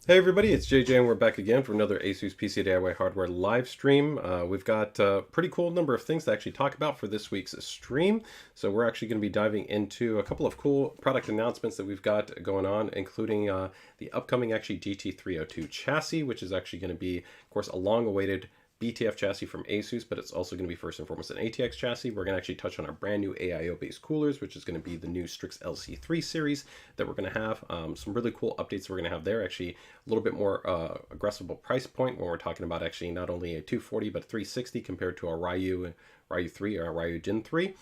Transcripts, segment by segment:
Hey everybody, it's JJ and we're back again for another ASUS PCDIY hardware live stream. We've got a pretty cool number of things to actually talk about for this week's stream. So we're actually going to be diving into a couple of cool product announcements that we've got going on, including the upcoming actually GT302 chassis, which is actually going to be, of course, a long-awaited BTF chassis from ASUS, but it's also going to be first and foremost an ATX chassis. We're going to actually touch on our brand new AiO based coolers, which is going to be the new Strix LC III series that we're going to have. Some really cool updates we're going to have there. Actually, a little bit more aggressive price point when we're talking about actually not only a 240 but 360 compared to our Ryu 3 or our Ryu Gen 3.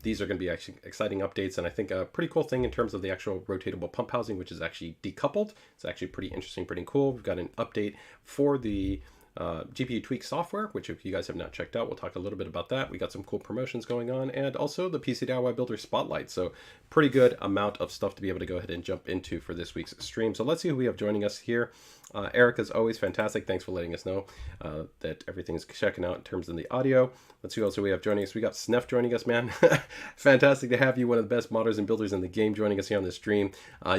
These are going to be actually exciting updates, and I think a pretty cool thing in terms of the actual rotatable pump housing, which is actually decoupled. It's actually pretty interesting, pretty cool. We've got an update for the GPU tweak software, which if you guys have not checked out, we'll talk a little bit about that. We got some cool promotions going on, and also the PCDIY Builder Spotlight. So pretty good amount of stuff to be able to go ahead and jump into for this week's stream. So let's see who we have joining us here. Eric, as always, fantastic. Thanks for letting us know that everything's checking out in terms of the audio. Let's see who else we have joining us. We got Sneff joining us, man. Fantastic to have you, one of the best modders and builders in the game, joining us here on the stream.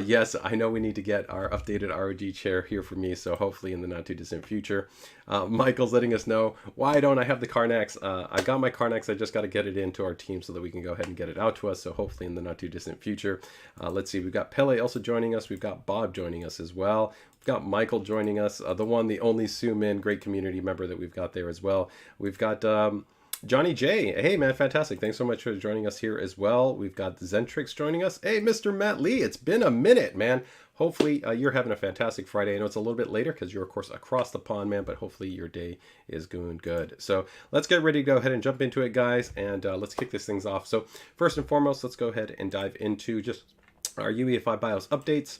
Yes, I know we need to get our updated ROG chair here for me, so hopefully in the not too distant future. Michael's letting us know, why don't I have the Carnax? I got my Carnax, I just got to get it into our team so that we can go ahead and get it out to us, so hopefully in the not too distant future. Let's see, we've got Pele also joining us, we've got Bob joining us as well. We've got Michael joining us, the one, the only Sue Min, great community member that we've got there as well. We've got Johnny J. Hey man, fantastic. Thanks so much for joining us here as well. We've got Zentrix joining us. Hey, Mr. Matt Lee, it's been a minute, man. Hopefully you're having a fantastic Friday. I know it's a little bit later because you're, of course, across the pond, man, but hopefully your day is going good. So let's get ready to go ahead and jump into it, guys, and let's kick this things off. So first and foremost, let's go ahead and dive into just our UEFI BIOS updates.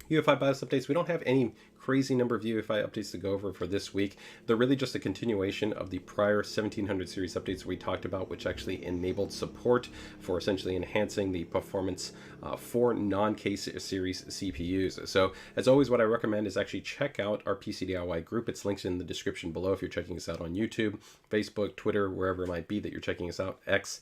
UEFI BIOS updates, we don't have any crazy number of UEFI updates to go over for this week. They're really just a continuation of the prior 1700 series updates we talked about, which actually enabled support for essentially enhancing the performance for non-K series CPUs. So as always, what I recommend is actually check out our PCDIY group. It's linked in the description below if you're checking us out on YouTube, Facebook, Twitter, wherever it might be that you're checking us out, X.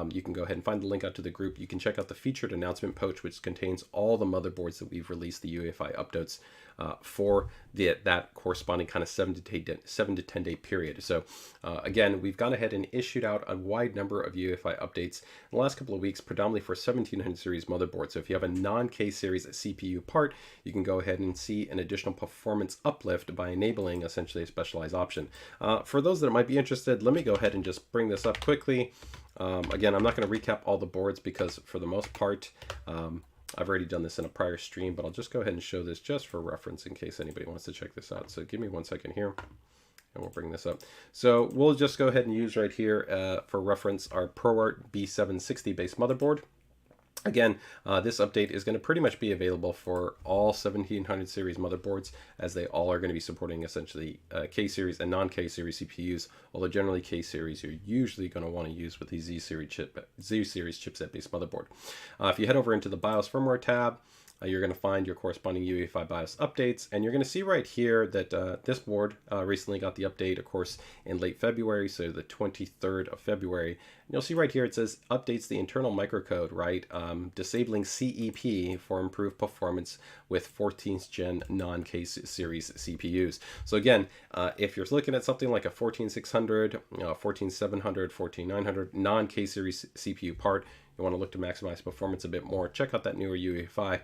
You can go ahead and find the link out to the group. You can check out the featured announcement post, which contains all the motherboards that we've released the UEFI updates for that corresponding kind of 7 to 10 day period. So again, we've gone ahead and issued out a wide number of UEFI updates in the last couple of weeks, predominantly for 1700 series motherboards. So if you have a non-K series CPU part, you can go ahead and see an additional performance uplift by enabling essentially a specialized option. For those that might be interested, let me go ahead and just bring this up quickly. Again, I'm not going to recap all the boards because for the most part, I've already done this in a prior stream, but I'll just go ahead and show this just for reference in case anybody wants to check this out. So give me 1 second here and we'll bring this up. So we'll just go ahead and use right here for reference our ProArt B760 based motherboard. Again, this update is going to pretty much be available for all 1700 series motherboards, as they all are going to be supporting essentially K-series and non-K series CPUs, although generally K-series you're usually going to want to use with the Z-series chipset-based motherboard. If you head over into the BIOS firmware tab, you're going to find your corresponding UEFI BIOS updates, and you're going to see right here that this board recently got the update, of course, in late February, so the 23rd of February. And you'll see right here it says updates the internal microcode, right? Disabling CEP for improved performance with 14th gen non-K series CPUs. So again, if you're looking at something like a 14600, 14700, 14900 non-K series CPU part, you want to look to maximize performance a bit more, check out that newer UEFI.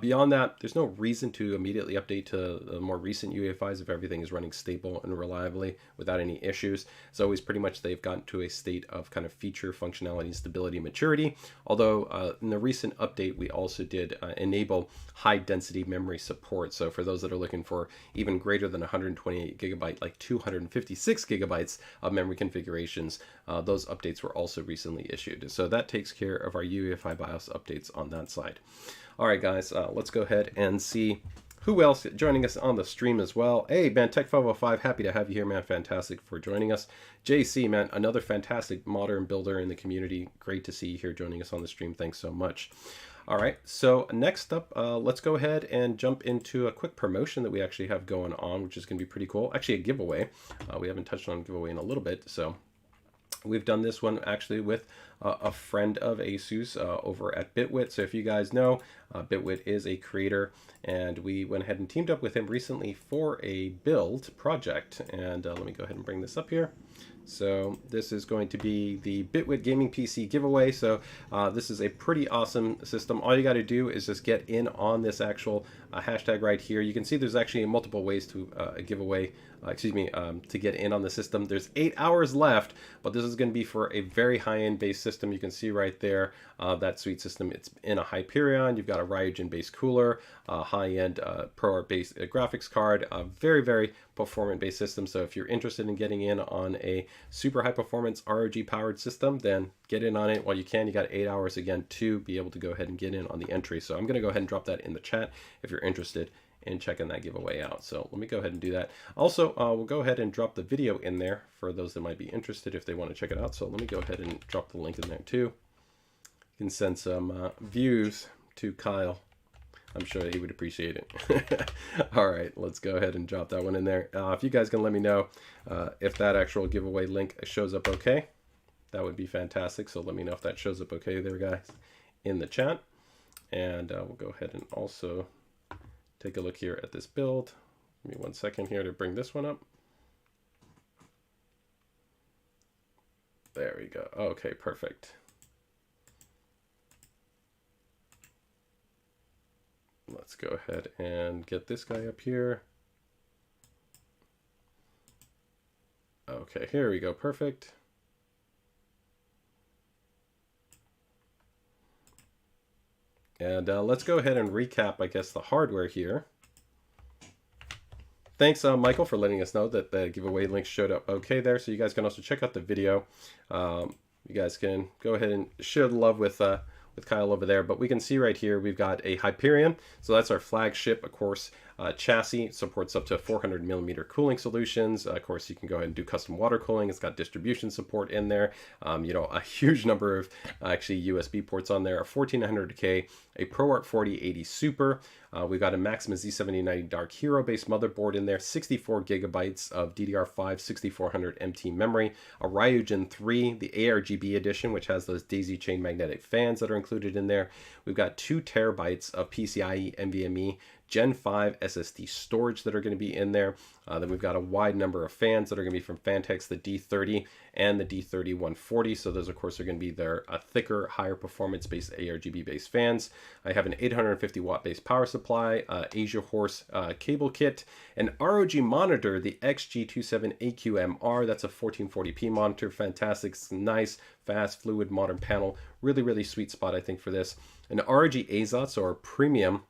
Beyond that, there's no reason to immediately update to the more recent UEFIs if everything is running stable and reliably without any issues. It's always pretty much they've gotten to a state of kind of feature, functionality, stability, maturity. Although in the recent update, we also did enable high density memory support. So for those that are looking for even greater than 128 gigabyte, like 256 gigabytes of memory configurations, those updates were also recently issued. So that takes care of our UEFI BIOS updates on that side. All right, guys, let's go ahead and see who else joining us on the stream as well. Hey, man, Tech505, happy to have you here, man. Fantastic for joining us. JC, man, another fantastic modern builder in the community. Great to see you here joining us on the stream. Thanks so much. All right, so next up, let's go ahead and jump into a quick promotion that we actually have going on, which is going to be pretty cool. Actually, a giveaway. We haven't touched on giveaway in a little bit, so We've done this one actually with a friend of ASUS over at Bitw. So if you guys know, Bitw is a creator, and we went ahead and teamed up with him recently for a build project. And let me go ahead and bring this up here. So this is going to be the Bitw Gaming PC giveaway. So this is a pretty awesome system. All you got to do is just get in on this actual hashtag right here. You can see there's actually multiple ways to give away, to get in on the system. There's 8 hours left, but this is going to be for a very high-end based system. You can see right there that sweet system. It's in a Hyperion. You've got a Ryujin based cooler, high-end ProArt based graphics card, very, very performant based system. So if you're interested in getting in on a super high performance ROG powered system, then get in on it while you can. You got 8 hours again to be able to go ahead and get in on the entry. So I'm going to go ahead and drop that in the chat if you're interested in checking that giveaway out. So let me go ahead and do that. Also, we'll go ahead and drop the video in there for those that might be interested if they want to check it out. So let me go ahead and drop the link in there too. You can send some views to Kyle. I'm sure he would appreciate it. All right, let's go ahead and drop that one in there. If you guys can let me know if that actual giveaway link shows up okay, that would be fantastic. So let me know if that shows up okay there, guys, in the chat. And we'll go ahead and also take a look here at this build. Give me 1 second here to bring this one up. There we go. Okay, perfect. Let's go ahead and get this guy up here. Okay, here we go. Perfect. And let's go ahead and recap, I guess, the hardware here. Thanks, Michael, for letting us know that the giveaway link showed up okay there. So you guys can also check out the video. You guys can go ahead and share the love with Kyle over there. But we can see right here, we've got a Hyperion. So that's our flagship, of course, chassis. Supports up to 400mm cooling solutions. Of course, you can go ahead and do custom water cooling. It's got distribution support in there. You know, a huge number of actually USB ports on there. A 1400K, a ProArt 4080 Super. We've got a Maxima Z7090 Dark Hero based motherboard in there. 64 gigabytes of DDR5 6400 MT memory. A Ryujin 3, the ARGB edition, which has those daisy chain magnetic fans that are included in there. We've got 2 terabytes of PCIe NVMe Gen 5 SSD storage that are going to be in there. Then we've got a wide number of fans that are going to be from Fantex, the D30 and the D30-140. So those, of course, are going to be their thicker, higher performance based ARGB based fans. I have an 850 watt based power supply, Asia Horse cable kit, an ROG monitor, the XG27AQMR. That's a 1440p monitor. Fantastic, nice, fast, fluid, modern panel. Really, really sweet spot, I think, for this. An ROG ASUS, or premium,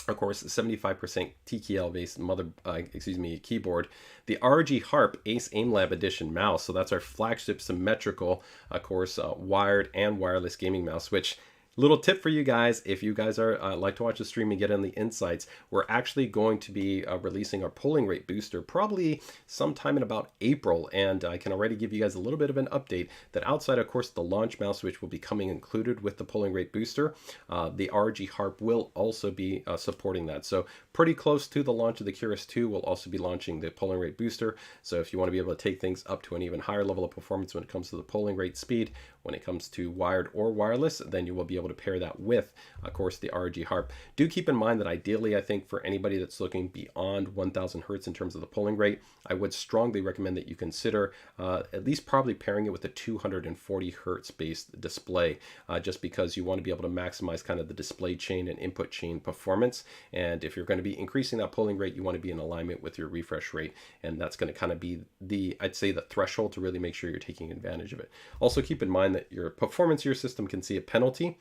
of course, 75% TKL based keyboard. The ROG Harp Ace AimLab Edition mouse. So that's our flagship symmetrical, of course, wired and wireless gaming mouse, which, little tip for you guys, if you guys are like to watch the stream and get on the insights, we're actually going to be releasing our polling rate booster probably sometime in about April, and I can already give you guys a little bit of an update that outside, of course, the launch mouse, which will be coming included with the polling rate booster, the ROG Harp will also be supporting that. So pretty close to the launch of the Curious 2, we'll also be launching the polling rate booster. So if you want to be able to take things up to an even higher level of performance when it comes to the polling rate speed, when it comes to wired or wireless, then you will be able to pair that with, of course, the ROG Harp. Do keep in mind that ideally, I think for anybody that's looking beyond 1000 hertz in terms of the polling rate, I would strongly recommend that you consider at least probably pairing it with a 240 hertz based display, just because you want to be able to maximize kind of the display chain and input chain performance. And if you're going to be increasing that polling rate, you want to be in alignment with your refresh rate, and that's going to kind of be the, I'd say, the threshold to really make sure you're taking advantage of it. Also keep in mind that your performance of your system can see a penalty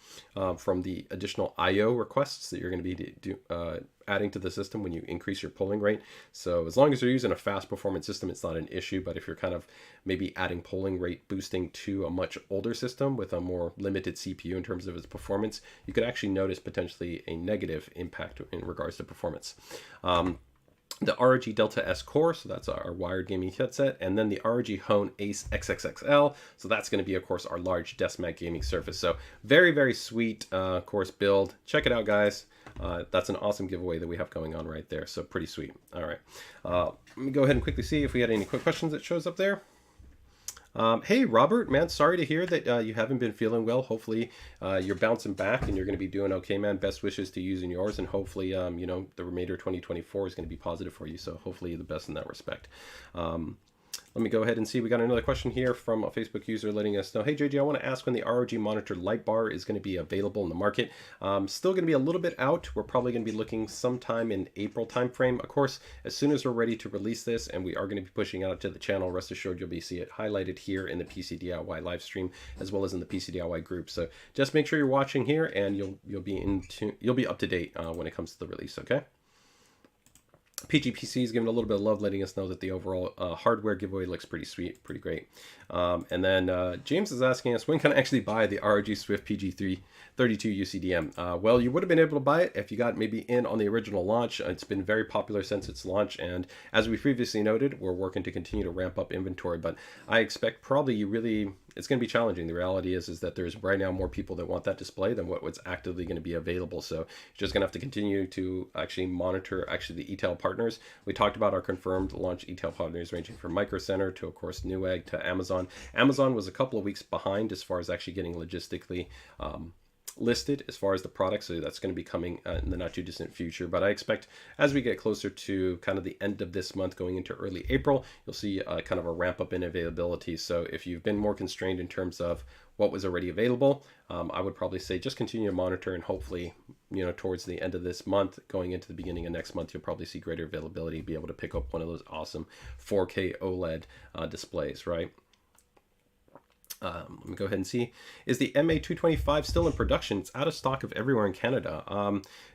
from the additional AiO requests that you're going to be adding to the system when you increase your polling rate. So as long as you're using a fast performance system, it's not an issue. But if you're kind of maybe adding polling rate boosting to a much older system with a more limited CPU in terms of its performance, you could actually notice potentially a negative impact in regards to performance. The ROG Delta S Core, so that's our wired gaming headset, and then the ROG Hone Ace XXXL, so that's going to be, of course, our large desk mat gaming surface. So very, very sweet, of course, build. Check it out, guys. That's an awesome giveaway that we have going on right there, so pretty sweet. All right, let me go ahead and quickly see if we had any quick questions that shows up there. Hey, Robert, man, sorry to hear that you haven't been feeling well. Hopefully, you're bouncing back and you're going to be doing okay, man. Best wishes to you and yours, and hopefully, the remainder of 2024 is going to be positive for you. So hopefully, the best in that respect. Let me go ahead and see. We got another question here from a Facebook user letting us know, hey, JJ, I want to ask when the ROG monitor light bar is going to be available in the market. Still going to be a little bit out. We're probably going to be looking sometime in April timeframe. Of course, as soon as we're ready to release this and we are going to be pushing out to the channel, rest assured you'll be see it highlighted here in the PCDIY live stream as well as in the PCDIY group. So just make sure you're watching here and you'll be up to date when it comes to the release, okay? Pidgey PC is giving a little bit of love, letting us know that the overall hardware giveaway looks pretty sweet, pretty great. And then James is asking us, when can I actually buy the ROG Swift PG32 UCDM? Well, you would have been able to buy it if you got maybe in on the original launch. It's been very popular since its launch, and as we previously noted, we're working to continue to ramp up inventory, but I expect probably it's going to be challenging. The reality is that there's right now more people that want that display than what's actively going to be available. So you're just going to have to continue to actually monitor the e-tail partners. We talked about our confirmed launch e-tail partners ranging from Micro Center to, of course, Newegg to Amazon. Amazon was a couple of weeks behind as far as actually getting logistically listed as far as the product, so that's going to be coming in the not too distant future. But I expect as we get closer to kind of the end of this month going into early April, you'll see kind of a ramp up in availability. So if you've been more constrained in terms of what was already available, I would probably say just continue to monitor, and hopefully towards the end of this month going into the beginning of next month, you'll probably see greater availability, be able to pick up one of those awesome 4K OLED displays, right? Let me go ahead and see. Is the MA225 still in production? It's out of stock of everywhere in Canada.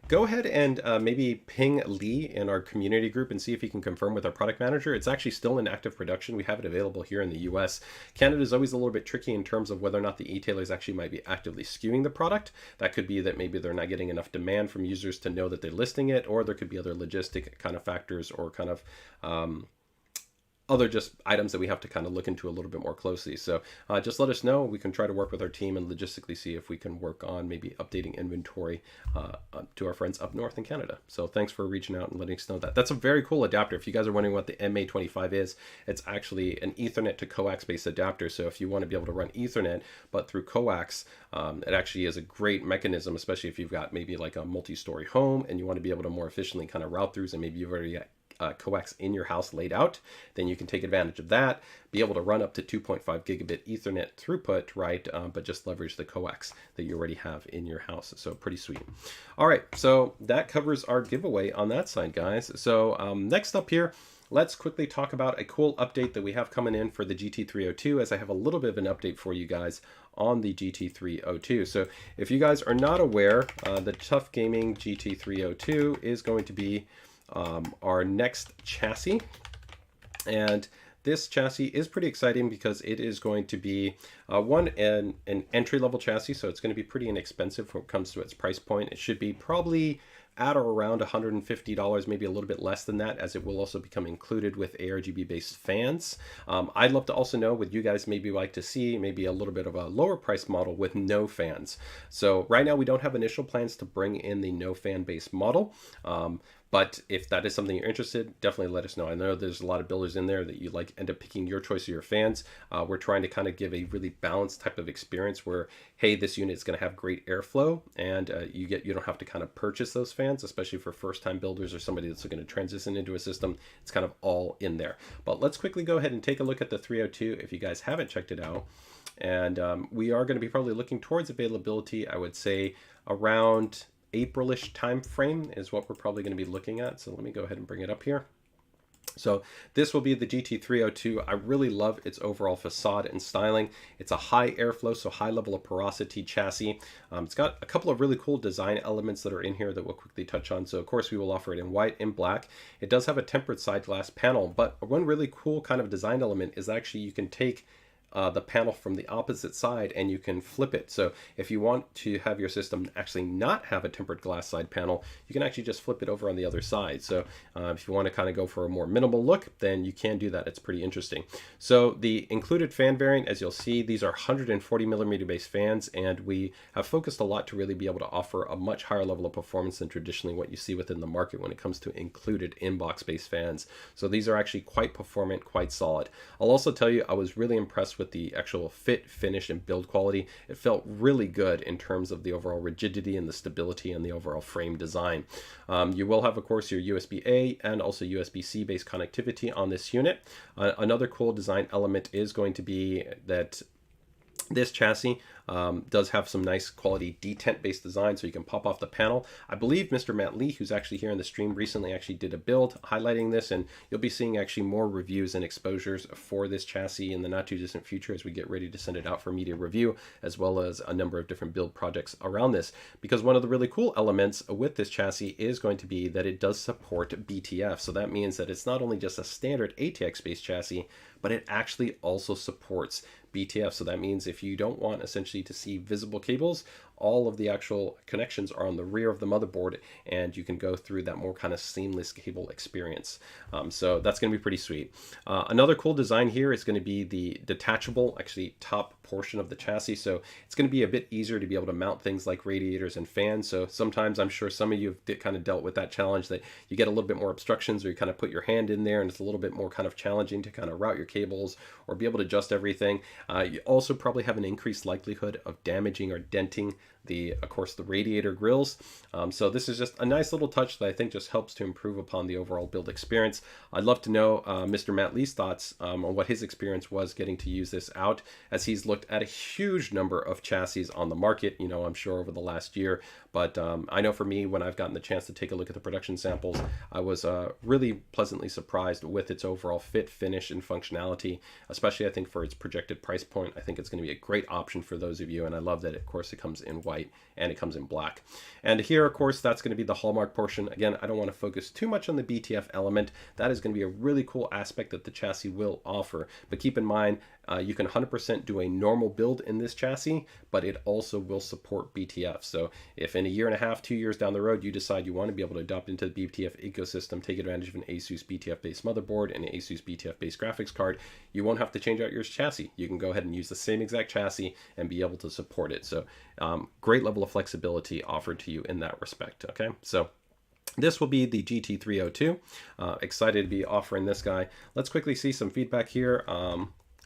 Go ahead and maybe ping Lee in our community group and see if he can confirm with our product manager. It's actually still in active production. We have it available here in the US. Canada is always a little bit tricky in terms of whether or not the e-tailers actually might be actively skewing the product. That could be that maybe they're not getting enough demand from users to know that they're listing it, or there could be other logistic kind of factors or kind of other just items that we have to kind of look into a little bit more closely. So just let us know. We can try to work with our team and logistically see if we can work on maybe updating inventory to our friends up north in Canada. So thanks for reaching out and letting us know that. That's a very cool adapter. If you guys are wondering what the MA25 is, it's actually an Ethernet to coax based adapter. So if you want to be able to run Ethernet but through coax, it actually is a great mechanism, especially if you've got maybe like a multi-story home and you want to be able to more efficiently kind of route throughs, and maybe you've already got coax in your house laid out, then you can take advantage of that, be able to run up to 2.5 gigabit Ethernet throughput, right? But just leverage the coax that you already have in your house. So pretty sweet. All right, so that covers our giveaway on that side, guys. So next up here, let's quickly talk about a cool update that we have coming in for the GT302, as I have a little bit of an update for you guys on the GT302. So if you guys are not aware, the Tough Gaming GT302 is going to be our next chassis, and this chassis is pretty exciting because it is going to be an entry-level chassis, so it's going to be pretty inexpensive when it comes to its price point. It should be probably at or around $150, maybe a little bit less than that, as it will also become included with ARGB based fans. I'd love to also know, would you guys maybe like to see maybe a little bit of a lower price model with no fans? So right now we don't have initial plans to bring in the no fan based model. But if that is something you're interested, definitely let us know. I know there's a lot of builders in there that you end up picking your choice of your fans. We're trying to kind of give a really balanced type of experience where, hey, this unit is going to have great airflow, and you don't have to kind of purchase those fans, especially for first-time builders or somebody that's going to transition into a system. It's kind of all in there. But let's quickly go ahead and take a look at the 302 if you guys haven't checked it out. And we are going to be probably looking towards availability, I would say, around April-ish time frame is what we're probably going to be looking at. So let me go ahead and bring it up here. So this will be the GT302. I really love its overall facade and styling. It's a high airflow, so high level of porosity chassis. It's got a couple of really cool design elements that are in here that we'll quickly touch on. So of course we will offer it in white and black. It does have a tempered side glass panel, but one really cool kind of design element is actually you can take the panel from the opposite side and you can flip it. So if you want to have your system actually not have a tempered glass side panel, you can actually just flip it over on the other side. So if you want to kind of go for a more minimal look, then you can do that. It's pretty interesting. So the included fan variant, as you'll see, these are 140 millimeter base fans, and we have focused a lot to really be able to offer a much higher level of performance than traditionally what you see within the market when it comes to included inbox based fans. So these are actually quite performant, quite solid. I'll also tell you, I was really impressed with with the actual fit, finish, and build quality. It felt really good in terms of the overall rigidity and the stability and the overall frame design. You will have, of course, your USB-A and also USB-C based connectivity on this unit. Another cool design element is going to be that this chassis does have some nice quality detent based design, so you can pop off the panel. I believe Mr. Matt Lee, who's actually here in the stream recently, actually did a build highlighting this, and you'll be seeing actually more reviews and exposures for this chassis in the not too distant future as we get ready to send it out for media review, as well as a number of different build projects around this. Because one of the really cool elements with this chassis is going to be that it does support BTF. So that means that it's not only just a standard ATX based chassis, but it actually also supports BTF. So that means if you don't want essentially to see visible cables, all of the actual connections are on the rear of the motherboard, and you can go through that more kind of seamless cable experience. So that's going to be pretty sweet. Another cool design here is going to be the detachable, actually top portion of the chassis. So it's going to be a bit easier to be able to mount things like radiators and fans. So sometimes I'm sure some of you have kind of dealt with that challenge that you get a little bit more obstructions, or you kind of put your hand in there and it's a little bit more kind of challenging to kind of route your cables or be able to adjust everything. You also probably have an increased likelihood of damaging or denting of course, the radiator grills. So this is just a nice little touch that I think just helps to improve upon the overall build experience. I'd love to know Mr. Matt Lee's thoughts on what his experience was getting to use this out, as he's looked at a huge number of chassis on the market, you know, I'm sure over the last year. But I know for me, when I've gotten the chance to take a look at the production samples, I was really pleasantly surprised with its overall fit, finish, and functionality, especially I think for its projected price point. I think it's going to be a great option for those of you, and I love that, of course, it comes in white and it comes in black. And here, of course, that's going to be the hallmark portion. Again, I don't want to focus too much on the BTF element. That is going to be a really cool aspect that the chassis will offer. But keep in mind, you can 100% do a normal build in this chassis, but it also will support BTF. So if in a year and a half, 2 years down the road, you decide you want to be able to adopt into the BTF ecosystem, take advantage of an ASUS BTF-based motherboard and an ASUS BTF-based graphics card, you won't have to change out your chassis. You can go ahead and use the same exact chassis and be able to support it. So great level of flexibility offered to you in that respect. Okay, so this will be the GT302. Excited to be offering this guy. Let's quickly see some feedback here.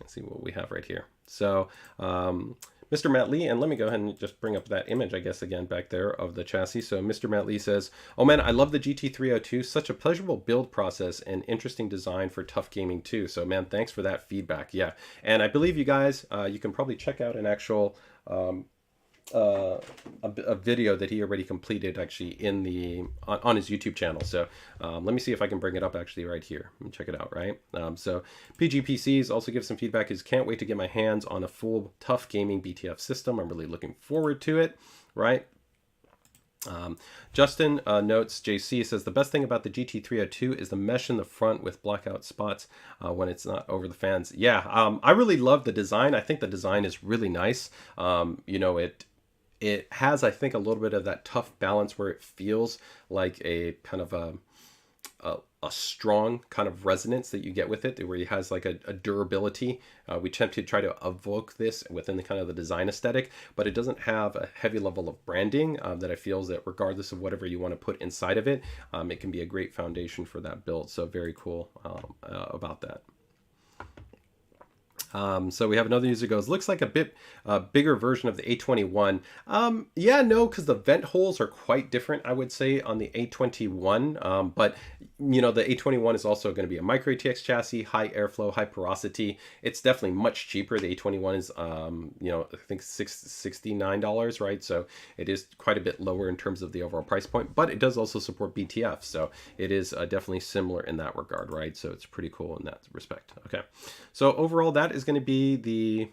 Let's see what we have right here. So Mr. Matt Lee, and let me go ahead and just bring up that image, I guess, again, back there of the chassis. So Mr. Matt Lee says, "Oh man, I love the GT302. Such a pleasurable build process and interesting design for tough gaming too." So man, thanks for that feedback. Yeah, and I believe you guys, you can probably check out an actual a video that he already completed actually in the on his YouTube channel. So let me see if I can bring it up actually right here and check it out. Right. So Pidgey PCs also give some feedback. Is can't wait to get my hands on a full tough gaming BTF system. I'm really looking forward to it. Right. Justin notes, JC says, the best thing about the GT302 is the mesh in the front with blackout spots when it's not over the fans. Yeah, I really love the design. I think the design is really nice. You know, it has, I think, a little bit of that tough balance where it feels like a kind of a strong kind of resonance that you get with it, where it has like a durability. We tend to try to evoke this within the kind of the design aesthetic, but it doesn't have a heavy level of branding that I feel that regardless of whatever you want to put inside of it, it can be a great foundation for that build. So very cool about that. So we have another user goes, looks like a bit bigger version of the A21. Yeah, no, because the vent holes are quite different, I would say, on the A21. But, you know, the A21 is also going to be a micro ATX chassis, high airflow, high porosity. It's definitely much cheaper. The A21 is, you know, I think $69, right? So it is quite a bit lower in terms of the overall price point, but it does also support BTF. So it is definitely similar in that regard, right? So it's pretty cool in that respect. Okay. So overall, that is going to be the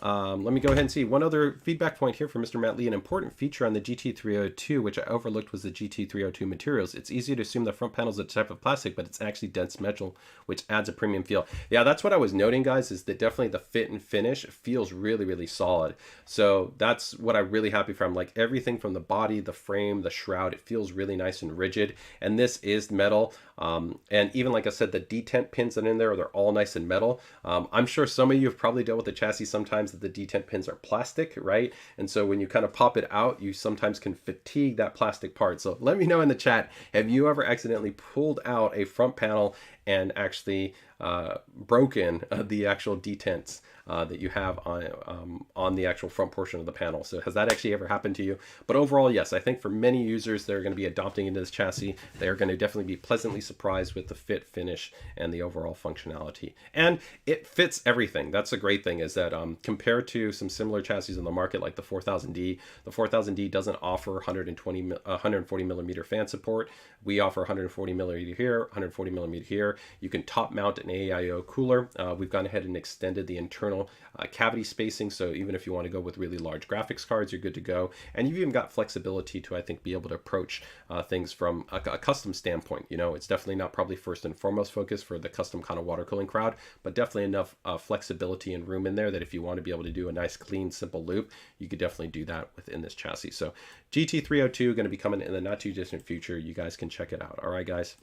let me go ahead and see one other feedback point here from Mr. Matt Lee. An important feature on the GT302, which I overlooked, was the GT302 materials. It's easy to assume the front panel is a type of plastic, but it's actually dense metal, which adds a premium feel. Yeah, that's what I was noting, guys, is that definitely the fit and finish feels really, really solid. So that's what I'm really happy for. I'm like everything from the body, the frame, the shroud, it feels really nice and rigid. And this is metal. And even like I said, the detent pins that are in there, they're all nice and metal. I'm sure some of you have probably dealt with the chassis sometimes that the detent pins are plastic, right? And so when you kind of pop it out, you sometimes can fatigue that plastic part. So let me know in the chat, have you ever accidentally pulled out a front panel and actually broken the actual detents that you have on the actual front portion of the panel. So has that actually ever happened to you? But overall, yes, I think for many users that are going to be adopting into this chassis, they're going to definitely be pleasantly surprised with the fit, finish, and the overall functionality. And it fits everything. That's a great thing, is that compared to some similar chassis on the market like the 4000D, the 4000D doesn't offer 140 millimeter fan support. We offer 140 millimeter here, 140 millimeter here. You can top mount an AiO cooler. We've gone ahead and extended the internal cavity spacing, so even if you want to go with really large graphics cards, you're good to go. And you've even got flexibility to, I think, be able to approach things from a custom standpoint. You know, it's definitely not probably first and foremost focus for the custom kind of water cooling crowd, but definitely enough flexibility and room in there that if you want to be able to do a nice, clean, simple loop, you could definitely do that within this chassis. So GT302 going to be coming in the not too distant future. You guys can check it out. All right, guys.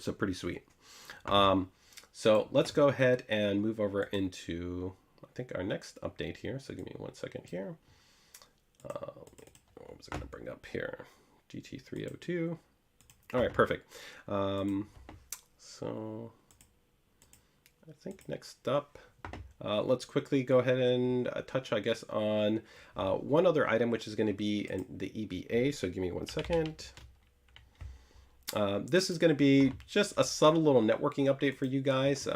So pretty sweet. So let's go ahead and move over into, I think, our next update here. So give me 1 second here. What was I going to bring up here? GT302. All right, perfect. So I think next up, let's quickly go ahead and touch, I guess, on one other item, which is going to be in the EBA. So give me 1 second. This is going to be just a subtle little networking update for you guys.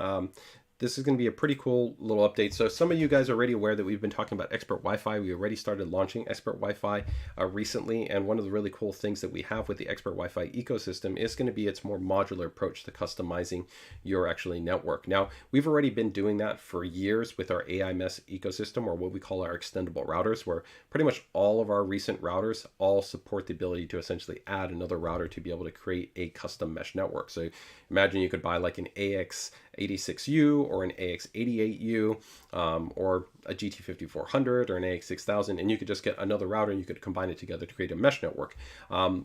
This is going to be a pretty cool little update. So some of you guys are already aware that we've been talking about Expert Wi-Fi. We already started launching Expert Wi-Fi recently. And one of the really cool things that we have with the Expert Wi-Fi ecosystem is going to be its more modular approach to customizing your actually network. Now, we've already been doing that for years with our AI mesh ecosystem, or what we call our extendable routers, where pretty much all of our recent routers all support the ability to essentially add another router to be able to create a custom mesh network. So imagine you could buy like an AX86U or an AX88U or a GT5400 or an AX6000, and you could just get another router and you could combine it together to create a mesh network.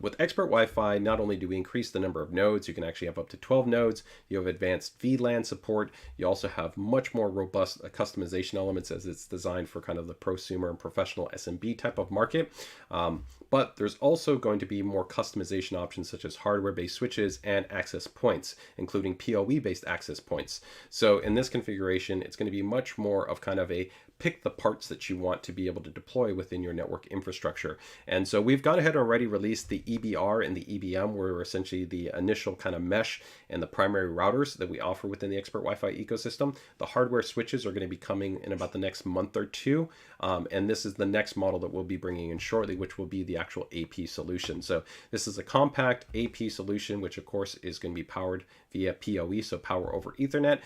With Expert Wi-Fi, not only do we increase the number of nodes, you can actually have up to 12 nodes. You have advanced VLAN support. You also have much more robust customization elements, as it's designed for kind of the prosumer and professional SMB type of market. But there's also going to be more customization options such as hardware-based switches and access points, including PoE-based access points. So in this configuration, it's going to be much more of kind of a pick the parts that you want to be able to deploy within your network infrastructure. And so we've gone ahead and already released the EBR and the EBM, where we're essentially the initial kind of mesh and the primary routers that we offer within the Expert Wi-Fi ecosystem. The hardware switches are going to be coming in about the next month or two. And this is the next model that we'll be bringing in shortly, which will be the actual AP solution. So this is a compact AP solution, which of course is going to be powered via PoE, so power over Ethernet.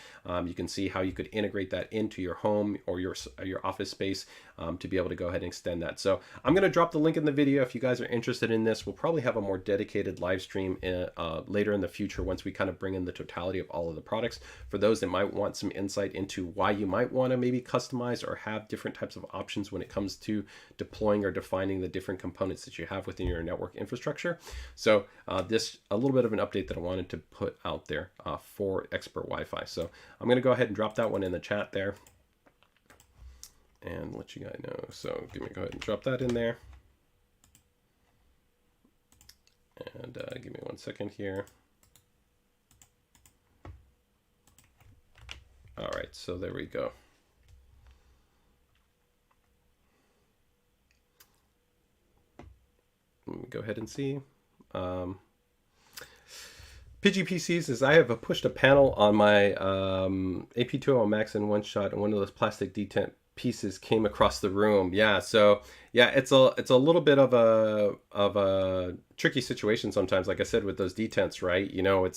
You can see how you could integrate that into your home or your office space to be able to go ahead and extend that. So I'm going to drop the link in the video if you guys are interested in this. We'll probably have a more dedicated live stream later in the future once we kind of bring in the totality of all of the products. For those that might want some insight into why you might want to maybe customize or have different types of options when it comes to deploying or defining the different components that you have within your network infrastructure. So this a little bit of an update that I wanted to put out there for Expert Wi-Fi. So I'm going to go ahead and drop that one in the chat there and let you guys know. So go ahead and drop that in there. And give me 1 second here. All right, so there we go. Let me go ahead and see. Pidgey PC says, I have pushed a panel on my AP2O Max in one shot, and one of those plastic detent pieces came across the room. Yeah, so yeah, it's a little bit of a tricky situation sometimes. Like I said, with those detents, right? You know,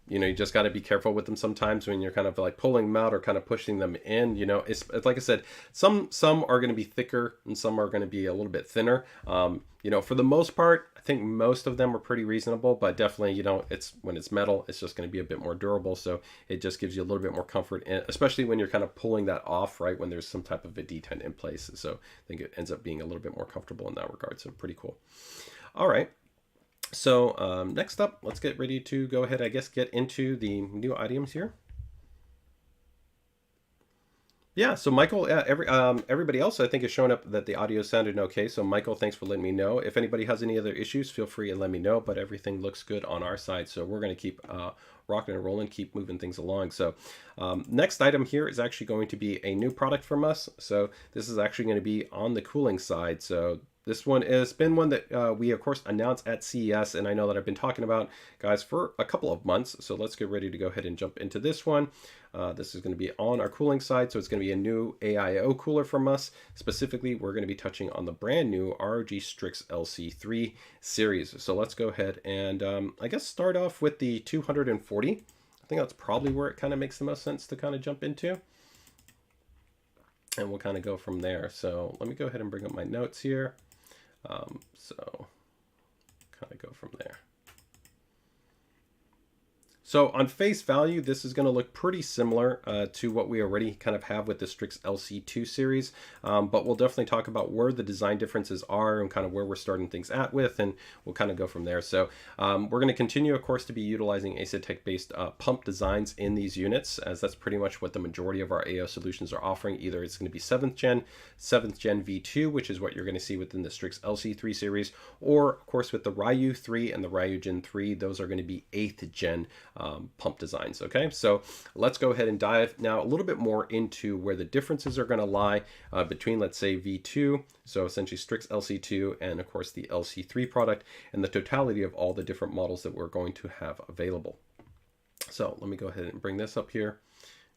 you just got to be careful with them sometimes when you're kind of like pulling them out or kind of pushing them in. You know, it's like I said, some are going to be thicker and some are going to be a little bit thinner. You know, for the most part, I think most of them are pretty reasonable, but definitely, you know, when it's metal, it's just going to be a bit more durable. So it just gives you a little bit more comfort, especially when you're kind of pulling that off, right, when there's some type of a detent in place. So I think it ends up being a little bit more comfortable in that regard. So pretty cool. All right. So next up, let's get ready to go ahead, I guess, get into the new items here. Yeah, so Michael, everybody else I think is showing up that the audio sounded okay. So Michael, thanks for letting me know. If anybody has any other issues, feel free and let me know. But everything looks good on our side, so we're going to keep rocking and rolling, keep moving things along. So next item here is actually going to be a new product from us. So this is actually going to be on the cooling side. So this one has been one that we, of course, announced at CES, and I know that I've been talking about, guys, for a couple of months. So let's get ready to go ahead and jump into this one. This is going to be on our cooling side, so it's going to be a new AiO cooler from us. Think we're going to be touching on the brand new ROG Strix LC III series. So let's go ahead and I guess start off with the 240. I think that's probably where it kind of makes the most sense to kind of jump into. And we'll kind of go from there. So let me go ahead and bring up my notes here. So kind of go from there. So on face value, this is going to look pretty similar to what we already kind of have with the Strix LC II series, but we'll definitely talk about where the design differences are and kind of where we're starting things at with, and we'll kind of go from there. So we're going to continue, of course, to be utilizing Asetek-based pump designs in these units, as that's pretty much what the majority of our AiO solutions are offering. Either it's going to be 7th gen V2, which is what you're going to see within the Strix LC III series, or of course with the Ryu 3 and the Ryu Gen 3, those are going to be 8th gen pump designs. Okay, so let's go ahead and dive now a little bit more into where the differences are going to lie between, let's say, V2, so essentially Strix LC2, and of course the LC3 product, and the totality of all the different models that we're going to have available. So let me go ahead and bring this up here,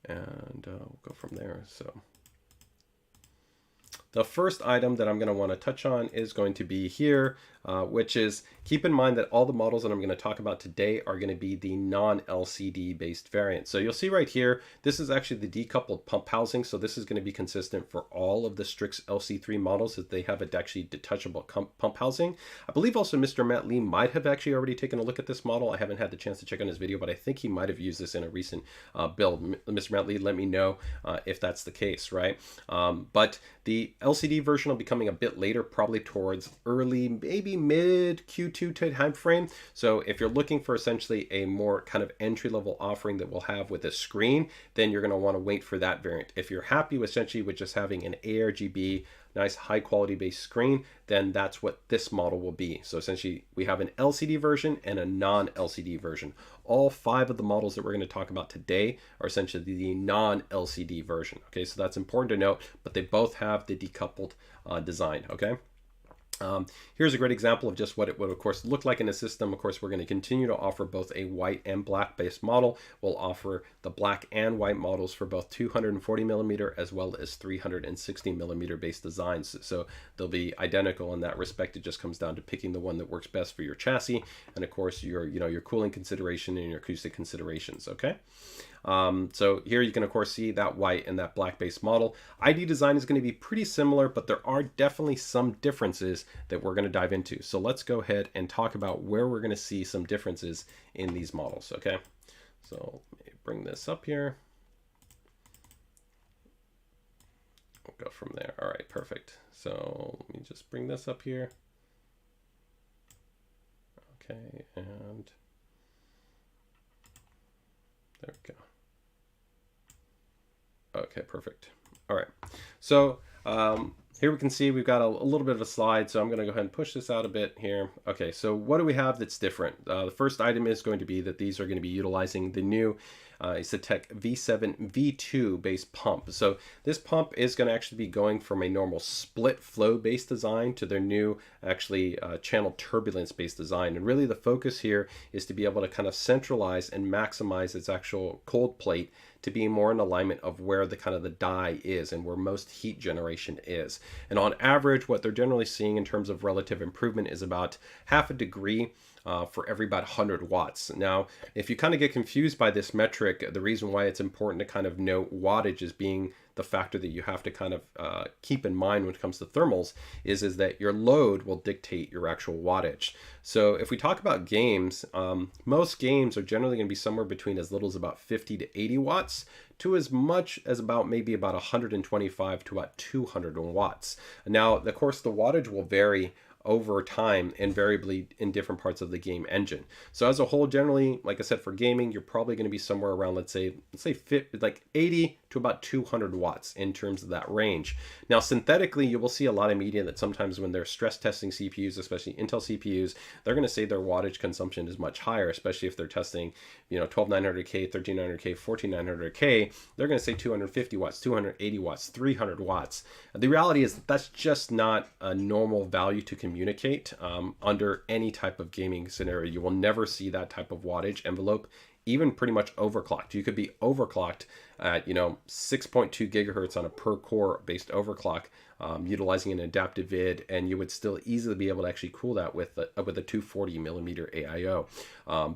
and we'll go from there. So the first item that I'm going to want to touch on is going to be here, which is, keep in mind that all the models that I'm going to talk about today are going to be the non-LCD based variant. So you'll see right here, this is actually the decoupled pump housing. So this is going to be consistent for all of the Strix LC3 models, that they have a actually detachable pump housing. I believe also Mr. Matt Lee might have actually already taken a look at this model. I haven't had the chance to check on his video, but I think he might have used this in a recent build. Mr. Matt Lee, let me know if that's the case, right? But the LCD version will be coming a bit later, probably towards early, maybe mid Q2 time frame. So if you're looking for essentially a more kind of entry-level offering that we'll have with a screen, then you're going to want to wait for that variant. If you're happy essentially with just having an ARGB, nice high quality based screen, then that's what this model will be. So essentially we have an LCD version and a non-LCD version. All 5 of the models that we're going to talk about today are essentially the non-LCD version. Okay, so that's important to note, but they both have the decoupled design. Okay. Here's a great example of just what it would, of course, look like in a system. Of course, we're going to continue to offer both a white and black based model. We'll offer the black and white models for both 240 millimeter as well as 360 millimeter based designs. So they'll be identical in that respect. It just comes down to picking the one that works best for your chassis, and of course your cooling consideration and your acoustic considerations. Okay. So here you can of course see that white and that black based model. ID design is going to be pretty similar, but there are definitely some differences that we're going to dive into. So let's go ahead and talk about where we're going to see some differences in these models. Okay, so let me bring this up here. We'll go from there. All right, perfect. So let me just bring this up here. Okay, and there we go. Okay, perfect. All right, so here we can see we've got a little bit of a slide, so I'm going to go ahead and push this out a bit here. Okay, so what do we have that's different? The first item is going to be that these are going to be utilizing the new Asetek V7 V2 based pump. So this pump is going to actually be going from a normal split flow based design to their new actually channel turbulence based design. And really the focus here is to be able to kind of centralize and maximize its actual cold plate to be more in alignment of where the kind of the die is and where most heat generation is. And on average, what they're generally seeing in terms of relative improvement is about half a degree for every about 100 watts. Now, if you kind of get confused by this metric, the reason why it's important to kind of note wattage as being the factor that you have to kind of keep in mind when it comes to thermals is that your load will dictate your actual wattage. So if we talk about games, most games are generally going to be somewhere between as little as about 50 to 80 watts to as much as about maybe about 125 to about 200 watts. Now, of course, the wattage will vary over time, invariably in different parts of the game engine. So as a whole, generally, like I said, for gaming, you're probably going to be somewhere around, let's say like 80 to about 200 watts in terms of that range. Now, synthetically, you will see a lot of media that sometimes when they're stress testing CPUs, especially Intel CPUs, they're going to say their wattage consumption is much higher, especially if they're testing, 12900K, 13900K, 14900K. They're going to say 250 watts, 280 watts, 300 watts. The reality is that's just not a normal value to communicate under any type of gaming scenario. You will never see that type of wattage envelope, even pretty much overclocked. You could be overclocked at 6.2 gigahertz on a per core based overclock, utilizing an adaptive vid, and you would still easily be able to actually cool that with a 240 millimeter AiO.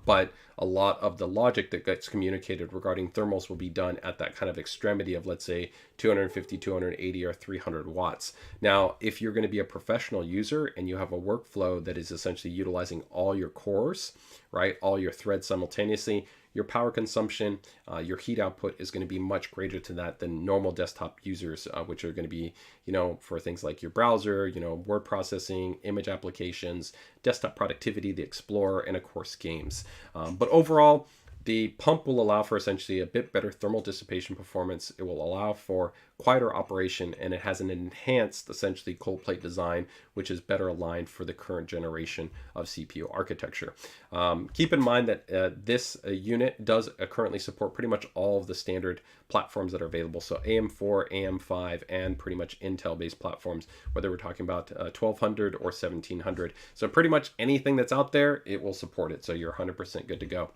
But a lot of the logic that gets communicated regarding thermals will be done at that kind of extremity of, let's say, 250, 280, or 300 watts. Now, if you're going to be a professional user and you have a workflow that is essentially utilizing all your cores, right, all your threads simultaneously, your power consumption, your heat output is going to be much greater to that than normal desktop users, which are going to be, for things like your browser, word processing, image applications, desktop productivity, the Explorer, and of course games. But overall, the pump will allow for essentially a bit better thermal dissipation performance. It will allow for quieter operation, and it has an enhanced, essentially, cold plate design, which is better aligned for the current generation of CPU architecture. Keep in mind that this unit does currently support pretty much all of the standard platforms that are available. So AM4, AM5, and pretty much Intel-based platforms, whether we're talking about 1200 or 1700. So pretty much anything that's out there, it will support it. So you're 100% good to go.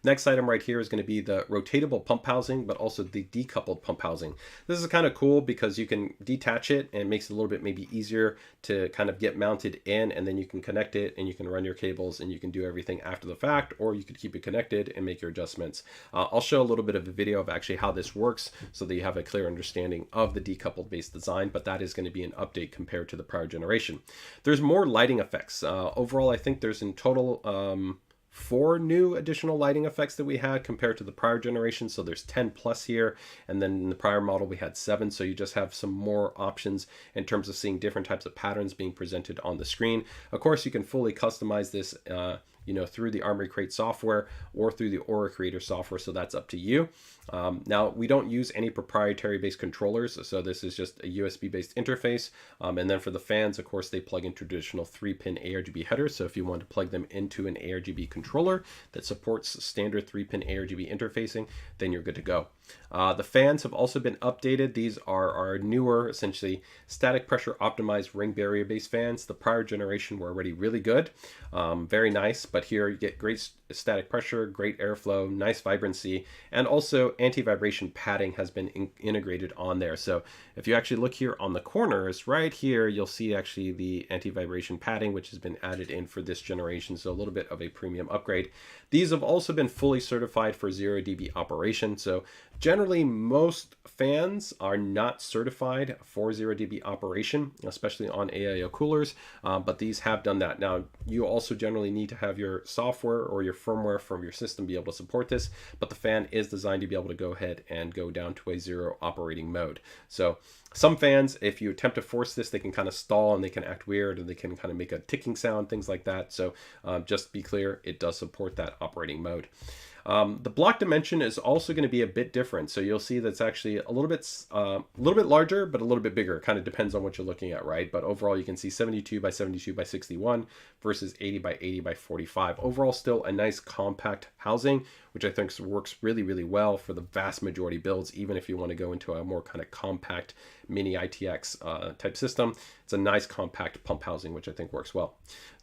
Next item right here is going to be the rotatable pump housing, but also the decoupled pump housing. This is kind of cool because you can detach it and it makes it a little bit maybe easier to kind of get mounted in, and then you can connect it and you can run your cables and you can do everything after the fact, or you could keep it connected and make your adjustments. I'll show a little bit of a video of actually how this works so that you have a clear understanding of the decoupled based design, but that is going to be an update compared to the prior generation. There's more lighting effects. Overall, I think there's in total 4 new additional lighting effects that we had compared to the prior generation. So there's 10 plus here, and then in the prior model we had 7. So you just have some more options in terms of seeing different types of patterns being presented on the screen. Of course, you can fully customize this through the Armory Crate software or through the Aura Creator software, so that's up to you. Now, we don't use any proprietary based controllers, so this is just a USB based interface. And then for the fans, of course, they plug in traditional 3-pin ARGB headers. So if you want to plug them into an ARGB controller that supports standard 3-pin ARGB interfacing, then you're good to go. The fans have also been updated. These are our newer, essentially static pressure optimized ring barrier based fans. The prior generation were already really good, very nice, but here you get great static pressure, great airflow, nice vibrancy, and also anti-vibration padding has been integrated on there. So if you actually look here on the corners right here, you'll see actually the anti-vibration padding, which has been added in for this generation. So a little bit of a premium upgrade. These have also been fully certified for 0 dB operation. So generally, most fans are not certified for 0 dB operation, especially on AiO coolers, but these have done that. Now, you also generally need to have your software or your firmware from your system be able to support this, but the fan is designed to be able to go ahead and go down to a 0 operating mode. So some fans, if you attempt to force this, they can kind of stall and they can act weird and they can kind of make a ticking sound, things like that. So just be clear, it does support that operating mode. The block dimension is also going to be a bit different. So you'll see that's actually a little bit larger, but a little bit bigger. It kind of depends on what you're looking at, right? But overall, you can see 72 by 72 by 61 versus 80 by 80 by 45. Overall, still a nice compact housing, which I think works really, really well for the vast majority builds, even if you want to go into a more kind of compact mini ITX type system. It's a nice compact pump housing, which I think works well.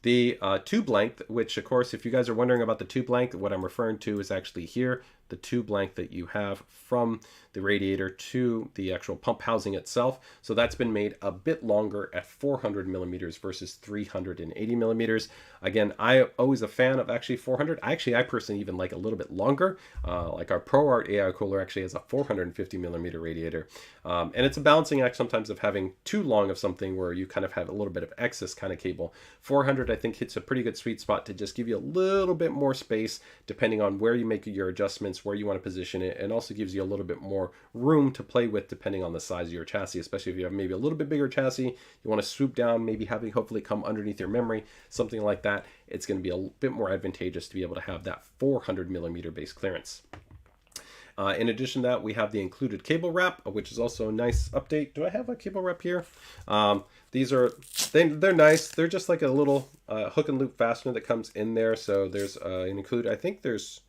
The tube length, which of course, if you guys are wondering about the tube length, what I'm referring to is actually here, the tube length that you have from the radiator to the actual pump housing itself. So that's been made a bit longer at 400 millimeters versus 380 millimeters. Again, I'm always a fan of actually 400. I personally even like a little bit longer. Like our ProArt AI cooler actually has a 450 millimeter radiator. And it's a balancing act sometimes of having too long of something where you kind of have a little bit of excess kind of cable. 400 I think hits a pretty good sweet spot to just give you a little bit more space depending on where you make your adjustments guidance where you want to position it, and also gives you a little bit more room to play with depending on the size of your chassis, especially if you have maybe a little bit bigger chassis, you want to swoop down, maybe having hopefully come underneath your memory, something like that. It's going to be a bit more advantageous to be able to have that 400 millimeter base clearance. In addition to that, we have the included cable wrap, which is also a nice update. Do I have a cable wrap here? These are, they're nice. They're just like a little hook and loop fastener that comes in there. So there's an include, I think there's,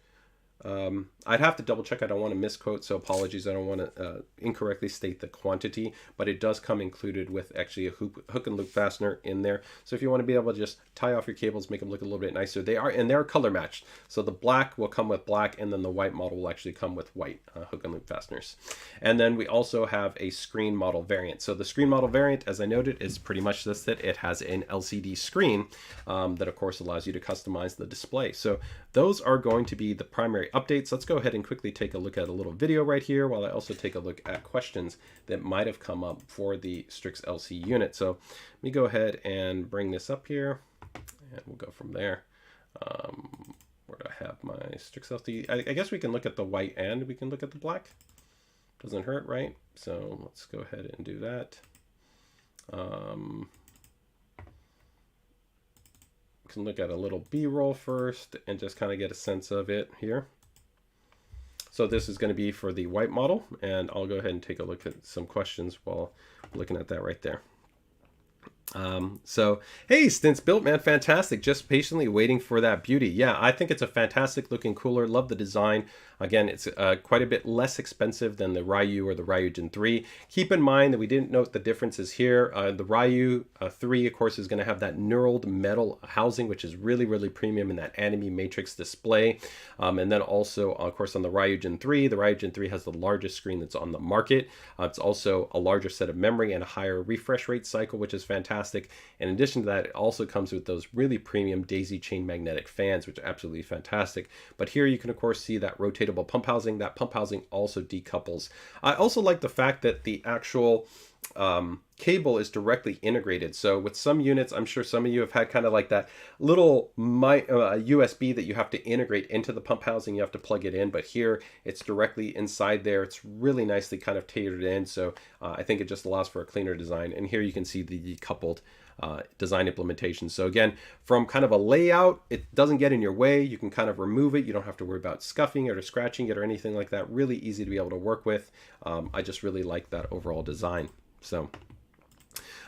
I'd have to double check. I don't want to misquote, so apologies. I don't want to incorrectly state the quantity, but it does come included with actually a hook and loop fastener in there. So if you want to be able to just tie off your cables, make them look a little bit nicer, they're color matched. So the black will come with black, and then the white model will actually come with white hook and loop fasteners. And then we also have a screen model variant. So the screen model variant, as I noted, is pretty much this, that it has an LCD screen that of course allows you to customize the display. So those are going to be the primary updates. Let's go ahead and quickly take a look at a little video right here while I also take a look at questions that might have come up for the Strix LC unit. So let me go ahead and bring this up here, and we'll go from there. Where do I have my Strix LC? I guess we can look at the white and we can look at the black. Doesn't hurt, right? So let's go ahead and do that. Can look at a little B-roll first and just kind of get a sense of it here. So this is going to be for the white model, and I'll go ahead and take a look at some questions while looking at that right there. So, hey, Stints Built, man, fantastic. Just patiently waiting for that beauty. Yeah, I think it's a fantastic looking cooler. Love the design. Again, it's quite a bit less expensive than the Ryu or the Ryujin 3. Keep in mind that we didn't note the differences here. The Ryu 3, of course, is going to have that knurled metal housing, which is really, really premium in that anime matrix display. And then also, of course, on the Ryujin 3 has the largest screen that's on the market. It's also a larger set of memory and a higher refresh rate cycle, which is fantastic. In addition to that, it also comes with those really premium daisy chain magnetic fans, which are absolutely fantastic. But here you can, of course, see that rotatable pump housing. That pump housing also decouples. I also like the fact that the actual cable is directly integrated. So with some units, I'm sure some of you have had kind of like that little USB that you have to integrate into the pump housing. You have to plug it in, but here it's directly inside there. It's really nicely kind of tailored in. So I think it just allows for a cleaner design. And here you can see the decoupled design implementation. So again, from kind of a layout, it doesn't get in your way. You can kind of remove it. You don't have to worry about scuffing it or scratching it or anything like that. Really easy to be able to work with. I just really like that overall design. So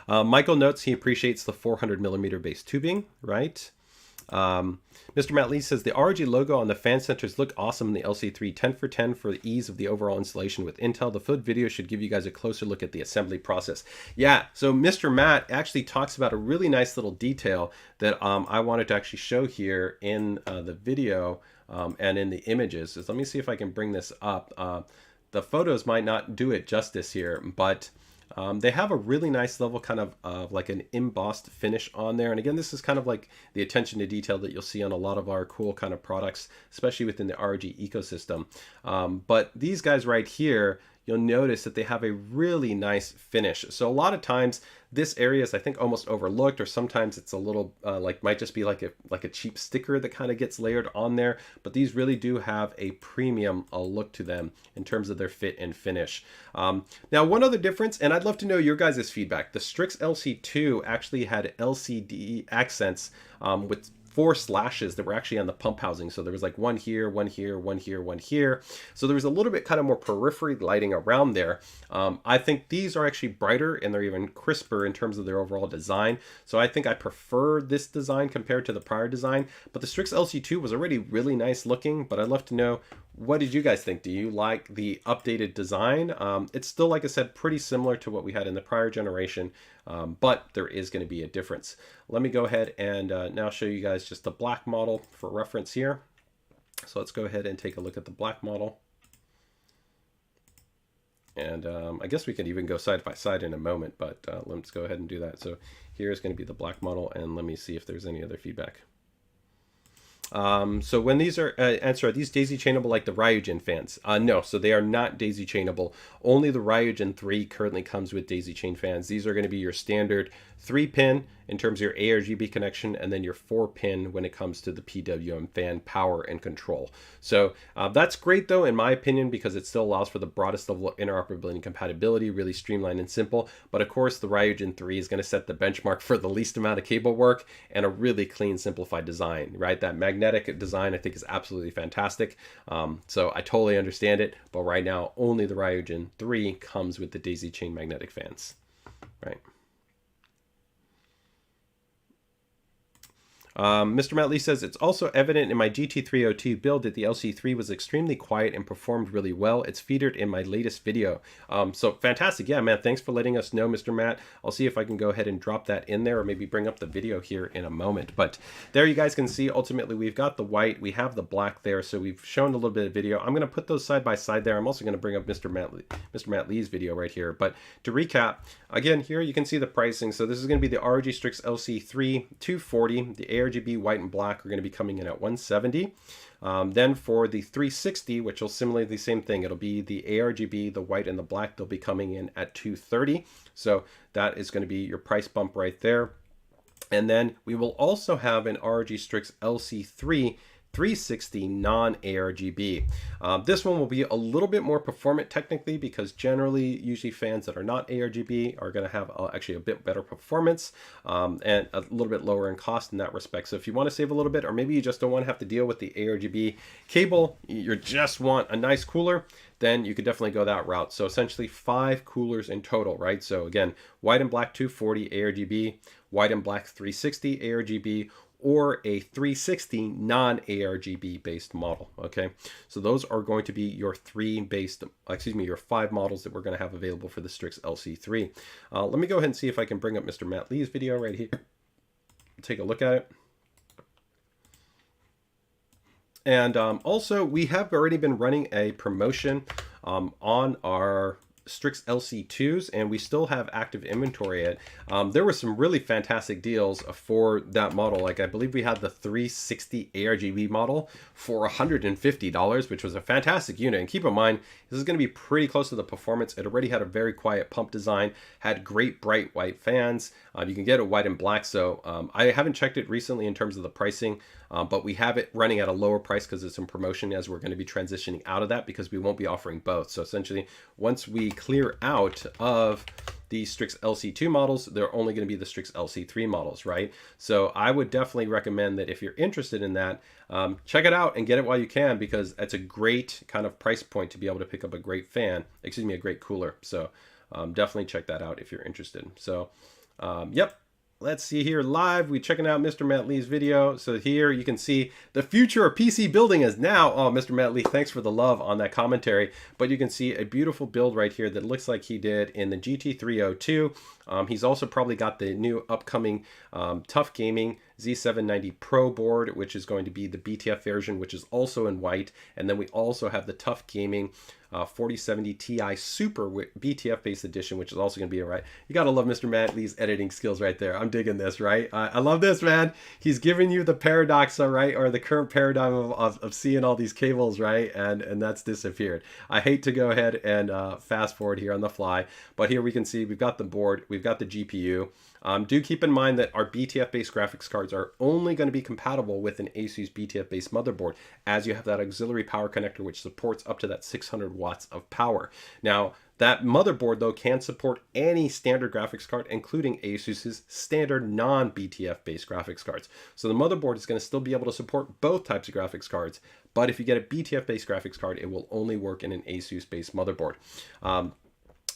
Michael notes he appreciates the 400 millimeter base tubing, right? Mr. Matt Lee says the ROG logo on the fan centers look awesome in the LC3, 10 for 10 for the ease of the overall installation with Intel. The foot video should give you guys a closer look at the assembly process. Yeah, so Mr. Matt actually talks about a really nice little detail that I wanted to actually show here in the video and in the images. So let me see if I can bring this up. The photos might not do it justice here, but they have a really nice level kind of like an embossed finish on there. And again, this is kind of like the attention to detail that you'll see on a lot of our cool kind of products, especially within the ROG ecosystem. But these guys right here, you'll notice that they have a really nice finish. So a lot of times this area is, I think, almost overlooked, or sometimes it's a little like might just be like a cheap sticker that kind of gets layered on there. But these really do have a premium look to them in terms of their fit and finish. Now, one other difference, and I'd love to know your guys' feedback. The Strix LC2 actually had LCD accents with 4 slashes that were actually on the pump housing. So there was like one here, one here, one here, one here. So there was a little bit kind of more periphery lighting around there. I think these are actually brighter and they're even crisper in terms of their overall design. So I think I prefer this design compared to the prior design. But the Strix LC2 was already really nice looking, but I'd love to know, what did you guys think? Do you like the updated design? It's still, like I said, pretty similar to what we had in the prior generation, but there is going to be a difference. Let me go ahead and now show you guys just the black model for reference here. So let's go ahead and take a look at the black model. And I guess we can even go side by side in a moment, but let's go ahead and do that. So here's going to be the black model, and let me see if there's any other feedback. So when these are are these daisy chainable like the Ryujin fans? No, so they are not daisy chainable. Only the Ryujin 3 currently comes with daisy chain fans. These are going to be your standard 3-pin in terms of your ARGB connection, and then your 4-pin when it comes to the PWM fan power and control. So that's great though, in my opinion, because it still allows for the broadest level of interoperability and compatibility, really streamlined and simple. But of course, the ROG 3 is going to set the benchmark for the least amount of cable work and a really clean, simplified design, right? That magnetic design, I think, is absolutely fantastic. So I totally understand it, but right now, only the ROG 3 comes with the daisy chain magnetic fans, right? Mr. Matt Lee says, it's also evident in my GT302 build that the LC3 was extremely quiet and performed really well. It's featured in my latest video. So fantastic. Yeah, man, thanks for letting us know, Mr. Matt. I'll see if I can go ahead and drop that in there, or maybe bring up the video here in a moment. But there you guys can see, ultimately, we've got the white, we have the black there. So we've shown a little bit of video. I'm going to put those side by side there. I'm also going to bring up Mr. Matt Lee's video right here. But to recap, again, here you can see the pricing. So this is going to be the ROG Strix LC III 240, the ARGB white and black are going to be coming in at 170. Then for the 360, which will simulate the same thing, it'll be the ARGB, the white and the black, they'll be coming in at 230. So that is going to be your price bump right there. And then we will also have an ROG Strix LC3 360 non-ARGB. This one will be a little bit more performant technically, because generally usually fans that are not ARGB are going to have actually a bit better performance and a little bit lower in cost in that respect. So if you want to save a little bit, or maybe you just don't want to have to deal with the ARGB cable, you just want a nice cooler, then you could definitely go that route. So essentially 5 coolers in total, right? So again, white and black 240 ARGB, white and black 360 ARGB, or a 360 non-ARGB based model. Okay, so those are going to be your your 5 models that we're going to have available for the Strix LC3. Let me go ahead and see if I can bring up Mr. Matt Lee's video right here. Take a look at it. And also, we have already been running a promotion on our Strix LC2s, and we still have active inventory at. There were some really fantastic deals for that model. Like I believe we had the 360 ARGB model for $150, which was a fantastic unit. And keep in mind, this is going to be pretty close to the performance. It already had a very quiet pump design, had great bright white fans. You can get it white and black. So I haven't checked it recently in terms of the pricing, but we have it running at a lower price because it's in promotion, as we're going to be transitioning out of that because we won't be offering both. So essentially, once we clear out of the Strix LC2 models, they're only going to be the Strix LC3 models, right? So I would definitely recommend that if you're interested in that, check it out and get it while you can, because it's a great kind of price point to be able to pick up a great fan, excuse me, a great cooler. So definitely check that out if you're interested. So yep. Let's see here live. We're checking out Mr. Matt Lee's video. So here you can see the future of PC building is now. Oh, Mr. Matt Lee, thanks for the love on that commentary. But you can see a beautiful build right here that looks like he did in the GT302. He's also probably got the new upcoming Tough Gaming Z790 Pro board, which is going to be the BTF version, which is also in white. And then we also have the Tough Gaming 4070 Ti Super BTF based edition, which is also going to be right. You got to love Mr. Matt Lee's editing skills right there. I'm digging this, right? I love this, man. He's giving you the paradox, right? Or the current paradigm of seeing all these cables, right? And that's disappeared. I hate to go ahead and fast forward here on the fly, but here we can see we've got the board, we've got the GPU. Do keep in mind that our BTF-based graphics cards are only going to be compatible with an ASUS BTF-based motherboard, as you have that auxiliary power connector which supports up to that 600 watts of power. Now, that motherboard, though, can support any standard graphics card, including ASUS's standard non-BTF-based graphics cards. So the motherboard is going to still be able to support both types of graphics cards, but if you get a BTF-based graphics card, it will only work in an ASUS-based motherboard.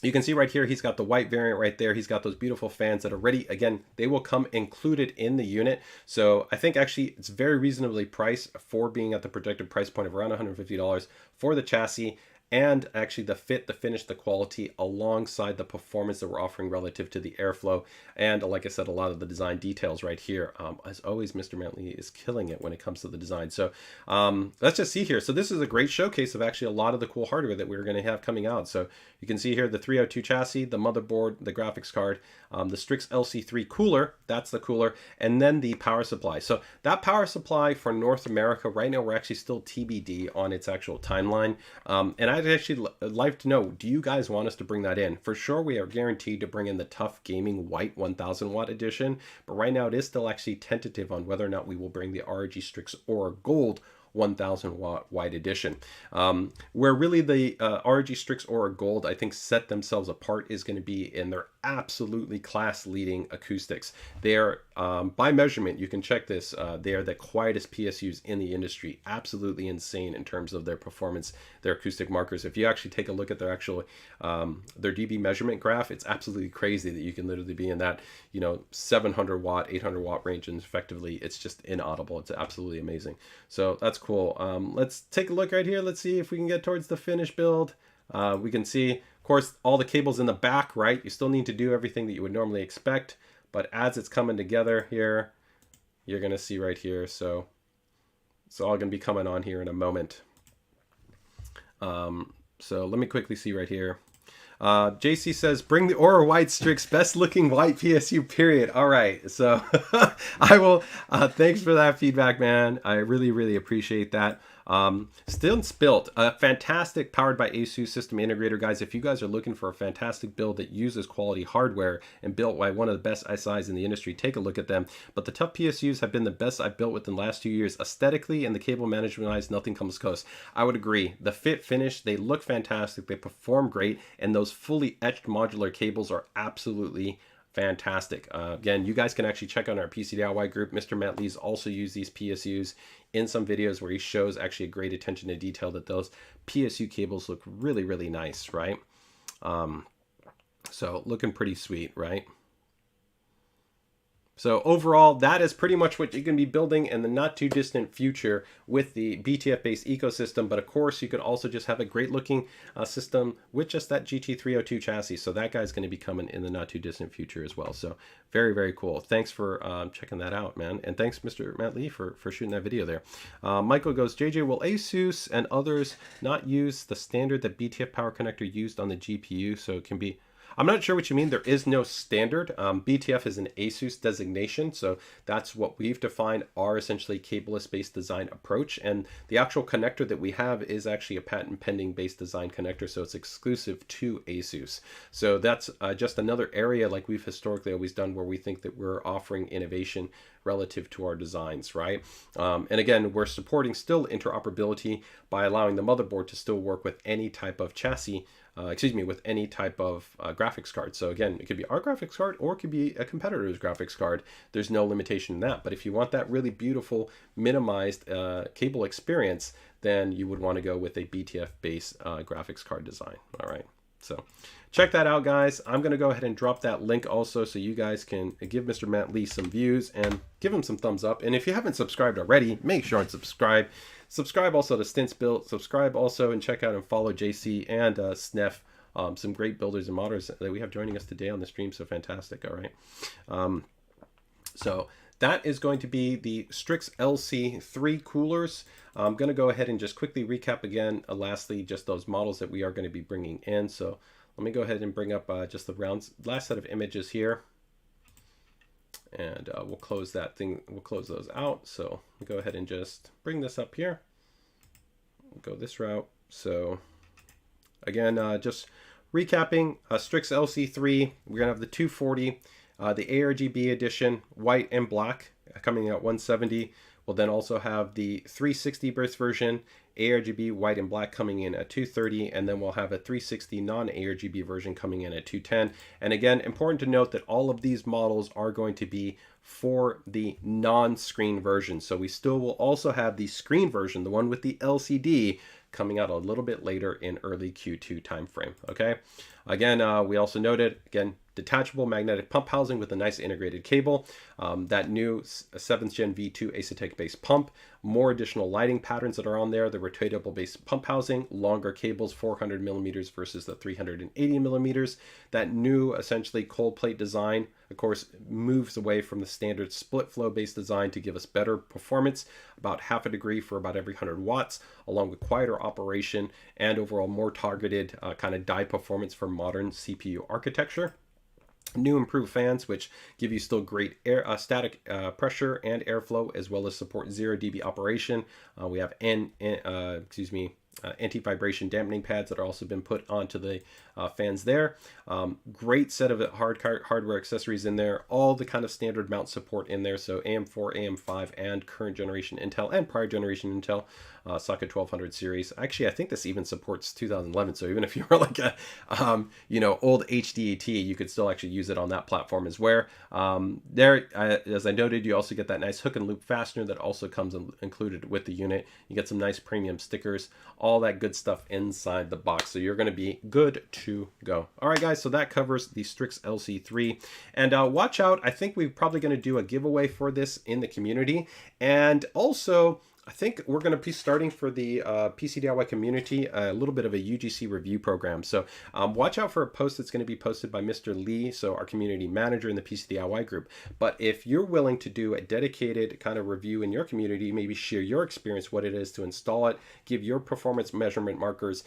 You can see right here, he's got the white variant right there. He's got those beautiful fans that are ready. Again, they will come included in the unit. So I think actually it's very reasonably priced for being at the projected price point of around $150 for the chassis, and actually the fit, the finish, the quality, alongside the performance that we're offering relative to the airflow. And like I said, a lot of the design details right here. As always, Mr. Matt Lee is killing it when it comes to the design. So let's just see here. So this is a great showcase of actually a lot of the cool hardware that we're going to have coming out. So you can see here the 302 chassis, the motherboard, the graphics card, the Strix LC3 cooler, that's the cooler, and then the power supply. So that power supply for North America, right now we're actually still TBD on its actual timeline. And I'd actually like to know, do you guys want us to bring that in? For sure, we are guaranteed to bring in the Tough Gaming White 1000 watt edition, but right now it is still actually tentative on whether or not we will bring the ROG Strix Aura Gold 1000 watt white edition. Where really the ROG Strix Aura Gold, I think, set themselves apart is going to be in their absolutely class leading acoustics. They are, by measurement, you can check this, they are the quietest PSUs in the industry. Absolutely insane in terms of their performance, their acoustic markers. If you actually take a look at their actual, their dB measurement graph, it's absolutely crazy that you can literally be in that, 700 watt, 800 watt range, and effectively it's just inaudible. It's absolutely amazing. So that's cool. Let's take a look right here. Let's see if we can get towards the finished build. We can see, of course, all the cables in the back, right? You still need to do everything that you would normally expect, but as it's coming together here, you're going to see right here. So it's all going to be coming on here in a moment. So let me quickly see right here. JC says, bring the Aura White Strix, best looking white PSU, period. All right. So I will, thanks for that feedback, man. I really, really appreciate that. Still Spilt, fantastic powered by ASUS system integrator, guys. If you guys are looking for a fantastic build that uses quality hardware and built by one of the best SIs in the industry, take a look at them. But the Tough PSUs have been the best I've built within the last 2 years. Aesthetically and the cable management wise, nothing comes close. I would agree. The fit, finish, they look fantastic. They perform great. And those fully etched modular cables are absolutely fantastic. Again, you guys can actually check out our PCDIY group. Mr. Matt Lee's also used these PSUs in some videos where he shows actually a great attention to detail that those PSU cables look really, really nice, right? So looking pretty sweet, right? So overall, that is pretty much what you can be building in the not too distant future with the BTF-based ecosystem. But of course, you could also just have a great looking system with just that GT302 chassis. So that guy's going to be coming in the not too distant future as well. So very, very cool. Thanks for checking that out, man. And thanks, Mr. Matt Lee, for shooting that video there. Michael goes, JJ, will ASUS and others not use the standard that BTF power connector used on the GPU? So it can be... I'm not sure what you mean. There is no standard. BTF is an ASUS designation, so that's what we've defined our essentially cableless based design approach. And the actual connector that we have is actually a patent pending based design connector, so it's exclusive to ASUS. So that's just another area like we've historically always done where we think that we're offering innovation relative to our designs, right? And again, we're supporting still interoperability by allowing the motherboard to still work with any type of chassis, with any type of graphics card. So again, it could be our graphics card or it could be a competitor's graphics card. There's no limitation in that. But if you want that really beautiful minimized cable experience, then you would want to go with a BTF-based graphics card design. All right. So check that out, guys. I'm going to go ahead and drop that link also so you guys can give Mr. Matt Lee some views and give him some thumbs up. And if you haven't subscribed already, make sure and subscribe. Subscribe also to Stints Built. Subscribe also and check out and follow JC and Snef, some great builders and modders that we have joining us today on the stream. So fantastic. All right. So that is going to be the Strix LC III coolers. I'm going to go ahead and just quickly recap again. Lastly, just those models that we are going to be bringing in. So let me go ahead and bring up just the last set of images here. And we'll close that thing. We'll close those out. So we'll go ahead and just bring this up here. We'll go this route. So again, just recapping, Strix LC3, we're going to have the 240, the ARGB edition, white and black, coming out 170. We'll then also have the 360 burst version, ARGB white and black coming in at 230, and then we'll have a 360 non-ARGB version coming in at 210. And again, important to note that all of these models are going to be for the non-screen version. So we still will also have the screen version, the one with the LCD, coming out a little bit later in early Q2 timeframe. Okay. Again, we also noted, again, detachable magnetic pump housing with a nice integrated cable, that new 7th Gen V2 Asetek based pump, more additional lighting patterns that are on there, the rotatable based pump housing, longer cables, 400 millimeters versus the 380 millimeters. That new essentially cold plate design, of course, moves away from the standard split flow based design to give us better performance, about half a degree for about every 100 watts, along with quieter operation and overall more targeted kind of die performance for modern CPU architecture. New improved fans, which give you still great air, static pressure and airflow, as well as support 0 dB operation. We have anti-vibration dampening pads that are also been put onto the fans there. Great set of hardware accessories in there. All the kind of standard mount support in there. So AM4, AM5, and current generation Intel and prior generation Intel socket 1200 series. Actually, I think this even supports 2011. So even if you were like a old HDAT, you could still actually use it on that platform as well. As I noted, you also get that nice hook and loop fastener that also comes included with the unit. You get some nice premium stickers, all that good stuff inside the box. So you're going to be good to go. All right, guys. So that covers the Strix LC3. And watch out. I think we're probably going to do a giveaway for this in the community. And also, I think we're going to be starting for the PCDIY community a little bit of a UGC review program. So watch out for a post that's going to be posted by Mr. Lee, so our community manager in the PCDIY group. But if you're willing to do a dedicated kind of review in your community, maybe share your experience, what it is to install it, give your performance measurement markers,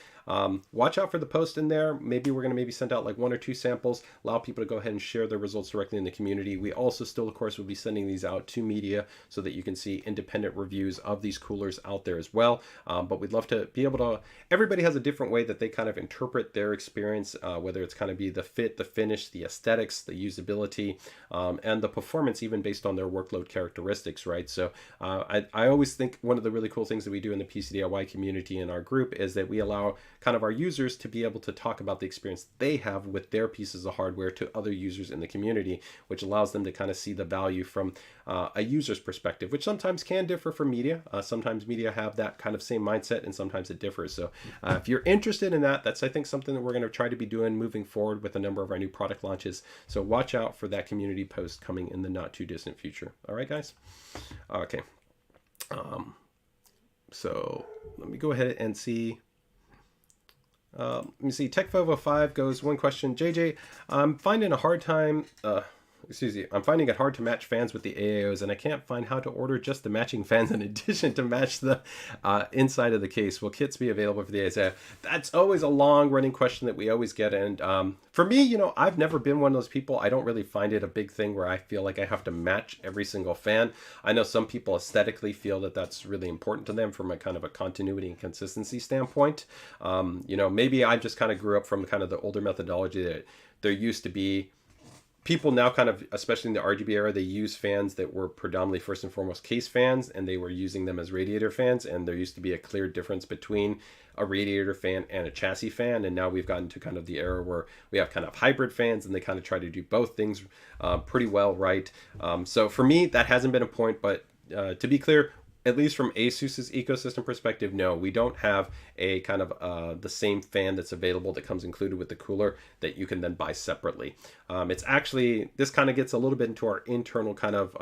watch out for the post in there. Maybe we're going to send out like 1 or 2 samples, allow people to go ahead and share their results directly in the community. We also still, of course, will be sending these out to media so that you can see independent reviews of these coolers out there as well. But we'd love to be able to, everybody has a different way that they kind of interpret their experience, whether it's kind of be the fit, the finish, the aesthetics, the usability, and the performance, even based on their workload characteristics, right? So I always think one of the really cool things that we do in the PCDIY community in our group is that we allow kind of our users to be able to talk about the experience they have with their pieces of hardware to other users in the community, which allows them to kind of see the value from a user's perspective, which sometimes can differ from media. Sometimes media have that kind of same mindset, and sometimes it differs. So if you're interested in that, that's, I think, something that we're going to try to be doing moving forward with a number of our new product launches. So watch out for that community post coming in the not too distant future. All right, guys? Okay. So let me go ahead and see. Let me see. TechFovo5 goes, one question. JJ, I'm finding a hard time. I'm finding it hard to match fans with the AiOs, and I can't find how to order just the matching fans in addition to match the inside of the case. Will kits be available for the AiO? That's always a long-running question that we always get, and for me, I've never been one of those people. I don't really find it a big thing where I feel like I have to match every single fan. I know some people aesthetically feel that that's really important to them from a kind of a continuity and consistency standpoint. Maybe I just kind of grew up from kind of the older methodology that there used to be people now kind of, especially in the RGB era, they use fans that were predominantly first and foremost case fans, and they were using them as radiator fans. And there used to be a clear difference between a radiator fan and a chassis fan. And now we've gotten to kind of the era where we have kind of hybrid fans, and they kind of try to do both things pretty well, right? So for me, that hasn't been a point, but to be clear, at least from ASUS's ecosystem perspective, no, we don't have a kind of the same fan that's available that comes included with the cooler that you can then buy separately. It's actually, this kind of gets a little bit into our internal kind of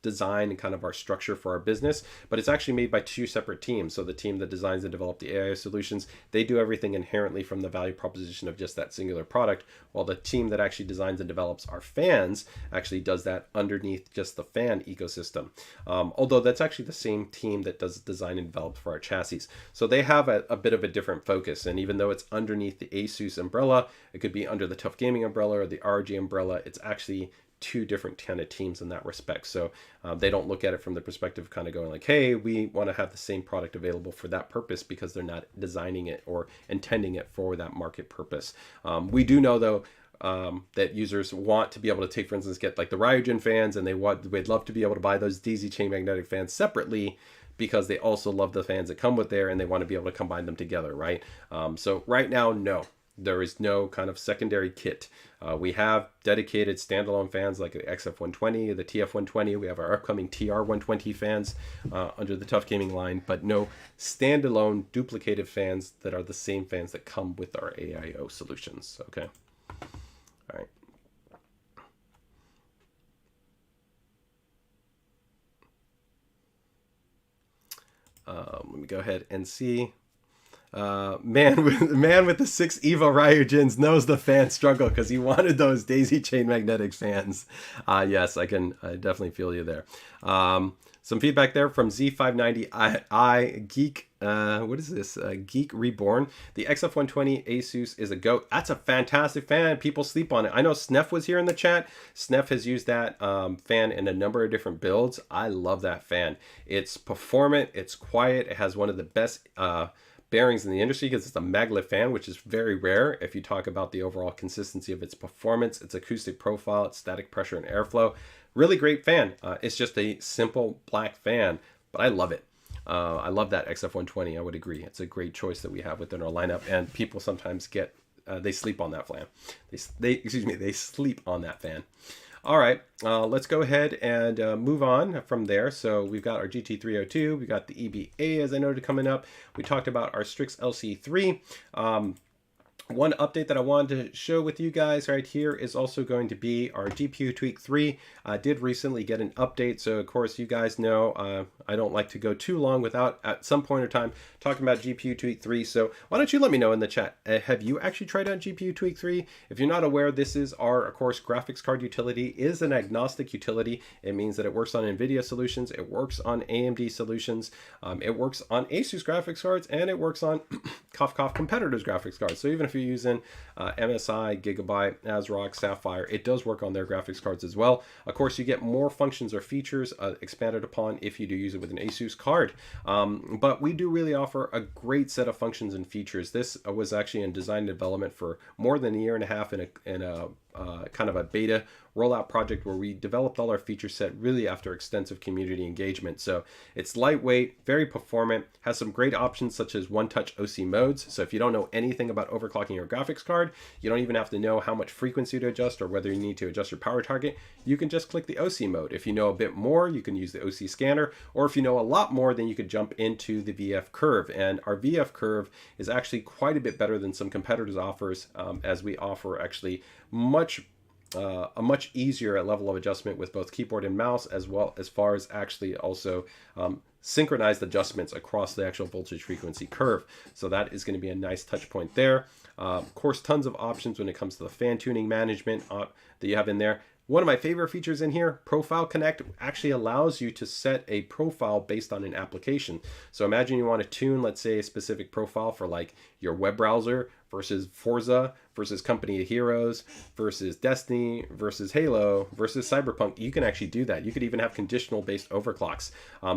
design and kind of our structure for our business, but it's actually made by 2 separate teams. So the team that designs and develops the AiO solutions, they do everything inherently from the value proposition of just that singular product, while the team that actually designs and develops our fans actually does that underneath just the fan ecosystem. Although that's actually the same team that does design and develop for our chassis. So they have a bit of a different focus. And even though it's underneath the ASUS umbrella, it could be under the Tough Gaming umbrella or the ROG umbrella, it's actually 2 different kind of teams in that respect. So they don't look at it from the perspective of kind of going like, hey, we want to have the same product available for that purpose, because they're not designing it or intending it for that market purpose. We do know, though, that users want to be able to take, for instance, get like the Ryogen fans, and they'd love to be able to buy those daisy chain magnetic fans separately, because they also love the fans that come with there, and they want to be able to combine them together, right? So right now, no. There is no kind of secondary kit. We have dedicated standalone fans like the XF120, the TF120. We have our upcoming TR120 fans under the Tough Gaming line, but no standalone duplicated fans that are the same fans that come with our AiO solutions. Okay. All right. Let me go ahead and see. Man with the 6 Evo Ryogens knows the fan struggle because he wanted those daisy chain magnetic fans. Yes, I definitely feel you there. Some feedback there from Z590I Geek. What is this? Geek Reborn. The XF120 ASUS is a GOAT. That's a fantastic fan. People sleep on it. I know Sneff was here in the chat. Sneff has used that fan in a number of different builds. I love that fan. It's performant. It's quiet. It has one of the best bearings in the industry because it's a maglev fan, which is very rare if you talk about the overall consistency of its performance, its acoustic profile, its static pressure and airflow. Really great fan. It's just a simple black fan, but I love it. I love that XF120. I would agree. It's a great choice that we have within our lineup, and people sometimes get they sleep on that fan. They sleep on that fan. All right, let's go ahead and move on from there. So we've got our GT302, we got the EBA as I noted coming up. We talked about our Strix LC3. One update that I wanted to show with you guys right here is also going to be our GPU Tweak 3. I did recently get an update, so of course you guys know I don't like to go too long without at some point in time talking about GPU Tweak 3. So why don't you let me know in the chat, have you actually tried out GPU Tweak 3? If you're not aware, this is our, of course, graphics card utility. It is an agnostic utility. It means that it works on NVIDIA solutions, it works on AMD solutions, it works on ASUS graphics cards, and it works on cough cough competitors graphics cards. So even if you're using MSI, Gigabyte, ASRock, Sapphire, it does work on their graphics cards as well. Of course, you get more functions or features expanded upon if you do use it with an ASUS card. But we do really offer a great set of functions and features. This was actually in design development for more than a year and a half in a kind of a beta rollout project where we developed all our feature set really after extensive community engagement. So it's lightweight, very performant, has some great options such as one-touch OC modes. So if you don't know anything about overclocking your graphics card, you don't even have to know how much frequency to adjust or whether you need to adjust your power target. You can just click the OC mode. If you know a bit more, you can use the OC scanner, or if you know a lot more, then you could jump into the VF curve. And our VF curve is actually quite a bit better than some competitors offers, as we offer actually a much easier level of adjustment with both keyboard and mouse, as well as far as actually also synchronized adjustments across the actual voltage frequency curve. So that is going to be a nice touch point there. Of course, tons of options when it comes to the fan tuning management that you have in there. One of my favorite features in here, Profile Connect, actually allows you to set a profile based on an application. So imagine you want to tune, let's say, a specific profile for like your web browser versus Forza versus Company of Heroes versus Destiny versus Halo versus Cyberpunk. You can actually do that. You could even have conditional based overclocks.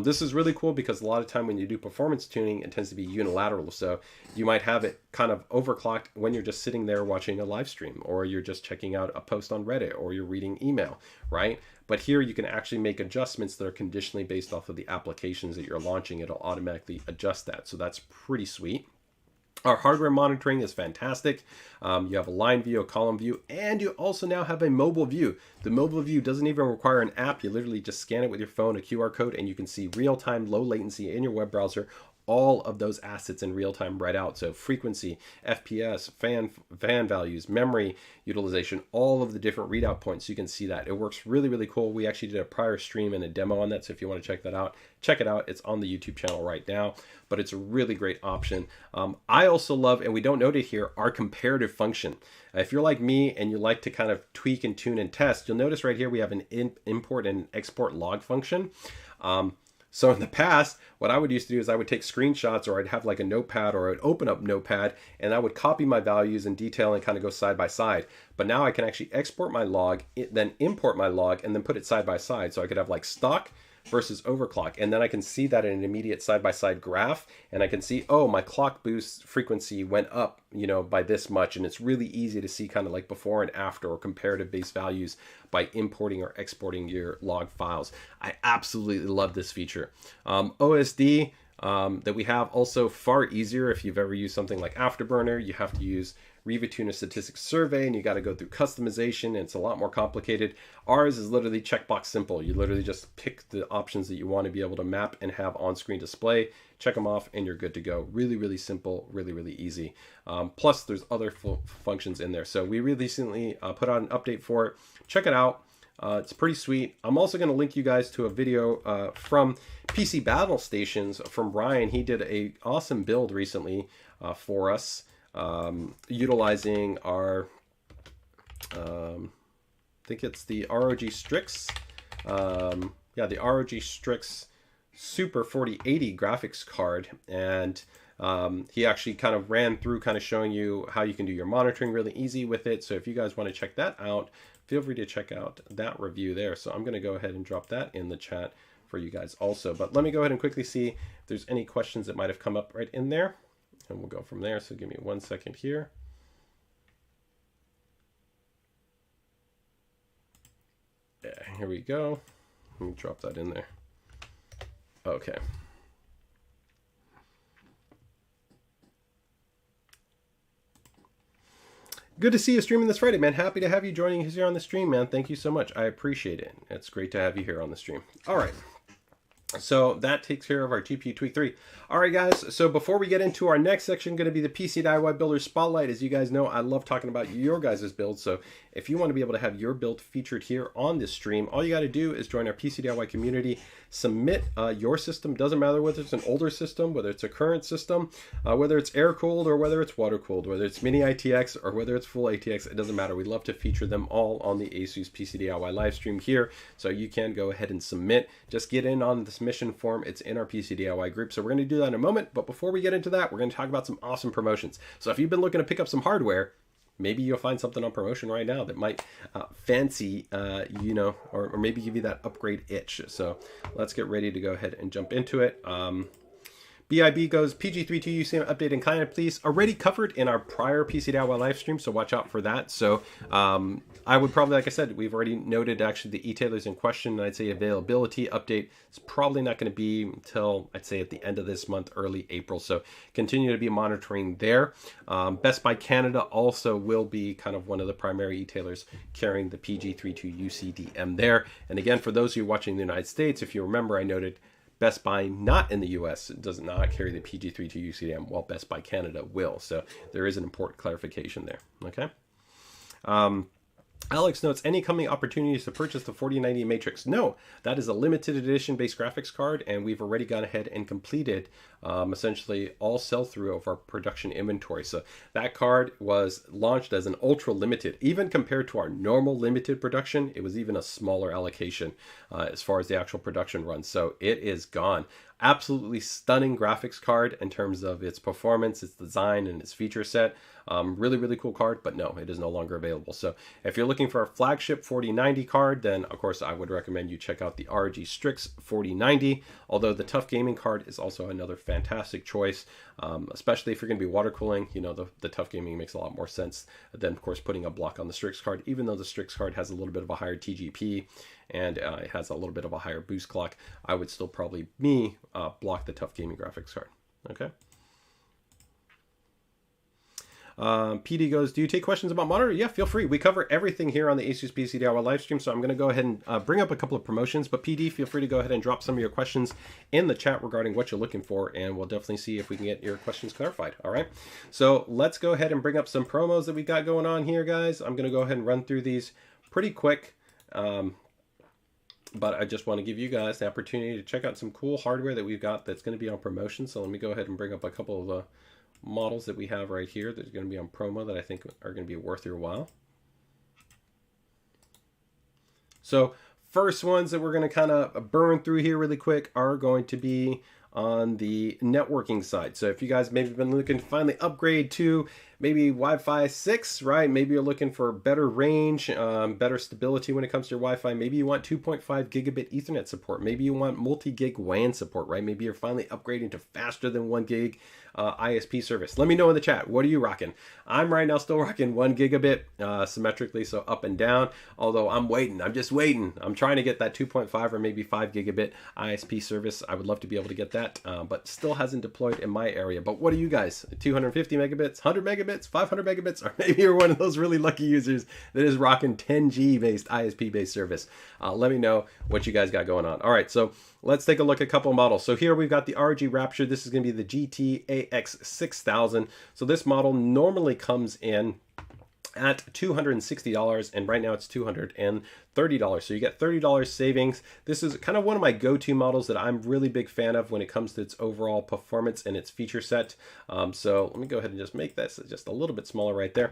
This is really cool because a lot of time when you do performance tuning, it tends to be unilateral. So you might have it kind of overclocked when you're just sitting there watching a live stream, or you're just checking out a post on Reddit, or you're reading email, right? But here you can actually make adjustments that are conditionally based off of the applications that you're launching. It'll automatically adjust that. So that's pretty sweet. Our hardware monitoring is fantastic. You have a line view, a column view, and you also now have a mobile view. The mobile view doesn't even require an app. You literally just scan it with your phone, a QR code, and you can see real-time, low latency in your web browser, all of those assets in real time right out. So frequency, FPS, fan values, memory utilization, all of the different readout points. You can see that. It works really, really cool. We actually did a prior stream and a demo on that. So if you want to check that out, check it out. It's on the YouTube channel right now, but it's a really great option. I also love, and we don't note it here, our comparative function. If you're like me and you like to kind of tweak and tune and test, you'll notice right here we have an import and export log function. So in the past, what I would used to do is I would take screenshots, or I'd have like a notepad, or I'd open up Notepad, and I would copy my values in detail and kind of go side by side. But now I can actually export my log, then import my log, and then put it side by side. So I could have like stock versus overclock, and then I can see that in an immediate side-by-side graph, and I can see, oh, my clock boost frequency went up, by this much, and it's really easy to see kind of like before and after, or comparative based values by importing or exporting your log files. I absolutely love this feature. OSD that we have also far easier. If you've ever used something like Afterburner, you have to use Revitune Statistics Survey, and you got to go through customization, and it's a lot more complicated. Ours is literally checkbox simple. You literally just pick the options that you want to be able to map and have on-screen display, check them off, and you're good to go. Really, really simple, really, really easy. Plus, there's other functions in there. So we recently put out an update for it. Check it out. It's pretty sweet. I'm also going to link you guys to a video from PC Battle Stations from Ryan. He did a awesome build recently for us, utilizing our, I think it's the ROG Strix, the ROG Strix Super 4080 graphics card, and he actually kind of ran through kind of showing you how you can do your monitoring really easy with it. So if you guys want to check that out, feel free to check out that review there. So I'm going to go ahead and drop that in the chat for you guys also. But let me go ahead and quickly see if there's any questions that might have come up right in there. and we'll go from there. So give me 1 second here. Yeah, here we go. Let me drop that in there. Okay. Good to see you streaming this Friday, man. Happy to have you joining us here on the stream, man. Thank you so much. I appreciate it. It's great to have you here on the stream. All right. So that takes care of our GPU Tweak 3. All right, guys. So before we get into our next section, going to be the PCDIY Builder Spotlight. As you guys know, I love talking about your guys' builds. So if you want to be able to have your build featured here on this stream, all you got to do is join our PCDIY community, submit your system. Doesn't matter whether it's an older system, whether it's a current system, whether it's air-cooled or whether it's water-cooled, whether it's mini ITX or whether it's full ATX, it doesn't matter. We love to feature them all on the ASUS PCDIY live stream here. So you can go ahead and submit. Just get in on the submission form. It's in our PCDIY group. So we're going to do that in a moment. But before we get into that, we're going to talk about some awesome promotions. So if you've been looking to pick up some hardware, maybe you'll find something on promotion right now that might fancy, you know, or maybe give you that upgrade itch. So let's get ready to go ahead and jump into it. BIB goes, PG32 UCM update and client, please. Already covered in our prior PCDIY live stream, so watch out for that. So I would probably, like I said, we've already noted actually the e-tailers in question, and I'd say availability update is probably not going to be until, I'd say, at the end of this month, early April. So continue to be monitoring there. Best Buy Canada also will be kind of one of the primary e-tailers carrying the PG32 UCDM there. And again, for those of you watching in the United States, if you remember, I noted Best Buy not in the US does not carry the PG32 UCDM, while Best Buy Canada will. So there is an important clarification there. Okay. Alex notes, any coming opportunities to purchase the 4090 Matrix? No, that is a limited edition based graphics card, and we've already gone ahead and completed essentially all sell-through of our production inventory. So that card was launched as an ultra limited. Even compared to our normal limited production, it was even a smaller allocation as far as the actual production run. So it is gone. Absolutely stunning graphics card in terms of its performance, its design, and its feature set. Really, really cool card, but no, it is no longer available. So if you're looking for a flagship 4090 card, then of course I would recommend you check out the ROG Strix 4090, although the Tough Gaming card is also another fantastic choice, especially if you're going to be water cooling. You know, the Tough Gaming makes a lot more sense than, of course, putting a block on the Strix card, even though the Strix card has a little bit of a higher TGP and it has a little bit of a higher boost clock. I would still probably block the Tough Gaming graphics card. Okay. PD goes, do you take questions about monitor? Yeah, feel free. We cover everything here on the ASUS PCDIY live stream, so I'm going to go ahead and bring up a couple of promotions, but PD, feel free to go ahead and drop some of your questions in the chat regarding what you're looking for, and we'll definitely see if we can get your questions clarified. All right, so let's go ahead and bring up some promos that we got going on here, guys. I'm going to go ahead and run through these pretty quick, but I just want to give you guys the opportunity to check out some cool hardware that we've got that's going to be on promotion. So let me go ahead and bring up a couple of models that we have right here that are going to be on promo that I think are going to be worth your while. So first ones that we're going to kind of burn through here really quick are going to be on the networking side. So if you guys maybe been looking to finally upgrade to maybe Wi-Fi 6, right? Maybe you're looking for better range, better stability when it comes to your Wi-Fi. Maybe you want 2.5 gigabit Ethernet support. Maybe you want multi-gig WAN support, right? Maybe you're finally upgrading to faster than 1 gig ISP service. Let me know in the chat. What are you rocking? I'm right now still rocking 1 gigabit symmetrically, so up and down. Although I'm waiting. I'm just waiting. I'm trying to get that 2.5 or maybe 5 gigabit ISP service. I would love to be able to get that, but still hasn't deployed in my area. But what are you guys? 250 megabits, 100 megabits, 500 megabits, or maybe you're one of those really lucky users that is rocking 10G based ISP based service. Let me know what you guys got going on. All right, so let's take a look at a couple of models. So here we've got the ROG Rapture. This is going to be the GT-AX 6000. So this model normally comes in at $260, and right now it's $230. So you get $30 savings. This is kind of one of my go-to models that I'm really big fan of when it comes to its overall performance and its feature set. So let me go ahead and just make this just a little bit smaller right there.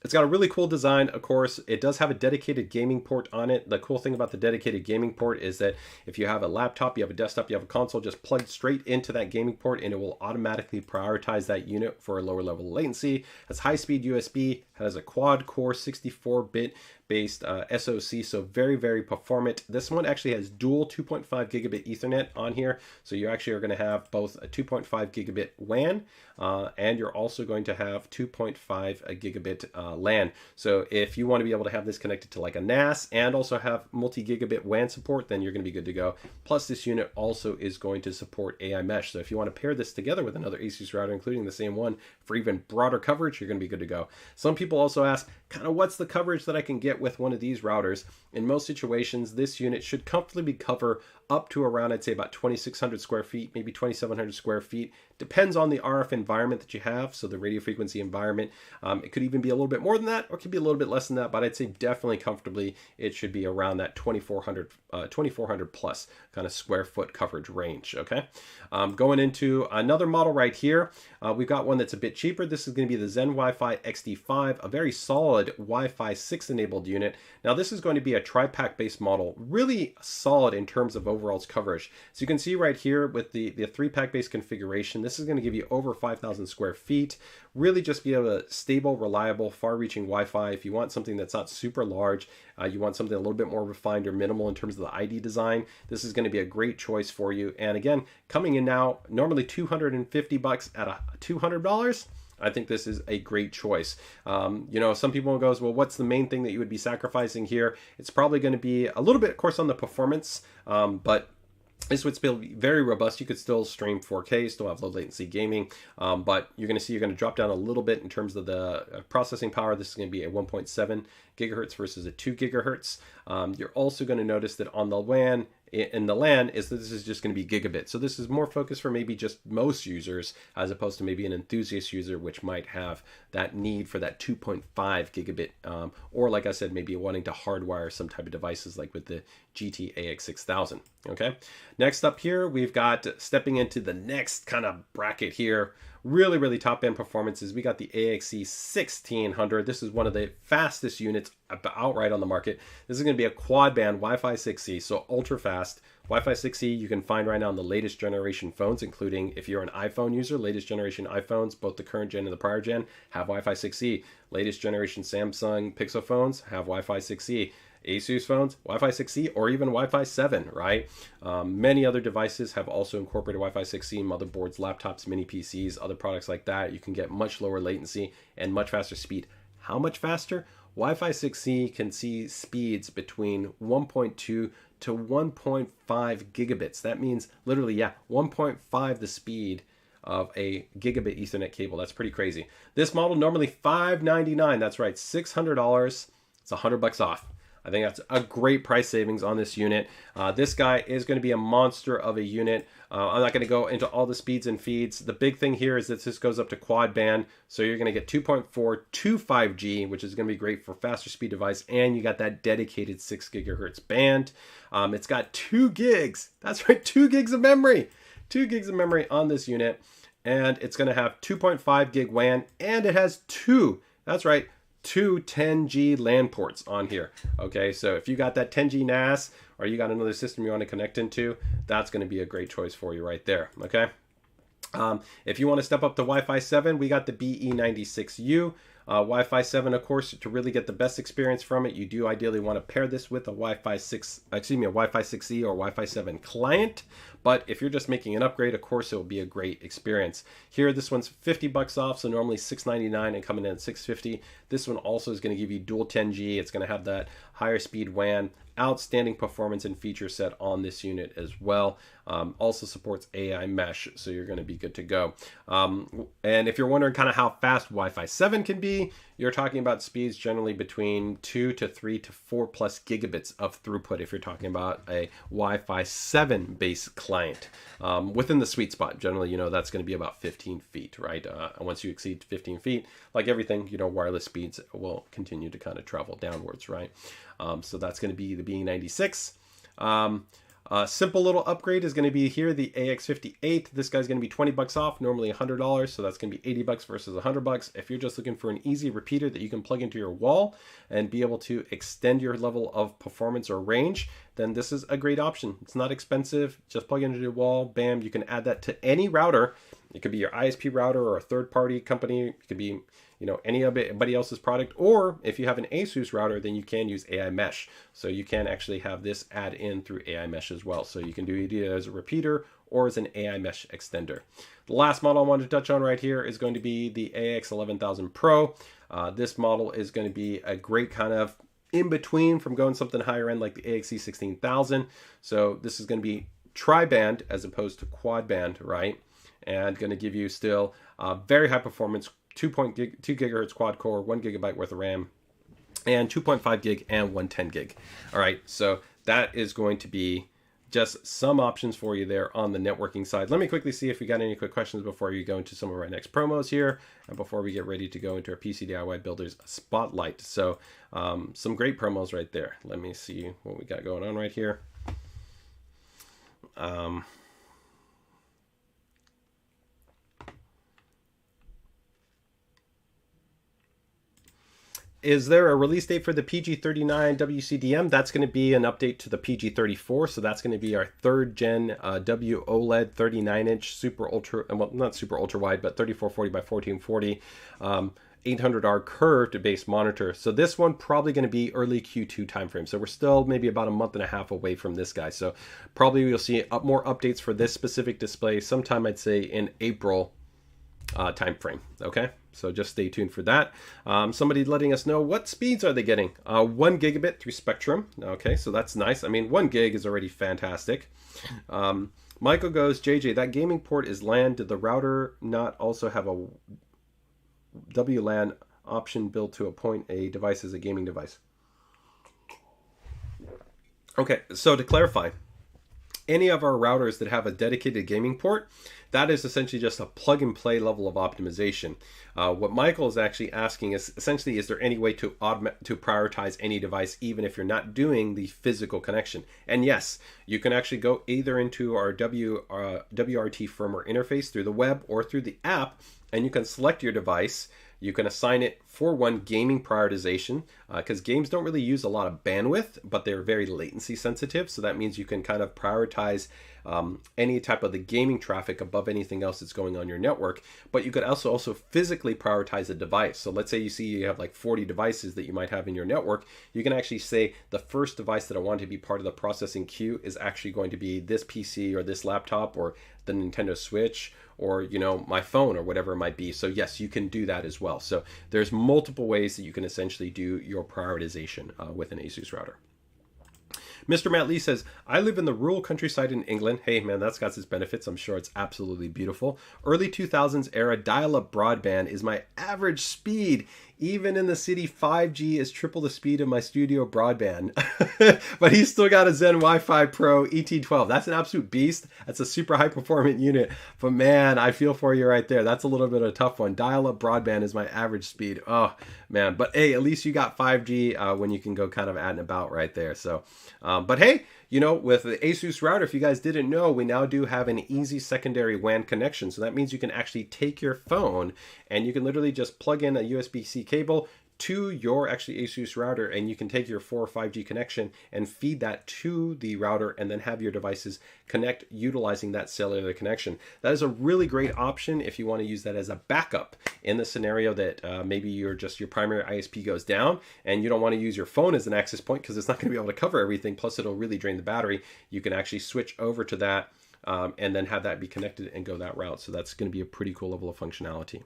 It's got a really cool design, of course. It does have a dedicated gaming port on it. The cool thing about the dedicated gaming port is that if you have a laptop, you have a desktop, you have a console, just plug straight into that gaming port and it will automatically prioritize that unit for a lower level of latency. It has high-speed USB, has a quad-core 64-bit based SoC, so very, very performant. This one actually has dual 2.5 gigabit Ethernet on here, so you actually are going to have both a 2.5 gigabit WAN and you're also going to have 2.5 gigabit LAN. So if you want to be able to have this connected to like a NAS and also have multi-gigabit WAN support, then you're going to be good to go. Plus this unit also is going to support AI mesh. So if you want to pair this together with another ASUS router, including the same one, for even broader coverage, you're going to be good to go. Some people also ask, kind of what's the coverage that I can get with one of these routers? In most situations, this unit should comfortably cover up to around, I'd say about 2,600 square feet, maybe 2,700 square feet. Depends on the RF environment that you have, so the radio frequency environment. It could even be a little bit more than that, or it could be a little bit less than that, but I'd say definitely comfortably it should be around that 2,400 plus kind of square foot coverage range, okay? Going into another model right here, we've got one that's a bit cheaper. This is going to be the Zen Wi-Fi XD5, a very solid Wi-Fi 6 enabled unit. Now this is going to be a tri-pack based model, really solid in terms of overall coverage. So you can see right here with the 3-pack based configuration, this is going to give you over 5,000 square feet. Really just be able to stable, reliable, far-reaching Wi-Fi. If you want something that's not super large, you want something a little bit more refined or minimal in terms of the ID design, this is going to be a great choice for you. And again, coming in now, normally $250 at $200. I think this is a great choice. You know, some people goes, well, what's the main thing that you would be sacrificing here? It's probably going to be a little bit, of course, on the performance, but this would still be very robust. You could still stream 4K, still have low latency gaming, but you're going to see you're going to drop down a little bit in terms of the processing power. This is going to be a 1.7 gigahertz versus a 2 gigahertz. You're also going to notice that on the WAN, in the LAN, is that this is just going to be gigabit. So this is more focused for maybe just most users as opposed to maybe an enthusiast user, which might have that need for that 2.5 gigabit, or like I said, maybe wanting to hardwire some type of devices like with the GT AX6000. Okay, next up here, we've got stepping into the next kind of bracket here. Really top end performances. We got the AXE 1600. This is one of the fastest units outright on the market. This is going to be a quad band Wi-Fi 6E, so ultra fast. Wi-Fi 6E you can find right now on the latest generation phones, including if you're an iPhone user, latest generation iPhones, both the current gen and the prior gen, have Wi-Fi 6E. Latest generation Samsung Pixel phones have Wi-Fi 6E. ASUS phones, Wi-Fi 6E, or even Wi-Fi 7, right? Many other devices have also incorporated Wi-Fi 6E, motherboards, laptops, mini PCs, other products like that. You can get much lower latency and much faster speed. How much faster? Wi-Fi 6E can see speeds between 1.2 to 1.5 gigabits. That means literally, 1.5 the speed of a gigabit Ethernet cable. That's pretty crazy. This model normally $599. That's right, $600. It's $100 off. I think that's a great price savings on this unit. This guy is going to be a monster of a unit. I'm not going to go into all the speeds and feeds. The big thing here is that this goes up to quad band. So you're going to get 2.4 to 5G, which is going to be great for faster speed device. And you got that dedicated 6 gigahertz band. It's got 2 gigs. That's right, 2 gigs of memory. 2 gigs of memory on this unit. And it's going to have 2.5 gig WAN. And it has two 10G LAN ports on here. Okay, so if you got that 10G NAS or you got another system you want to connect into, that's going to be a great choice for you right there. Okay, if you want to step up to Wi-Fi 7, we got the BE96U. Wi-Fi 7, of course, to really get the best experience from it, you do ideally want to pair this with a Wi-Fi 6E or Wi-Fi 7 client. But if you're just making an upgrade, of course, it will be a great experience. Here, this one's $50 off, so normally $699 and coming in at $650. This one also is going to give you dual 10G. It's going to have that higher speed WAN, outstanding performance and feature set on this unit as well. Also supports AI mesh, so you're going to be good to go. And if you're wondering kind of how fast Wi-Fi 7 can be, you're talking about speeds generally between 2 to 3 to 4 plus gigabits of throughput if you're talking about a Wi-Fi 7 based client. Within the sweet spot, generally, you know, that's going to be about 15 feet, right? Once you exceed 15 feet, like everything, you know, wireless speeds will continue to kind of travel downwards, right? So that's going to be the BE96. Simple little upgrade is going to be here, the AX58. This guy's going to be $20 off, normally $100, so that's going to be $80 versus $100. If you're just looking for an easy repeater that you can plug into your wall and be able to extend your level of performance or range, then this is a great option. It's not expensive, just plug into your wall, bam, you can add that to any router. It could be your ISP router or a third-party company. It could be, you know, anybody else's product. Or if you have an ASUS router, then you can use AI mesh. So you can actually have this add in through AI mesh as well. So you can do it either as a repeater or as an AI mesh extender. The last model I wanted to touch on right here is going to be the AX 11000 Pro. This model is going to be a great kind of in between from going something higher end like the AXE 16000. So this is going to be tri-band as opposed to quad band, right? And going to give you still very high performance, 2 gigahertz quad core, 1 gigabyte worth of RAM, and 2.5 gig and 110 gig. All right, so that is going to be just some options for you there on the networking side. Let me quickly see if we got any quick questions before you go into some of our next promos here, and before we get ready to go into our PCDIY Builders Spotlight. So some great promos right there. Let me see what we got going on right here. Is there a release date for the PG39 WCDM? That's going to be an update to the PG34. So that's going to be our third gen WOLED 39-inch super ultra, well, not super ultra wide, but 3440 by 1440, 800R curved based monitor. So this one probably going to be early Q2 timeframe. So we're still maybe about a month and a half away from this guy. So probably you'll see more updates for this specific display sometime, I'd say, in April timeframe. Okay, so just stay tuned for that. Somebody letting us know what speeds are they getting. 1 gigabit through Spectrum. Okay, so that's nice. I mean, 1 gig is already fantastic. Michael goes, JJ, that gaming port is LAN. Did the router not also have a WLAN option built to appoint a device as a gaming device? Okay, so to clarify, any of our routers that have a dedicated gaming port, that is essentially just a plug and play level of optimization. What Michael is actually asking is essentially, is there any way to prioritize any device even if you're not doing the physical connection? And yes, you can actually go either into our WRT firmware interface through the web or through the app, and you can select your device. You can assign it for one gaming prioritization, because games don't really use a lot of bandwidth, but they're very latency sensitive. So that means you can kind of prioritize any type of the gaming traffic above anything else that's going on your network. But you could also physically prioritize a device. So let's say you have like 40 devices that you might have in your network. You can actually say the first device that I want to be part of the processing queue is actually going to be this PC or this laptop or the Nintendo Switch, or my phone, or whatever it might be. So yes, you can do that as well. So there's multiple ways that you can essentially do your prioritization with an ASUS router. Mr. Matt Lee says, I live in the rural countryside in England. Hey man, that's got its benefits. I'm sure it's absolutely beautiful. Early 2000s era dial-up broadband is my average speed. Even in the city, 5G is triple the speed of my studio broadband. But he's still got a Zen Wi-Fi Pro ET12. That's an absolute beast. That's a super high performant unit. But man, I feel for you right there. That's a little bit of a tough one. Dial-up broadband is my average speed. Oh man, but hey, at least you got 5G when you can go kind of at and about right there. So, but hey, with the ASUS router, if you guys didn't know, we now do have an easy secondary WAN connection. So that means you can actually take your phone and you can literally just plug in a USB-C cable to your actually ASUS router, and you can take your 4 or 5G connection and feed that to the router and then have your devices connect utilizing that cellular connection. That is a really great option if you want to use that as a backup in the scenario that maybe your primary ISP goes down and you don't want to use your phone as an access point because it's not going to be able to cover everything, plus it'll really drain the battery. You can actually switch over to that and then have that be connected and go that route. So that's going to be a pretty cool level of functionality.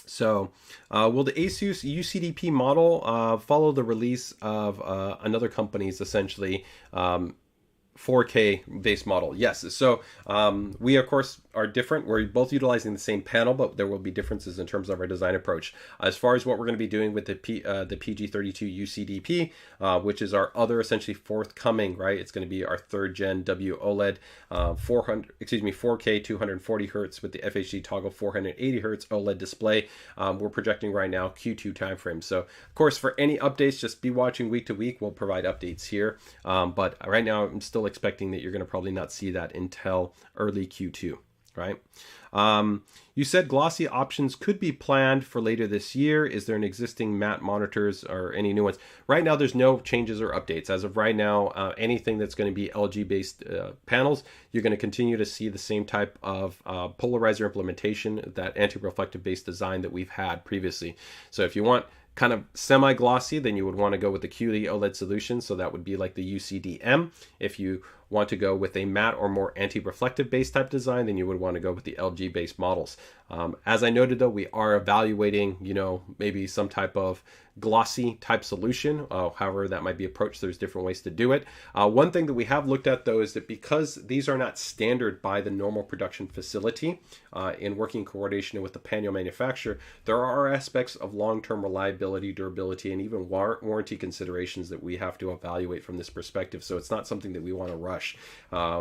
So will the ASUS UCDP model follow the release of another company's essentially 4K based model? Yes. So we of course are different. We're both utilizing the same panel, but there will be differences in terms of our design approach. As far as what we're going to be doing with the PG32 UCDP, which is our other essentially forthcoming, right? It's going to be our third gen WOLED 4K 240 hertz with the FHD toggle 480 hertz OLED display. We're projecting right now Q2 timeframe. So of course, for any updates, just be watching week to week. We'll provide updates here. But right now, I'm still expecting that you're going to probably not see that until early Q2. Right. You said glossy options could be planned for later this year. Is there an existing matte monitors or any new ones? Right now, there's no changes or updates. As of right now, anything that's going to be LG based panels, you're going to continue to see the same type of polarizer implementation, that anti-reflective based design that we've had previously. So if you want kind of semi-glossy, then you would want to go with the QD OLED solution. So that would be like the UCDM. If you want to go with a matte or more anti-reflective based type design, then you would want to go with the LG based models. As I noted though, we are evaluating, you know, maybe some type of glossy type solution. However that might be approached, there's different ways to do it. One thing that we have looked at though is that because these are not standard by the normal production facility in working coordination with the panel manufacturer, there are aspects of long-term reliability, durability, and even warranty considerations that we have to evaluate from this perspective. So it's not something that we want to rush.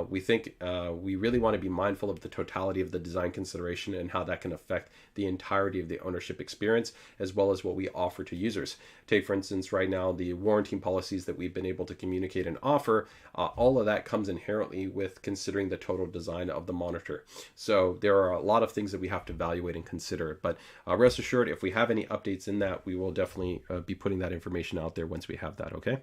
We think we really want to be mindful of the totality of the design consideration and how that can affect the entirety of the ownership experience, as well as what we offer to users. Take, for instance, right now, the warranty policies that we've been able to communicate and offer, all of that comes inherently with considering the total design of the monitor. So there are a lot of things that we have to evaluate and consider, but rest assured, if we have any updates in that, we will definitely be putting that information out there once we have that, okay?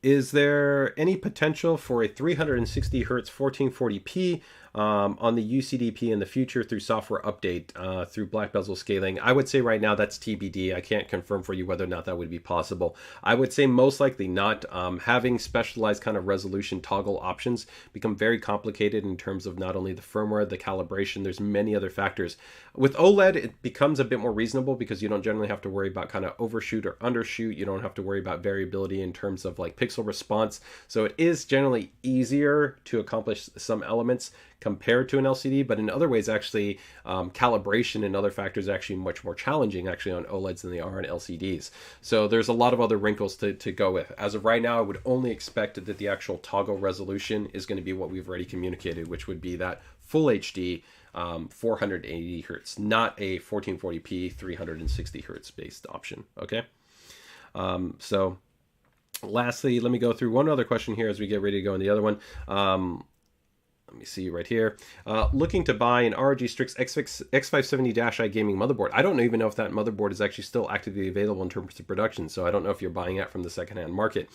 Is there any potential for a 360 hertz 1440p on the UCDP in the future through software update through black bezel scaling? I would say right now that's TBD. I can't confirm for you whether or not that would be possible. I would say most likely not. Having specialized kind of resolution toggle options become very complicated in terms of not only the firmware, the calibration, there's many other factors. With OLED, it becomes a bit more reasonable because you don't generally have to worry about kind of overshoot or undershoot. You don't have to worry about variability in terms of like pixel response. So it is generally easier to accomplish some elements compared to an LCD, but in other ways, actually, calibration and other factors are actually much more challenging actually on OLEDs than they are on LCDs. So there's a lot of other wrinkles to go with. As of right now, I would only expect that the actual toggle resolution is going to be what we've already communicated, which would be that full HD 480 hertz, not a 1440p 360 hertz based option. Okay. So lastly, let me go through one other question here as we get ready to go on the other one. Let me see right here. Looking to buy an ROG Strix X570-i gaming motherboard. I don't even know if that motherboard is actually still actively available in terms of production, so I don't know if you're buying it from the secondhand market.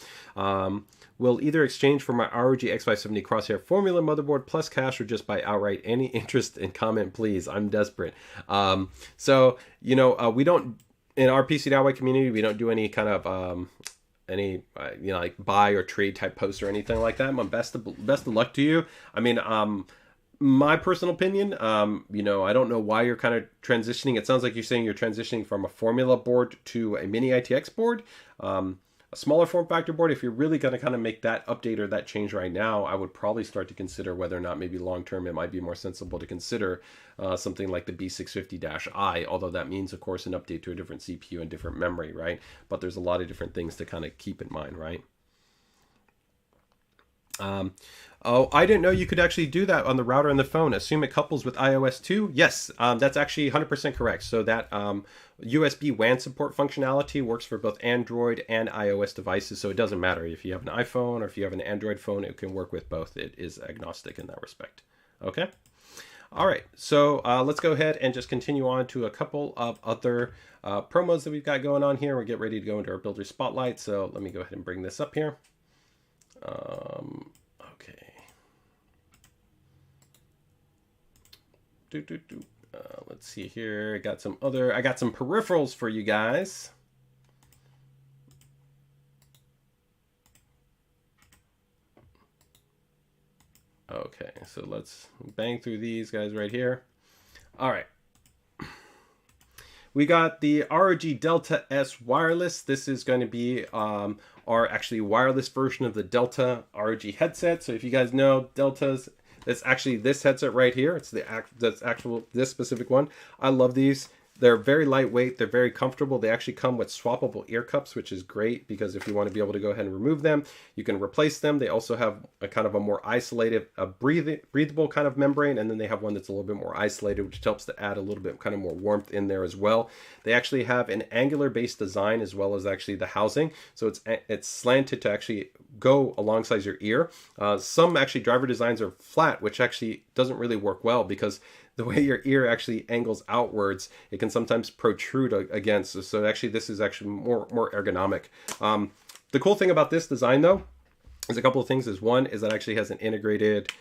Will either exchange for my ROG X570 Crosshair Formula motherboard plus cash, or just buy outright? Any interest in comment, please? I'm desperate. So, you know, we don't, in our PCDIY community, we don't do any kind of any you know, like buy or trade type posts or anything like that. My best of luck to you. I mean, my personal opinion, you know, I don't know why you're kind of transitioning. It sounds like you're saying you're transitioning from a Formula board to a mini ITX board, a smaller form factor board. If you're really going to kind of make that update or that change right now, I would probably start to consider whether or not maybe long term it might be more sensible to consider something like the B650-i, although that means, of course, an update to a different CPU and different memory, right? But there's a lot of different things to kind of keep in mind, right? Oh, I didn't know you could actually do that on the router and the phone. Assume it couples with iOS 2. Yes, that's actually 100% correct. So that USB WAN support functionality works for both Android and iOS devices. So it doesn't matter if you have an iPhone or if you have an Android phone, it can work with both. It is agnostic in that respect. Okay. All right. So let's go ahead and just continue on to a couple of other promos that we've got going on here. We'll get ready to go into our builder spotlight. So let me go ahead and bring this up here. Okay. Let's see here. I got some peripherals for you guys. Okay, so let's bang through these guys right here. All right. We got the ROG Delta S wireless. This is going to be our actually wireless version of the Delta ROG headset. So if you guys know Deltas, it's actually this headset right here. It's this specific one. I love these. They're very lightweight. They're very comfortable. They actually come with swappable ear cups, which is great because if you want to be able to go ahead and remove them, you can replace them. They also have a kind of a more isolated, breathable kind of membrane, and then they have one that's a little bit more isolated, which helps to add a little bit kind of more warmth in there as well. They actually have an angular-based design as well as actually the housing, so it's slanted to actually go alongside your ear. Some actually driver designs are flat, which actually doesn't really work well because the way your ear actually angles outwards, it can sometimes protrude against. So actually, this is actually more ergonomic. The cool thing about this design, though, There's a couple of things. Is one is that it actually has an integrated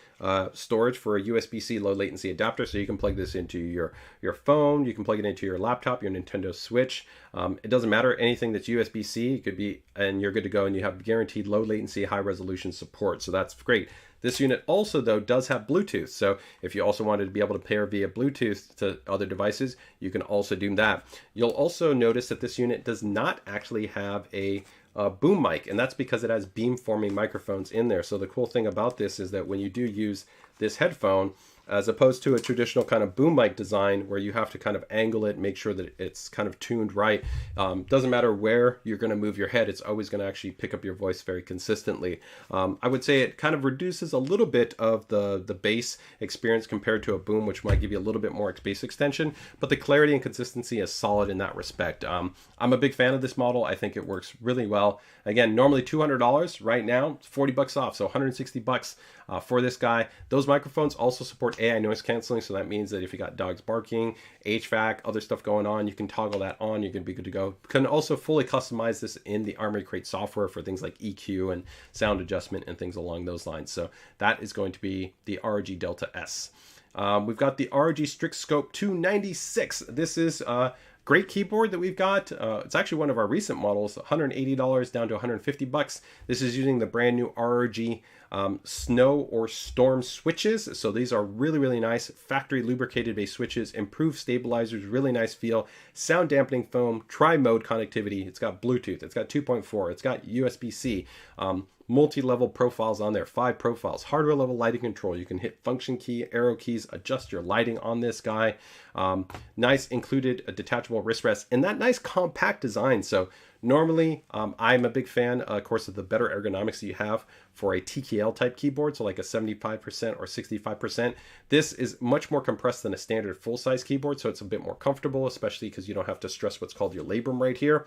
storage for a USB-C low latency adapter, so you can plug this into your phone, you can plug it into your laptop, your Nintendo Switch. It doesn't matter, anything that's USB-C, it could be, and you're good to go, and you have guaranteed low latency, high resolution support, so that's great. This unit also, though, does have Bluetooth, so if you also wanted to be able to pair via Bluetooth to other devices, you can also do that. You'll also notice that this unit does not actually have a boom mic, and that's because it has beam-forming microphones in there. So the cool thing about this is that when you do use this headphone, as opposed to a traditional kind of boom mic design where you have to kind of angle it, make sure that it's kind of tuned right. Doesn't matter where you're going to move your head, it's always going to actually pick up your voice very consistently. I would say it kind of reduces a little bit of the bass experience compared to a boom, which might give you a little bit more bass extension, but the clarity and consistency is solid in that respect. I'm a big fan of this model. I think it works really well. Again, normally $200, right now it's 40 bucks off, so 160 bucks for this guy. Those microphones also support AI noise canceling, so that means that if you got dogs barking, HVAC, other stuff going on, you can toggle that on, you're going to be good to go. You can also fully customize this in the Armory Crate software for things like EQ and sound adjustment and things along those lines. So that is going to be the ROG Delta S. We've got the ROG Strix Scope 296. This is great keyboard that we've got. It's actually one of our recent models, $180 down to 150 bucks. This is using the brand new ROG snow or storm switches. So these are really, really nice factory lubricated base switches, improved stabilizers, really nice feel, sound dampening foam, tri-mode connectivity. It's got Bluetooth, it's got 2.4, it's got USB-C, multi-level profiles on there, 5 profiles, hardware level lighting control. You can hit function key, arrow keys, adjust your lighting on this guy. Nice included a detachable wrist rest and that nice compact design. So normally I'm a big fan, of course, of the better ergonomics that you have for a TKL type keyboard, so like a 75% or 65%. This is much more compressed than a standard full-size keyboard, so it's a bit more comfortable, especially because you don't have to stress what's called your labrum right here.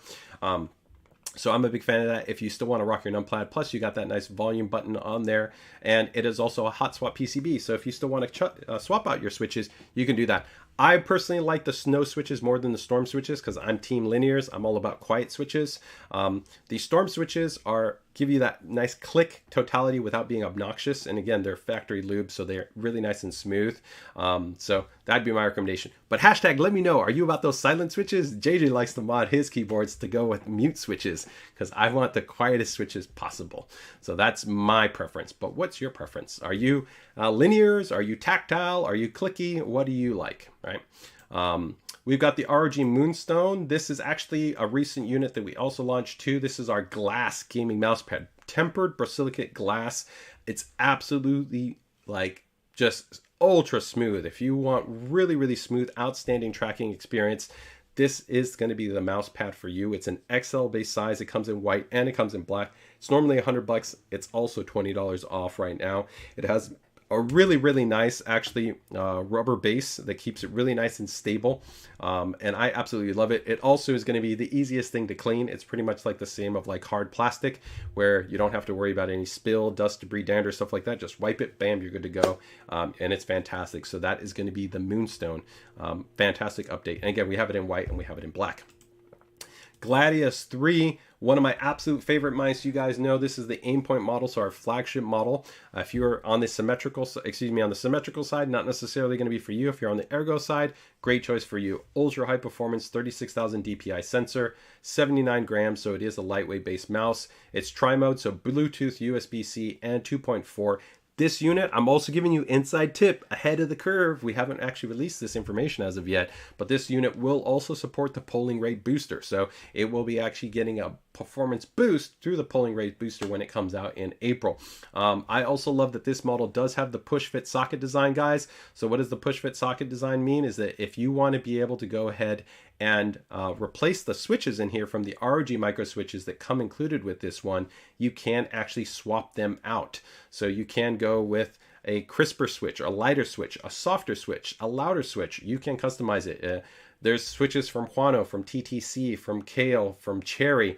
So I'm a big fan of that if you still want to rock your numpad. Plus you got that nice volume button on there, and it is also a hot swap PCB. So if you still want to swap out your switches, you can do that. I personally like the snow switches more than the storm switches because I'm team linears. I'm all about quiet switches. The storm switches give you that nice click totality without being obnoxious. And again, they're factory lube, so they're really nice and smooth. So that'd be my recommendation. But hashtag, let me know, are you about those silent switches? JJ likes to mod his keyboards to go with mute switches because I want the quietest switches possible. So that's my preference. But what's your preference? Are you linears? Are you tactile? Are you clicky? What do you like? Right. We've got the ROG Moonstone. This is actually a recent unit that we also launched too. This is our glass gaming mousepad, tempered borosilicate glass. It's absolutely like just ultra smooth. If you want really, really smooth, outstanding tracking experience, this is going to be the mouse pad for you. It's an XL base size. It comes in white and it comes in black. It's normally $100. It's also $20 off right now. It has a really, really nice, actually, rubber base that keeps it really nice and stable. And I absolutely love it. It also is going to be the easiest thing to clean. It's pretty much like the same of like hard plastic, where you don't have to worry about any spill, dust, debris, dander, stuff like that. Just wipe it, bam, you're good to go. And it's fantastic. So that is going to be the Moonstone. Fantastic update. And again, we have it in white and we have it in black. Gladius 3, one of my absolute favorite mice. You guys know this is the Aimpoint model, so our flagship model. If you're on the symmetrical, on the symmetrical side, not necessarily going to be for you. If you're on the ergo side, great choice for you. Ultra high performance, 36,000 DPI sensor, 79 grams, so it is a lightweight based mouse. It's tri-mode, so Bluetooth, USB-C, and 2.4. This unit, I'm also giving you inside tip ahead of the curve. We haven't actually released this information as of yet, but this unit will also support the polling rate booster. So it will be actually getting a performance boost through the polling rate booster when it comes out in April. I also love that this model does have the push fit socket design, guys. So what does the push fit socket design mean? Is that if you want to be able to go ahead and replace the switches in here from the ROG micro switches that come included with this one, you can actually swap them out. So you can go with a crisper switch, a lighter switch, a softer switch, a louder switch. You can customize it. There's switches from Huano, from TTC, from Kale, from Cherry,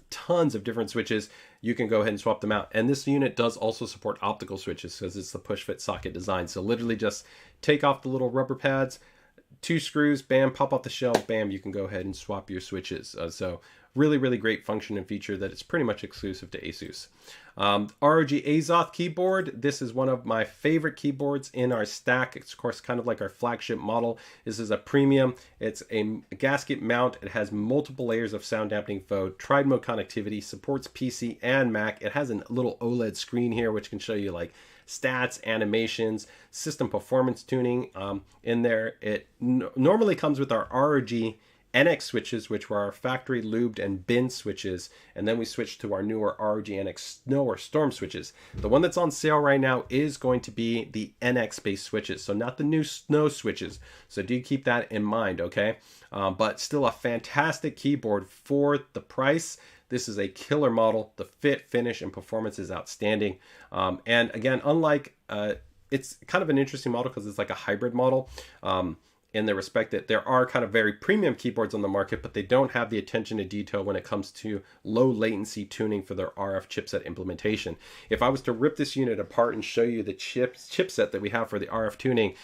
tons of different switches. You can go ahead and swap them out. And this unit does also support optical switches because it's the push fit socket design. So literally just take off the little rubber pads, 2 screws, bam, pop off the shelf, bam, you can go ahead and swap your switches. So really, really great function and feature that is pretty much exclusive to ASUS. ROG ASOS keyboard. This is one of my favorite keyboards in our stack. It's of course kind of like our flagship model. This is a premium. It's a gasket mount. It has multiple layers of sound dampening foam, tri-mode connectivity, supports PC and Mac. It has a little OLED screen here which can show you like stats, animations, system performance tuning in there. It normally comes with our ROG NX switches, which were our factory lubed and bin switches, and then we switched to our newer ROG NX Snow or Storm switches. The one that's on sale right now is going to be the NX based switches, so not the new Snow switches. So do keep that in mind, okay? But still a fantastic keyboard for the price. This is a killer model. The fit, finish, and performance is outstanding. And again, unlike, it's kind of an interesting model because it's like a hybrid model. In the respect that there are kind of very premium keyboards on the market, but they don't have the attention to detail when it comes to low latency tuning for their RF chipset implementation. If I was to rip this unit apart and show you the chipset that we have for the RF tuning,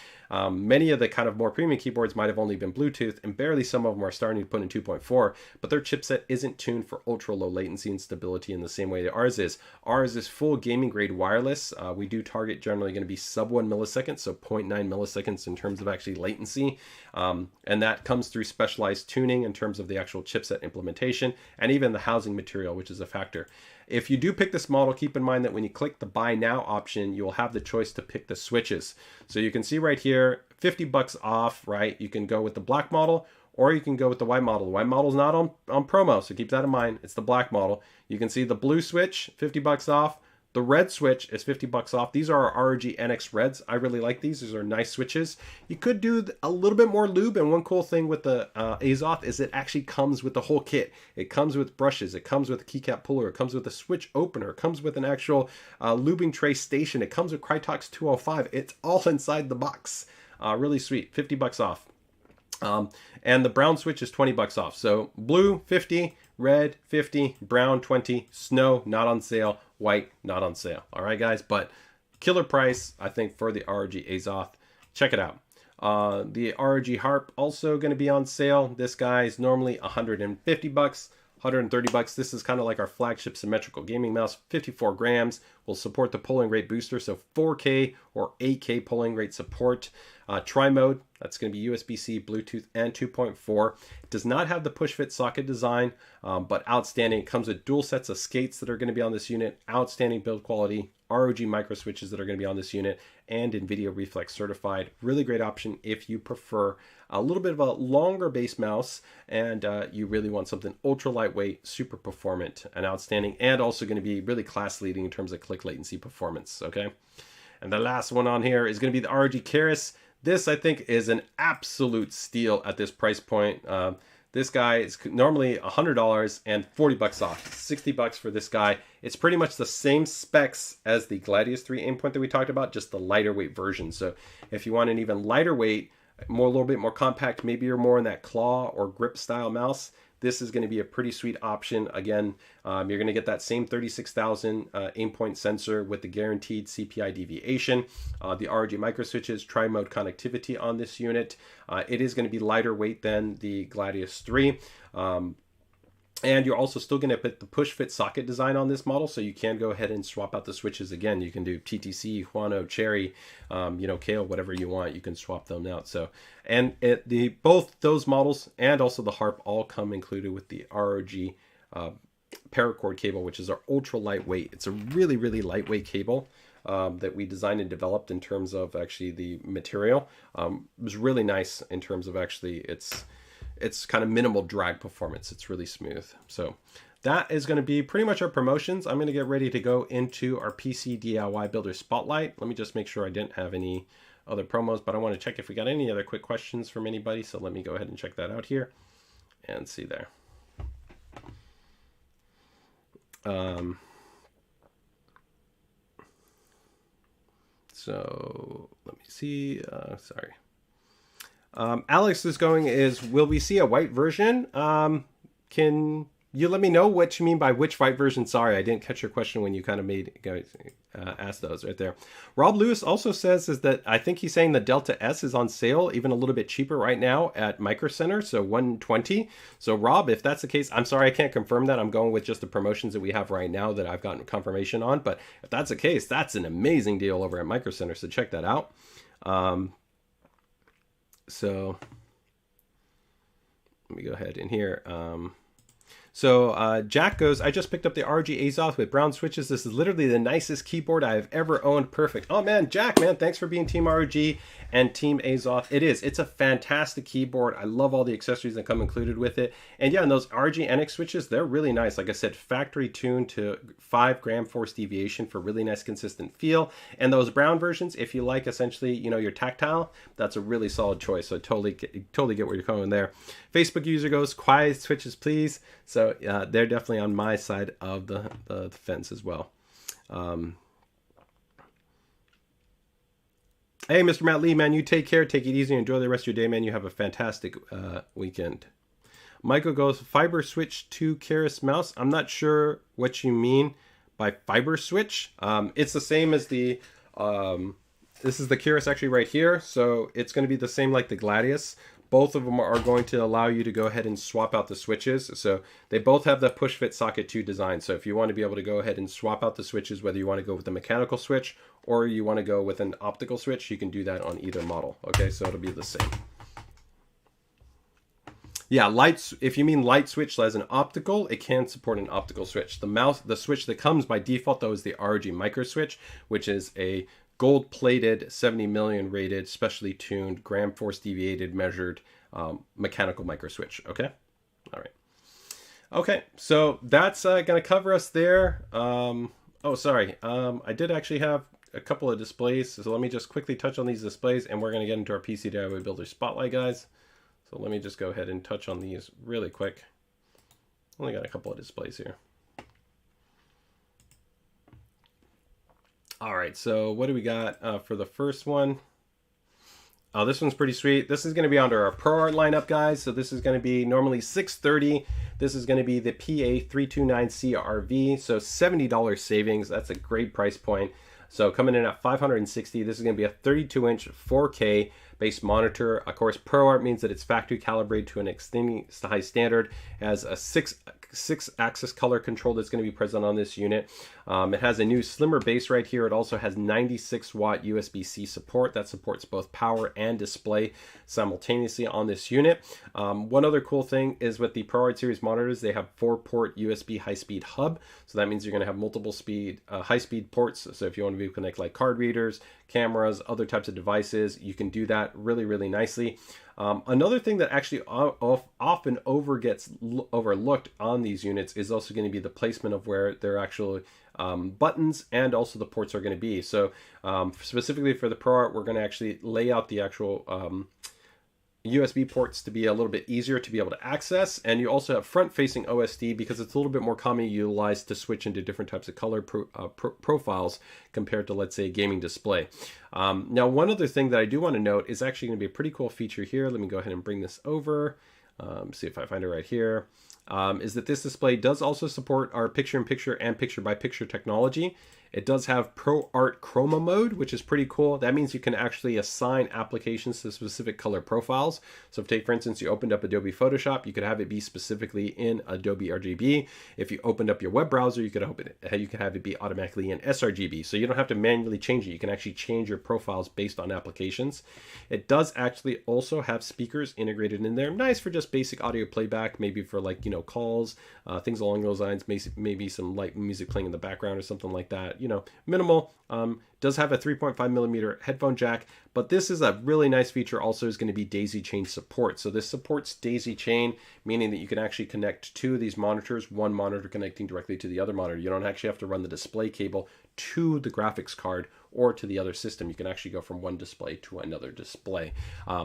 many of the kind of more premium keyboards might have only been Bluetooth, and barely some of them are starting to put in 2.4, but their chipset isn't tuned for ultra low latency and stability in the same way that ours is. Ours is full gaming grade wireless. We do target generally going to be sub 1 millisecond, so 0.9 milliseconds in terms of actually latency. And that comes through specialized tuning in terms of the actual chipset implementation and even the housing material, which is a factor. If you do pick this model, keep in mind that when you click the buy now option, you'll have the choice to pick the switches. So you can see right here, 50 bucks off, right? You can go with the black model or you can go with the white model. The white model is not on promo, so keep that in mind. It's the black model. You can see the blue switch, 50 bucks off. The red switch is 50 bucks off. These are our ROG NX Reds. I really like these. These are nice switches. You could do a little bit more lube, and one cool thing with the ASOS is it actually comes with the whole kit. It comes with brushes. It comes with a keycap puller. It comes with a switch opener. It comes with an actual lubing tray station. It comes with Krytox 205. It's all inside the box. Really sweet. 50 bucks off. And the brown switch is 20 bucks off. So blue, 50, red, 50, brown, 20, snow, not on sale, white, not on sale. All right, guys, but killer price, I think, for the ROG ASOS. Check it out. The ROG Harp also going to be on sale. This guy is normally 150 bucks. 130 bucks. This is kind of like our flagship symmetrical gaming mouse, 54 grams. Will support the polling rate booster, so 4K or 8K polling rate support. Tri-mode, that's going to be USB-C, Bluetooth, and 2.4. It does not have the push-fit socket design, but outstanding. It comes with dual sets of skates that are going to be on this unit, outstanding build quality, ROG micro switches that are going to be on this unit, and NVIDIA Reflex certified. Really great option if you prefer a little bit of a longer base mouse and you really want something ultra lightweight, super performant, and outstanding, and also going to be really class leading in terms of click latency performance. Okay, and the last one on here is going to be the ROG Keras. This, I think, is an absolute steal at this price point. This guy is normally $100 and 40 bucks off. 60 bucks for this guy. It's pretty much the same specs as the Gladius 3 aimpoint that we talked about, just the lighter weight version. So if you want an even lighter weight, a little bit more compact, maybe you're more in that claw or grip style mouse, this is going to be a pretty sweet option. Again, you're going to get that same 36,000 aimpoint sensor with the guaranteed CPI deviation. The ROG micro switches, tri-mode connectivity on this unit. It is going to be lighter weight than the Gladius 3. And you're also still going to put the push-fit socket design on this model, so you can go ahead and swap out the switches again. You can do TTC, Huano, Cherry, Kale, whatever you want. You can swap them out. So, and both those models and also the Harp all come included with the ROG paracord cable, which is our ultra lightweight. It's a really, really lightweight cable that we designed and developed in terms of actually the material. It was really nice in terms of actually it's kind of minimal drag performance. It's really smooth. So that is going to be pretty much our promotions. I'm going to get ready to go into our PC DIY Builder Spotlight. Let me just make sure I didn't have any other promos, but I want to check if we got any other quick questions from anybody. So let me go ahead and check that out here and see there. So let me see. Sorry. Alex is will we see a white version? Can you let me know what you mean by which Fight version. Sorry, I didn't catch your question when you kind of asked those right there. Rob Lewis also says is that I think he's saying the Delta S is on sale, even a little bit cheaper right now at Micro Center, so 120. So Rob, if that's the case, I'm sorry I can't confirm that. I'm going with just the promotions that we have right now that I've gotten confirmation on. But if that's the case, that's an amazing deal over at Micro Center. So check that out. So let me go ahead in here. So Jack goes, I just picked up the ROG ASUS with brown switches. This is literally the nicest keyboard I have ever owned. Perfect. Oh man, Jack, man, thanks for being Team ROG and Team ASUS. It is. It's a fantastic keyboard. I love all the accessories that come included with it. And yeah, and those ROG NX switches, they're really nice. Like I said, factory tuned to 5 gram force deviation for really nice consistent feel. And those brown versions, if you like essentially, you know, your tactile, that's a really solid choice. So totally get where you're going there. Facebook user goes, quiet switches, please. So they're definitely on my side of the fence as well. Hey, Mr. Matt Lee, man, you take care. Take it easy. Enjoy the rest of your day, man. You have a fantastic weekend. Michael goes, fiber switch to Keras mouse. I'm not sure what you mean by fiber switch. It's the same as the... this is the Keras actually right here. So it's going to be the same like the Gladius. Both of them are going to allow you to go ahead and swap out the switches. So they both have the push fit socket 2 design. So if you want to be able to go ahead and swap out the switches, whether you want to go with a mechanical switch or you want to go with an optical switch, you can do that on either model. Okay, so it'll be the same. Yeah, lights. If you mean light switch as an optical, it can support an optical switch. The switch that comes by default though is the ROG micro switch, which is a gold-plated, 70 million rated, specially tuned, gram force deviated, measured mechanical micro switch. Okay, all right. Okay, so that's going to cover us there. Oh, sorry. I did actually have a couple of displays, so let me just quickly touch on these displays, and we're going to get into our PCDIY Builder Spotlight, guys. So let me just go ahead and touch on these really quick. Only got a couple of displays here. All right, so what do we got for the first one? Oh, this one's pretty sweet. This is going to be under our ProArt lineup, guys. So this is going to be normally $630. This is going to be the PA329CRV. So $70 savings. That's a great price point. So coming in at $560. This is going to be a 32-inch 4K based monitor. Of course, ProArt means that it's factory calibrated to an extremely high standard. It has a six-axis color control that's going to be present on this unit. It has a new slimmer base right here. It also has 96-watt USB-C support that supports both power and display simultaneously on this unit. One other cool thing is with the ProArt series monitors, they have 4-port USB high-speed hub. So that means you're going to have multiple high-speed ports. So if you want to connect like card readers, cameras, other types of devices, you can do that really, really nicely. Another thing that actually often gets overlooked on these units is also going to be the placement of where their actual buttons and also the ports are going to be. So specifically for the ProArt, we're going to actually lay out the actual USB ports to be a little bit easier to be able to access, and you also have front-facing OSD because it's a little bit more commonly utilized to switch into different types of color profiles compared to, let's say, a gaming display. Now, one other thing that I do want to note is actually going to be a pretty cool feature here. Let me go ahead and bring this over. See if I find it right here. Is that this display does also support our picture-in-picture and picture-by-picture technology. It does have ProArt Chroma mode, which is pretty cool. That means you can actually assign applications to specific color profiles. So if, take for instance, you opened up Adobe Photoshop, you could have it be specifically in Adobe RGB. If you opened up your web browser, you could have it be automatically in sRGB. So you don't have to manually change it. You can actually change your profiles based on applications. It does actually also have speakers integrated in there. Nice for just basic audio playback, maybe for like, calls, things along those lines, maybe some light music playing in the background or something like that. Minimal. Does have a 3.5 millimeter headphone jack, but this is a really nice feature. Also is going to be daisy chain support. So this supports daisy chain, meaning that you can actually connect two of these monitors, one monitor connecting directly to the other monitor. You don't actually have to run the display cable to the graphics card or to the other system. You can actually go from one display to another display.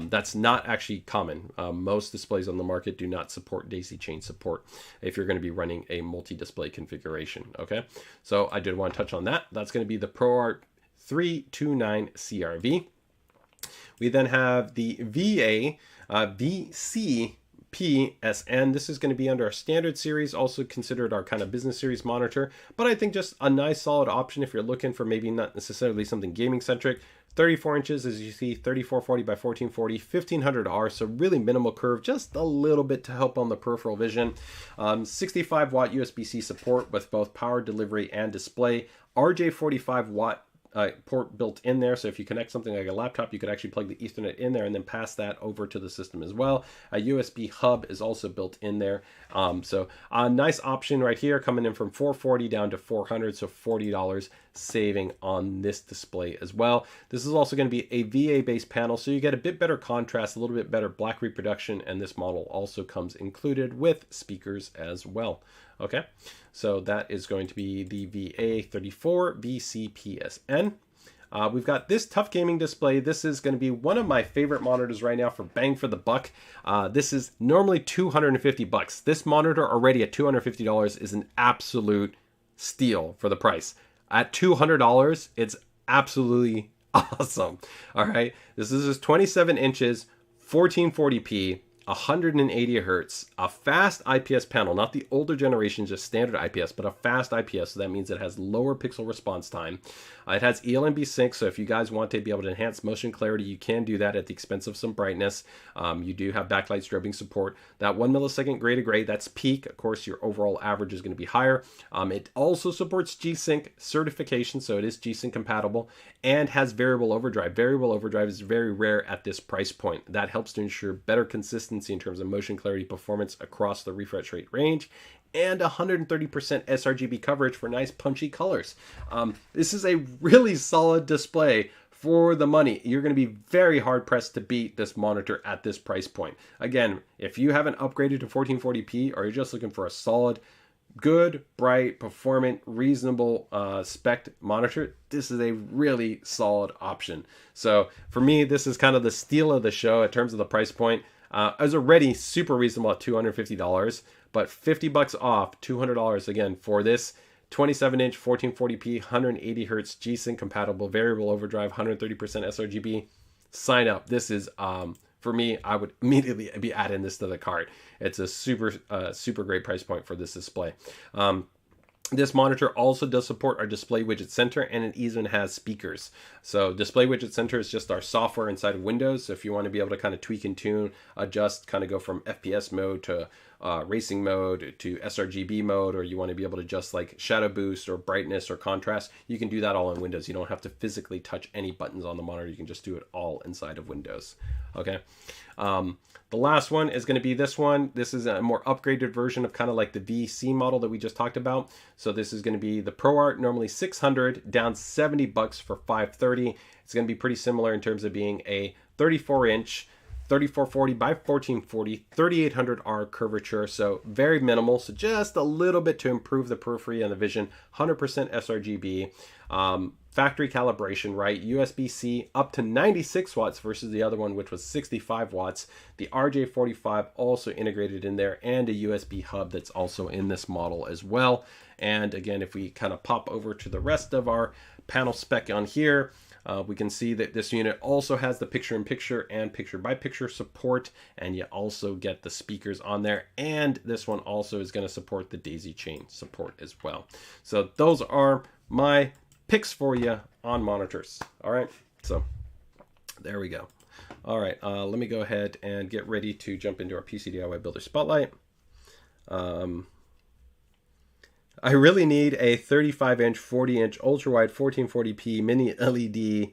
That's not actually common. Most displays on the market do not support daisy chain support if you're going to be running a multi-display configuration. Okay, so I did want to touch on that. That's going to be the ProArt 329 CRV. We then have the VC PSN. This is going to be under our standard series, also considered our kind of business series monitor, but I think just a nice solid option if you're looking for maybe not necessarily something gaming centric. 34 inches, as you see, 3440 by 1440, 1500R, so really minimal curve, just a little bit to help on the peripheral vision. 65 watt USB-C support with both power delivery and display. RJ45 watt port built in there, so if you connect something like a laptop, you could actually plug the Ethernet in there and then pass that over to the system as well. A USB hub is also built in there, so a nice option right here, coming in from $440 down to $400, so $40 saving on this display as well. This is also going to be a VA based panel, so you get a bit better contrast, a little bit better black reproduction, and this model also comes included with speakers as well. Okay, so that is going to be the VA34 VCPSN. We've got this tough gaming display. This is going to be one of my favorite monitors right now for bang for the buck. This is normally $250. This monitor already at $250 is an absolute steal for the price. At $200, it's absolutely awesome. All right, this is just 27 inches, 1440p. 180 hertz, a fast IPS panel, not the older generation, just standard IPS, but a fast IPS. So that means it has lower pixel response time. It has eLNB sync, so if you guys want to be able to enhance motion clarity, you can do that at the expense of some brightness. You do have backlight strobing support. That 1 millisecond gray to gray, that's peak. Of course, your overall average is going to be higher. It also supports G-Sync certification, so it is G-Sync compatible, and has variable overdrive. Variable overdrive is very rare at this price point. That helps to ensure better consistency in terms of motion clarity performance across the refresh rate range, and 130% sRGB coverage for nice punchy colors. This is a really solid display for the money. You're going to be very hard pressed to beat this monitor at this price point. Again, if you haven't upgraded to 1440p or you're just looking for a solid, good, bright, performant, reasonable spec monitor, this is a really solid option. So for me, this is kind of the steal of the show in terms of the price point. It was already super reasonable at $250, but $50 off, $200 again for this 27-inch 1440p 180 hertz G-Sync compatible variable overdrive 130% sRGB. Sign up. This is for me, I would immediately be adding this to the cart. It's a super great price point for this display. This monitor also does support our Display Widget Center, and it even has speakers. So Display Widget Center is just our software inside of Windows. So if you want to be able to kind of tweak and tune, adjust, kind of go from FPS mode to racing mode to sRGB mode, or you want to be able to adjust like shadow boost or brightness or contrast, you can do that all in Windows. You don't have to physically touch any buttons on the monitor. You can just do it all inside of Windows. Okay. The last one is going to be this one. This is a more upgraded version of kind of like the VC model that we just talked about. So this is going to be the ProArt, normally $600, down $70 for $530. It's going to be pretty similar in terms of being a 34-inch, 3440 by 1440, 3800R curvature, so very minimal. So just a little bit to improve the periphery and the vision. 100% sRGB. Factory calibration, right? USB-C up to 96 watts versus the other one, which was 65 watts. The RJ45 also integrated in there, and a USB hub that's also in this model as well. And again, if we kind of pop over to the rest of our panel spec on here, we can see that this unit also has the picture-in-picture and picture-by-picture support, and you also get the speakers on there. And this one also is going to support the daisy chain support as well. So those are my picks for you on monitors. All right, so there we go. All right, let me go ahead and get ready to jump into our PCDIY Builder Spotlight. I really need a 35-inch, 40-inch, ultra-wide 1440p mini LED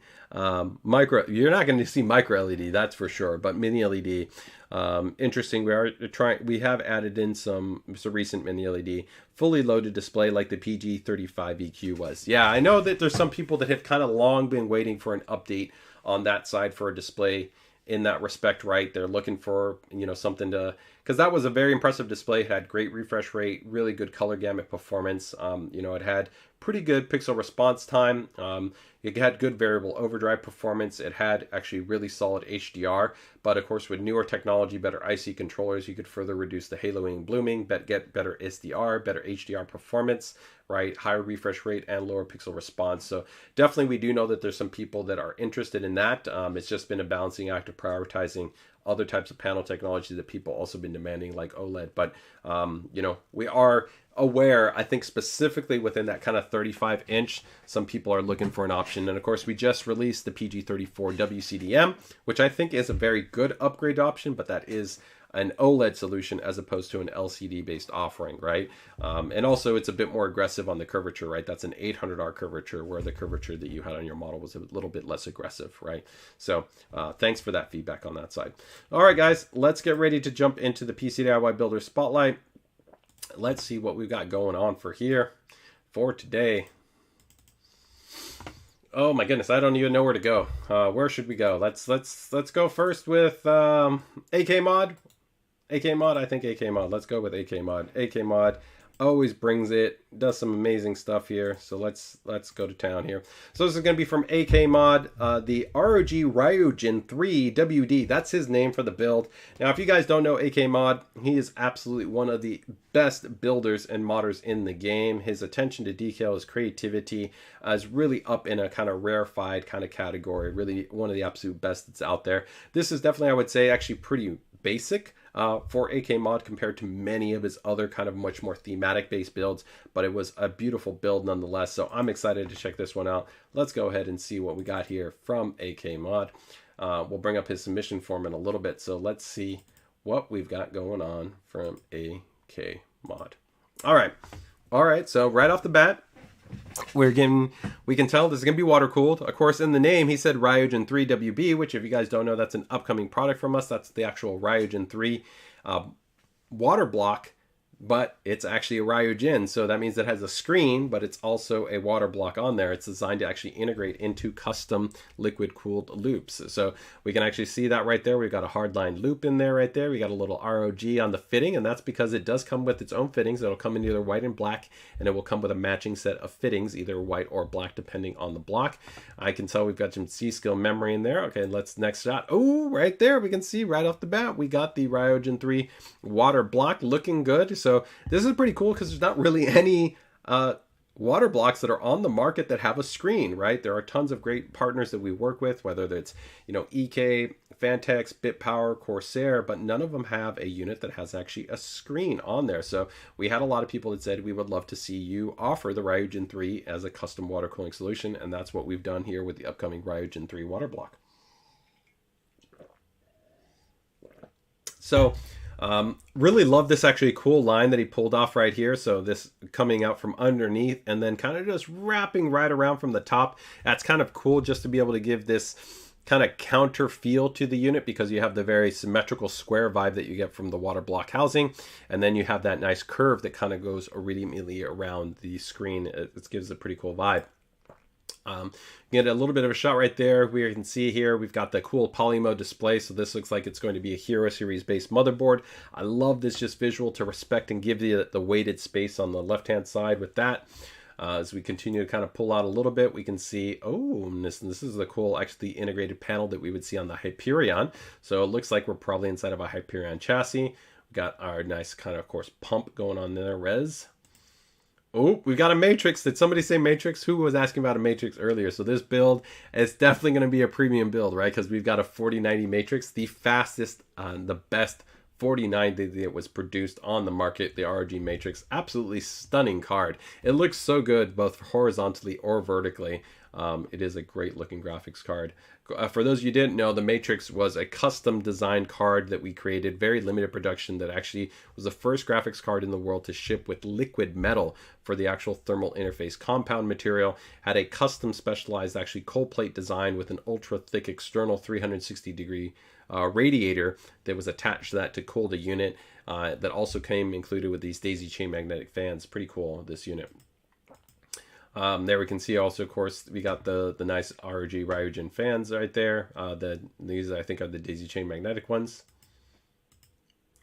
micro. You're not going to see micro LED, that's for sure, but mini LED. Interesting. We have added in some recent mini LED fully loaded display like the PG35EQ was. Yeah, I know that there's some people that have kind of long been waiting for an update on that side for a display in that respect, right? They're looking for, something to, because that was a very impressive display. It had great refresh rate, really good color gamut performance. It had pretty good pixel response time. It had good variable overdrive performance. It had actually really solid HDR, but of course with newer technology, better IC controllers, you could further reduce the haloing and blooming, get better SDR, better HDR performance, right? Higher refresh rate and lower pixel response. So definitely we do know that there's some people that are interested in that. It's just been a balancing act of prioritizing other types of panel technology that people also been demanding, like OLED. But you know, we are aware, I think specifically within that kind of 35-inch, some people are looking for an option. And of course, we just released the PG34 WCDM, which I think is a very good upgrade option, but that is an OLED solution as opposed to an LCD based offering, right? And also it's a bit more aggressive on the curvature, right? That's an 800R curvature, where the curvature that you had on your model was a little bit less aggressive, right? So thanks for that feedback on that side. All right, guys, let's get ready to jump into the PCDIY Builder Spotlight. Let's see what we've got going on for here for today. Oh my goodness, I don't even know where to go. Where should we go? Let's go first with AK Mod. AK Mod, I think AK Mod. Let's go with AK Mod. AK Mod always brings it, does some amazing stuff here. So let's go to town here. So this is going to be from AK Mod, the ROG Ryujin 3 WD. That's his name for the build. Now, if you guys don't know AK Mod, he is absolutely one of the best builders and modders in the game. His attention to detail, his creativity is really up in a kind of rarefied kind of category. Really one of the absolute best that's out there. This is definitely, I would say, actually pretty basic for AK Mod compared to many of his other kind of much more thematic based builds, but it was a beautiful build nonetheless. So I'm excited to check this one out. Let's go ahead and see what we got here from AK Mod. We'll bring up his submission form in a little bit. So let's see what we've got going on from AK Mod. All right. So right off the bat, we can tell this is going to be water cooled. Of course, in the name, he said Ryujin 3 WB, which if you guys don't know, that's an upcoming product from us. That's the actual Ryujin 3 water block, but it's actually a Ryujin. So that means it has a screen, but it's also a water block on there. It's designed to actually integrate into custom liquid cooled loops. So we can actually see that right there. We've got a hardline loop in there right there. We got a little ROG on the fitting, and that's because it does come with its own fittings. It'll come in either white and black, and it will come with a matching set of fittings, either white or black, depending on the block. I can tell we've got some C-skill memory in there. Okay, let's next shot. Oh, right there. We can see right off the bat, we got the Ryujin 3 water block looking good. So this is pretty cool because there's not really any water blocks that are on the market that have a screen, right? There are tons of great partners that we work with, whether it's, you know, EK, Fantex, BitPower, Corsair, but none of them have a unit that has actually a screen on there. So we had a lot of people that said we would love to see you offer the Ryujin 3 as a custom water cooling solution, and that's what we've done here with the upcoming Ryujin 3 water block. So really love this actually cool line that he pulled off right here. So this coming out from underneath and then kind of just wrapping right around from the top. That's kind of cool just to be able to give this kind of counter feel to the unit, because you have the very symmetrical square vibe that you get from the water block housing, and then you have that nice curve that kind of goes immediately around the screen. It gives a pretty cool vibe. Get a little bit of a shot right there. We can see here we've got the cool polymode display, so this looks like it's going to be a Hero Series based motherboard. I love this just visual to respect and give you the weighted space on the left hand side with that. As we continue to kind of pull out a little bit, we can see, oh, this is the cool actually integrated panel that we would see on the Hyperion. So it looks like we're probably inside of a Hyperion chassis. We've got our nice kind of course pump going on there, res. Oh, we've got a matrix. Did somebody say matrix? Who was asking about a matrix earlier? So this build is definitely going to be a premium build, right? Because we've got a 4090 matrix, the fastest, the best 4090 that was produced on the market, the ROG matrix. Absolutely stunning card. It looks so good both horizontally or vertically. It is a great looking graphics card. For those of you who didn't know, the Matrix was a custom designed card that we created, very limited production, that actually was the first graphics card in the world to ship with liquid metal for the actual thermal interface compound material. Had a custom specialized actually cold plate design with an ultra thick external 360-degree radiator that was attached to that to cool the unit. That also came included with these daisy chain magnetic fans. Pretty cool, this unit. There we can see also, of course, we got the nice ROG Ryujin fans right there. These I think are the daisy chain magnetic ones.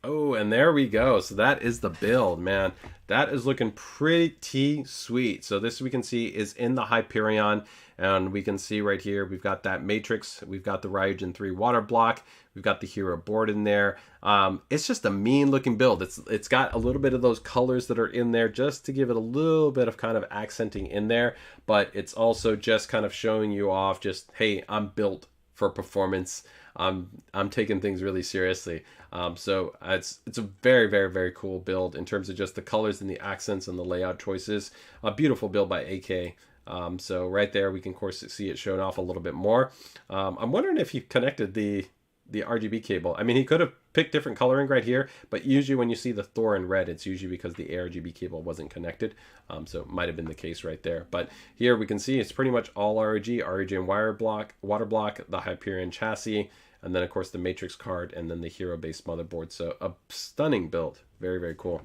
Oh, and there we go. So that is the build, man. That is looking pretty sweet. So this we can see is in the Hyperion, and we can see right here we've got that matrix, we've got the Ryujin 3 water block, we've got the Hero board in there. It's just a mean looking build. It's got a little bit of those colors that are in there just to give it a little bit of kind of accenting in there, but it's also just kind of showing you off just, hey, I'm built for performance. I'm taking things really seriously. So it's a very, very, very cool build in terms of just the colors and the accents and the layout choices. A beautiful build by AK. So right there, we can of course see it shown off a little bit more. I'm wondering if he connected the RGB cable. I mean, he could have picked different coloring right here, but usually when you see the Thor in red, it's usually because the ARGB cable wasn't connected. So it might have been the case right there. But here we can see it's pretty much all ROG and water block, the Hyperion chassis, and then of course the Matrix card, and then the Hero based motherboard. So a stunning build. Very, very cool.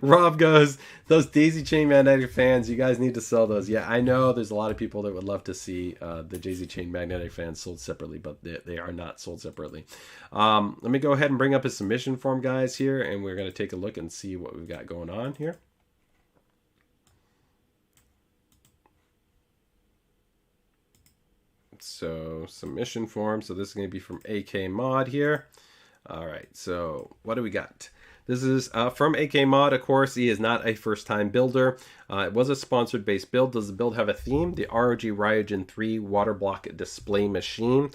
Rob goes, those daisy chain magnetic fans, you guys need to sell those. Yeah, I know there's a lot of people that would love to see the daisy chain magnetic fans sold separately, but they are not sold separately. Let me go ahead and bring up a submission form, guys, here, and we're going to take a look and see what we've got going on here. So submission form, so this is going to be from AK Mod here. All right, so what do we got? This is from AK Mod, of course. He is not a first-time builder. It was a sponsored base build. Does the build have a theme? The ROG Ryujin 3 water block display machine.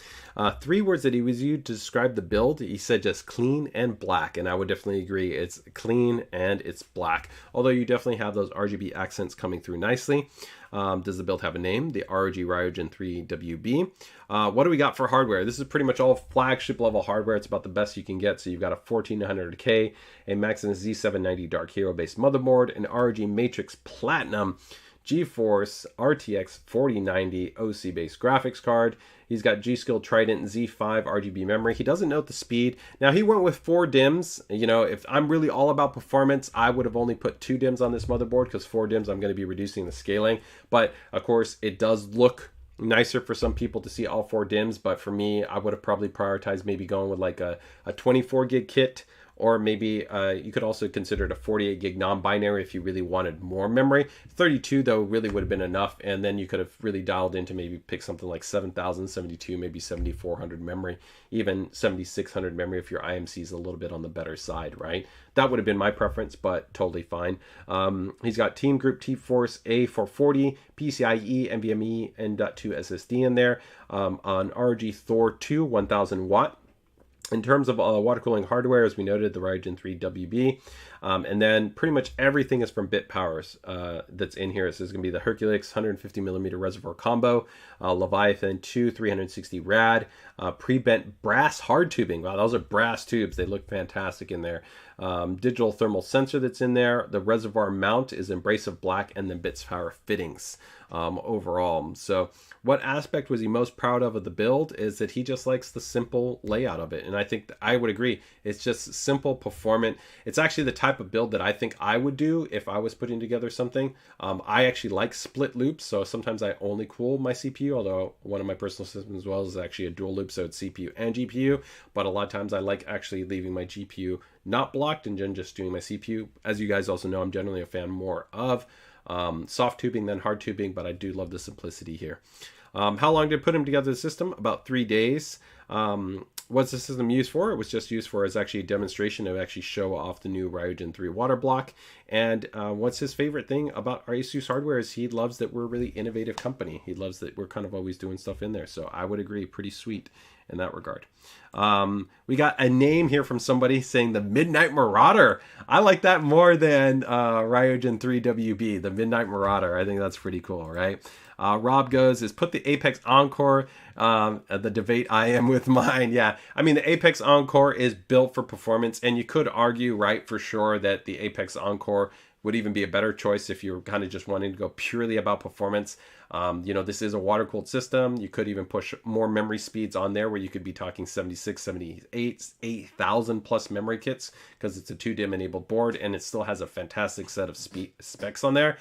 3 words that he was used to describe the build. He said just clean and black, and I would definitely agree. It's clean and it's black, although you definitely have those RGB accents coming through nicely. Does the build have a name? The ROG Ryujin 3 WB. What do we got for hardware? This is pretty much all flagship level hardware. It's about the best you can get. So you've got a 1400K, a Maximus Z790 Dark Hero based motherboard, an ROG Matrix Platinum GeForce RTX 4090 OC based graphics card. He's got G-Skill Trident Z5 RGB memory. He doesn't note the speed. Now he went with 4 DIMMs. You know, if I'm really all about performance, I would have only put 2 DIMMs on this motherboard because 4 DIMMs I'm going to be reducing the scaling. But of course, it does look nicer for some people to see all 4 DIMMs. But for me, I would have probably prioritized maybe going with like a 24 gig kit. Or maybe you could also consider it a 48 gig non-binary if you really wanted more memory. 32 though really would have been enough, and then you could have really dialed into maybe pick something like 7000, 72, maybe 7400 memory, even 7600 memory if your IMC is a little bit on the better side, right? That would have been my preference, but totally fine. He's got Team Group T-Force A440, PCIe, NVMe, N.2 SSD in there, on ROG Thor 2 1000 watt. In terms of water cooling hardware, as we noted, the Ryujin 3 WB, and then pretty much everything is from BitPowers that's in here. So this is going to be the Herculex 150mm reservoir combo, Leviathan 2 360 rad, pre-bent brass hard tubing. Wow, those are brass tubes. They look fantastic in there. Digital thermal sensor that's in there. The reservoir mount is Embrace Black, and then BitPower fittings overall. So what aspect was he most proud of the build is that he just likes the simple layout of it. And I think I would agree. It's just simple, performant. It's actually the type of build that I think I would do if I was putting together something. I actually like split loops. So sometimes I only cool my CPU, although one of my personal systems as well is actually a dual loop. So it's CPU and GPU. But a lot of times I like actually leaving my GPU not blocked and then just doing my CPU. As you guys also know, I'm generally a fan more of soft tubing than hard tubing, but I do love the simplicity here. How long did I put him together the system? About 3 days. What's the system used for? It was just used for as actually a demonstration to actually show off the new Ryujin 3 water block. And what's his favorite thing about our ASUS hardware is he loves that we're a really innovative company. He loves that we're kind of always doing stuff in there. So I would agree, pretty sweet in that regard. We got a name here from somebody saying the Midnight Marauder. I like that more than Ryujin 3 WB, the Midnight Marauder. I think that's pretty cool, right? Rob goes, is put the Apex Encore, the debate I am with mine. Yeah, I mean, the Apex Encore is built for performance, and you could argue, right, for sure that the Apex Encore would even be a better choice if you're kind of just wanting to go purely about performance. You know, this is a water-cooled system. You could even push more memory speeds on there where you could be talking 76, 78, 8,000 plus memory kits because it's a 2DIMM enabled board, and it still has a fantastic set of specs on there.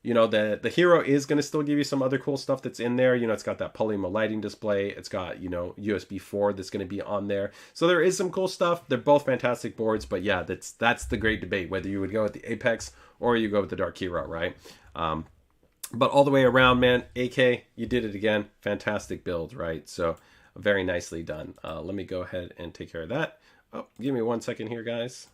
You know, the Hero is going to still give you some other cool stuff that's in there. You know, it's got that polymer lighting display. It's got, you know, USB 4 that's going to be on there. So there is some cool stuff. They're both fantastic boards. But yeah, that's the great debate, whether you would go with the Apex or you go with the Dark Hero, right? But all the way around, man, AK, you did it again. Fantastic build, right? So very nicely done. Let me go ahead and take care of that. Oh, give me 1 second here, guys.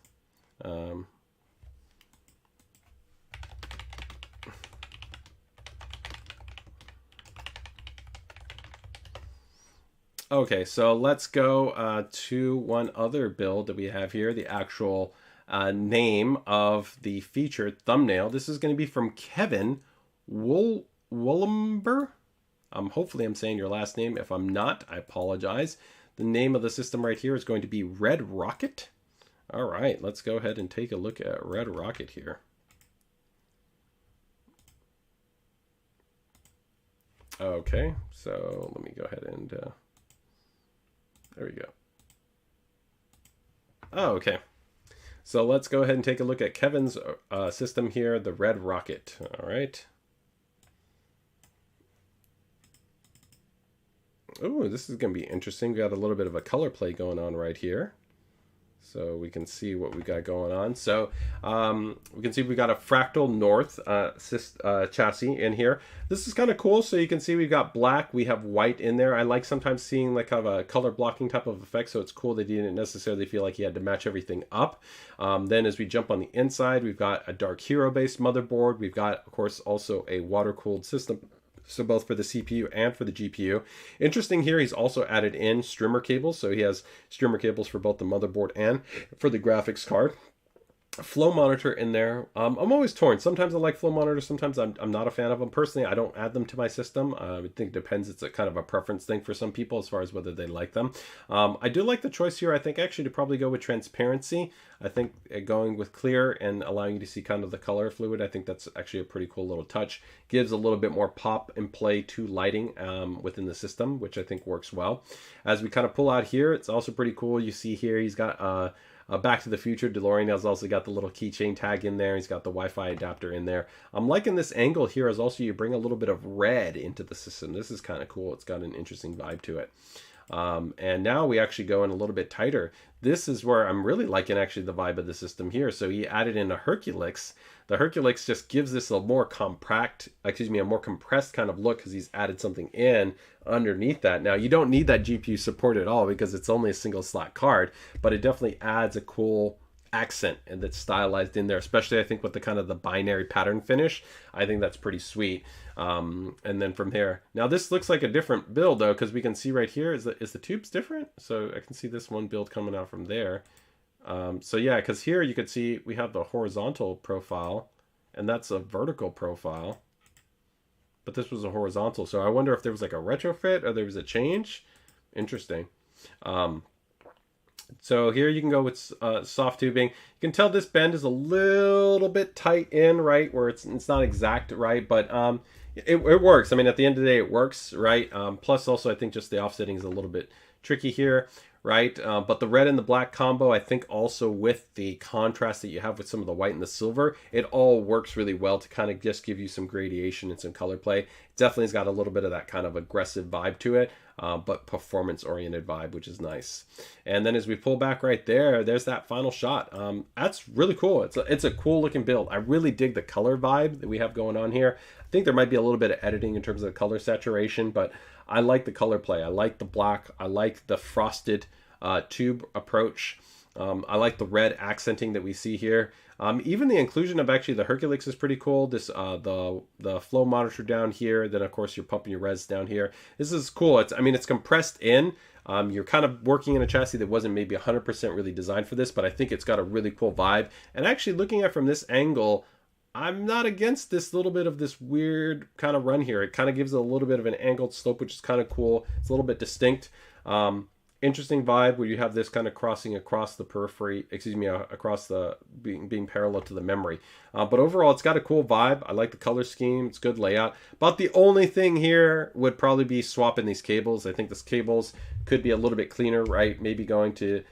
Okay, so let's go to one other build that we have here, the actual name of the featured thumbnail. This is going to be from Kevin Wollember. Hopefully I'm saying your last name. If I'm not, I apologize. The name of the system right here is going to be Red Rocket. All right, let's go ahead and take a look at Red Rocket here. Okay, so let me go ahead and there we go. Oh, okay. So let's go ahead and take a look at Kevin's system here, the Red Rocket. All right. Oh, this is going to be interesting. We got a little bit of a color play going on right here. So we can see what we got going on. So we can see we got a fractal north chassis in here. This is kind of cool. So you can see we've got black, we have white in there. I like sometimes seeing like kind of a color blocking type of effect. So it's cool that you didn't necessarily feel like you had to match everything up. Then as we jump on the inside, we've got a Dark Hero based motherboard. We've got, of course, also a water cooled system. So both for the CPU and for the GPU. Interesting here, he's also added in streamer cables. So he has streamer cables for both the motherboard and for the graphics card. A flow monitor in there. I'm always torn. Sometimes I like flow monitors. Sometimes I'm not a fan of them. Personally, I don't add them to my system. I think it depends. It's a kind of a preference thing for some people as far as whether they like them. I do like the choice here. I think actually to probably go with transparency. I think going with clear and allowing you to see kind of the color fluid, I think that's actually a pretty cool little touch. Gives a little bit more pop and play to lighting within the system, which I think works well. As we kind of pull out here, it's also pretty cool. You see here he's got Back to the Future DeLorean has also got the little keychain tag in there. He's got the Wi-Fi adapter in there. I'm liking this angle here as also you bring a little bit of red into the system. This is kind of cool. It's got an interesting vibe to it. And now we actually go in a little bit tighter. This is where I'm really liking actually the vibe of the system here. So he added in a Herculex. The Herculex just gives this a more compact, a more compressed kind of look because he's added something in underneath that. Now you don't need that GPU support at all because it's only a single slot card, but it definitely adds a cool accent and that's stylized in there, especially I think with the kind of the binary pattern finish. I think that's pretty sweet. And then from here, now this looks like a different build though, because we can see right here is the tubes different. So I can see this one build coming out from there. So yeah, because here you could see we have the horizontal profile and that's a vertical profile, but this was a horizontal. So I wonder if there was like a retrofit or there was a change. Interesting. So here you can go with soft tubing. You can tell this bend is a little bit tight in, right, where it's not exact, right, but it works. I mean, at the end of the day, it works, right? Plus, also, I think just the offsetting is a little bit tricky here, right? But the red and the black combo, I think also with the contrast that you have with some of the white and the silver, it all works really well to kind of just give you some gradation and some color play. It definitely has got a little bit of that kind of aggressive vibe to it, but performance-oriented vibe, which is nice. And then as we pull back right there, there's that final shot. That's really cool. It's a cool looking build. I really dig the color vibe that we have going on here. I think there might be a little bit of editing in terms of color saturation, but I like the color play. I like the black. I like the frosted tube approach. I like the red accenting that we see here. Even the inclusion of actually the Herculex is pretty cool. This the flow monitor down here. Then of course you're pumping your res down here. This is cool. It's compressed in. You're kind of working in a chassis that wasn't maybe 100% really designed for this, but I think it's got a really cool vibe. And actually looking at it from this angle, I'm not against this little bit of this weird kind of run here. It kind of gives it a little bit of an angled slope, which is kind of cool. It's a little bit distinct. Interesting vibe where you have this kind of crossing across the periphery, across the being parallel to the memory. But overall, it's got a cool vibe. I like the color scheme. It's good layout. But the only thing here would probably be swapping these cables. I think this cables could be a little bit cleaner, right? Maybe going to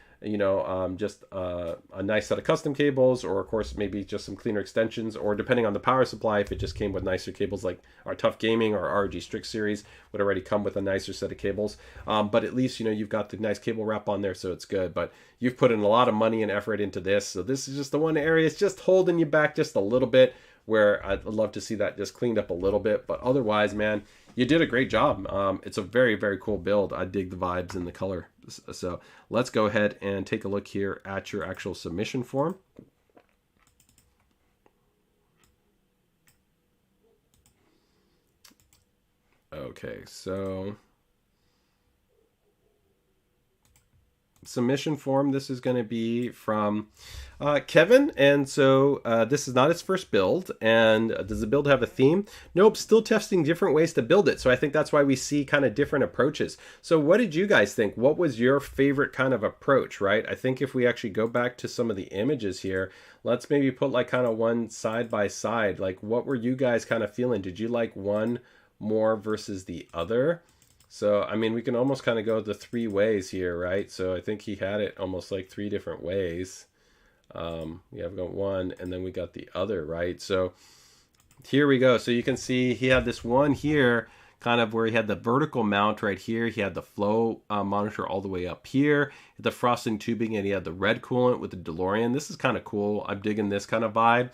just a nice set of custom cables, or of course maybe just some cleaner extensions, or depending on the power supply, if it just came with nicer cables like our Tough Gaming or ROG Strix series would already come with a nicer set of cables. But at least you've got the nice cable wrap on there, so it's good. But you've put in a lot of money and effort into this, so this is just the one area it's just holding you back just a little bit, where I'd love to see that just cleaned up a little bit. But otherwise, man, you did a great job. It's a very, very cool build. I dig the vibes and the color. So let's go ahead and take a look here at your actual submission form. Okay, so submission form. This is going to be from Kevin, and so this is not his first build. And does the build have a theme? Nope, still testing different ways to build it. So I think that's why we see kind of different approaches. So what did you guys think? What was your favorite kind of approach, right? I think if we actually go back to some of the images here, let's maybe put like kind of one side by side. Like, what were you guys kind of feeling? Did you like one more versus the other? So, I mean, we can almost kind of go the three ways here, right? So I think he had it almost like three different ways. We have got one, and then we got the other, right? So here we go. So you can see he had this one here, kind of where he had the vertical mount right here. He had the flow monitor all the way up here, the frosting tubing, and he had the red coolant with the DeLorean. This is kind of cool. I'm digging this kind of vibe.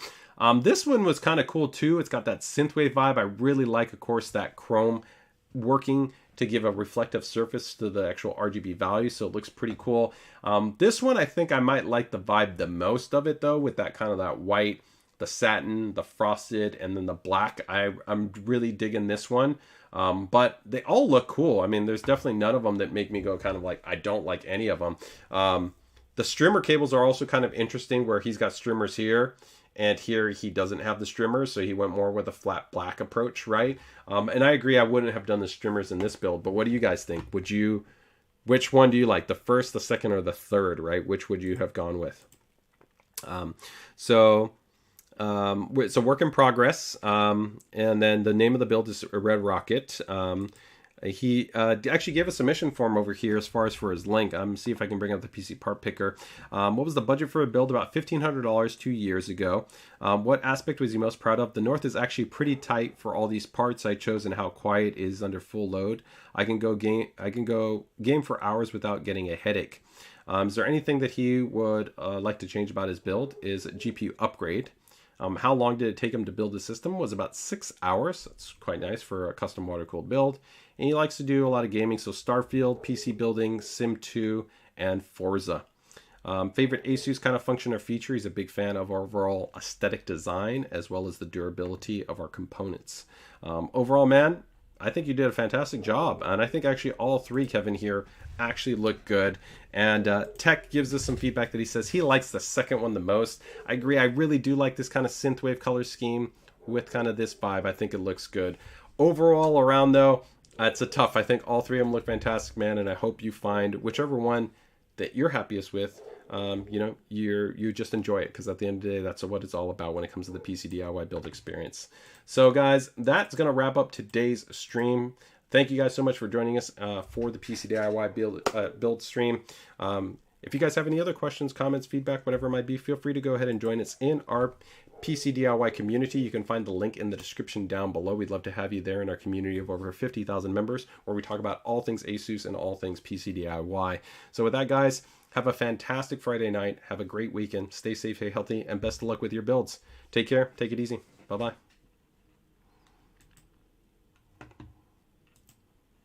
This one was kind of cool too. It's got that synthwave vibe. I really like, of course, that chrome working to give a reflective surface to the actual RGB value, so it looks pretty cool. This one, I think I might like the vibe the most of it though, with that kind of that white, the satin, the frosted, and then the black. I'm really digging this one. But they all look cool. I mean, there's definitely none of them that make me go kind of like, I don't like any of them. The streamer cables are also kind of interesting, where he's got streamers here, and here he doesn't have the streamers, so he went more with a flat black approach, right? And I agree, I wouldn't have done the streamers in this build, but what do you guys think? Which one do you like? The first, the second, or the third, right? Which would you have gone with? So it's a work in progress. And then the name of the build is Red Rocket. He actually gave a submission form over here as far as for his link. See if I can bring up the PC part picker. What was the budget for a build? About $1,500 2 years ago. What aspect was he most proud of? The north is actually pretty tight for all these parts I chose, and how quiet it is under full load. I can go game for hours without getting a headache. Is there anything that he would like to change about his build? Is GPU upgrade. How long did it take him to build the system? Was about 6 hours. That's quite nice for a custom water-cooled build. And he likes to do a lot of gaming, so Starfield, PC building, Sim 2, and Forza. Favorite ASUS kind of function or feature? He's a big fan of overall aesthetic design, as well as the durability of our components. Overall, man, I think you did a fantastic job. And I think actually all three, Kevin, here actually look good. And Tech gives us some feedback that he says he likes the second one the most. I agree. I really do like this kind of synthwave color scheme with kind of this vibe. I think it looks good. Overall around though, it's a tough. I think all three of them look fantastic, man. And I hope you find whichever one that you're happiest with. You just enjoy it, because at the end of the day, that's what it's all about when it comes to the PC DIY build experience. So guys, that's going to wrap up today's stream. Thank you guys so much for joining us for the PC DIY build stream. If you guys have any other questions, comments, feedback, whatever it might be, feel free to go ahead and join us in our PC DIY community. You can find the link in the description down below. We'd love to have you there in our community of over 50,000 members, where we talk about all things ASUS and all things PC DIY. So with that, guys, have a fantastic Friday night. Have a great weekend. Stay safe, stay healthy, and best of luck with your builds. Take care. Take it easy. Bye-bye.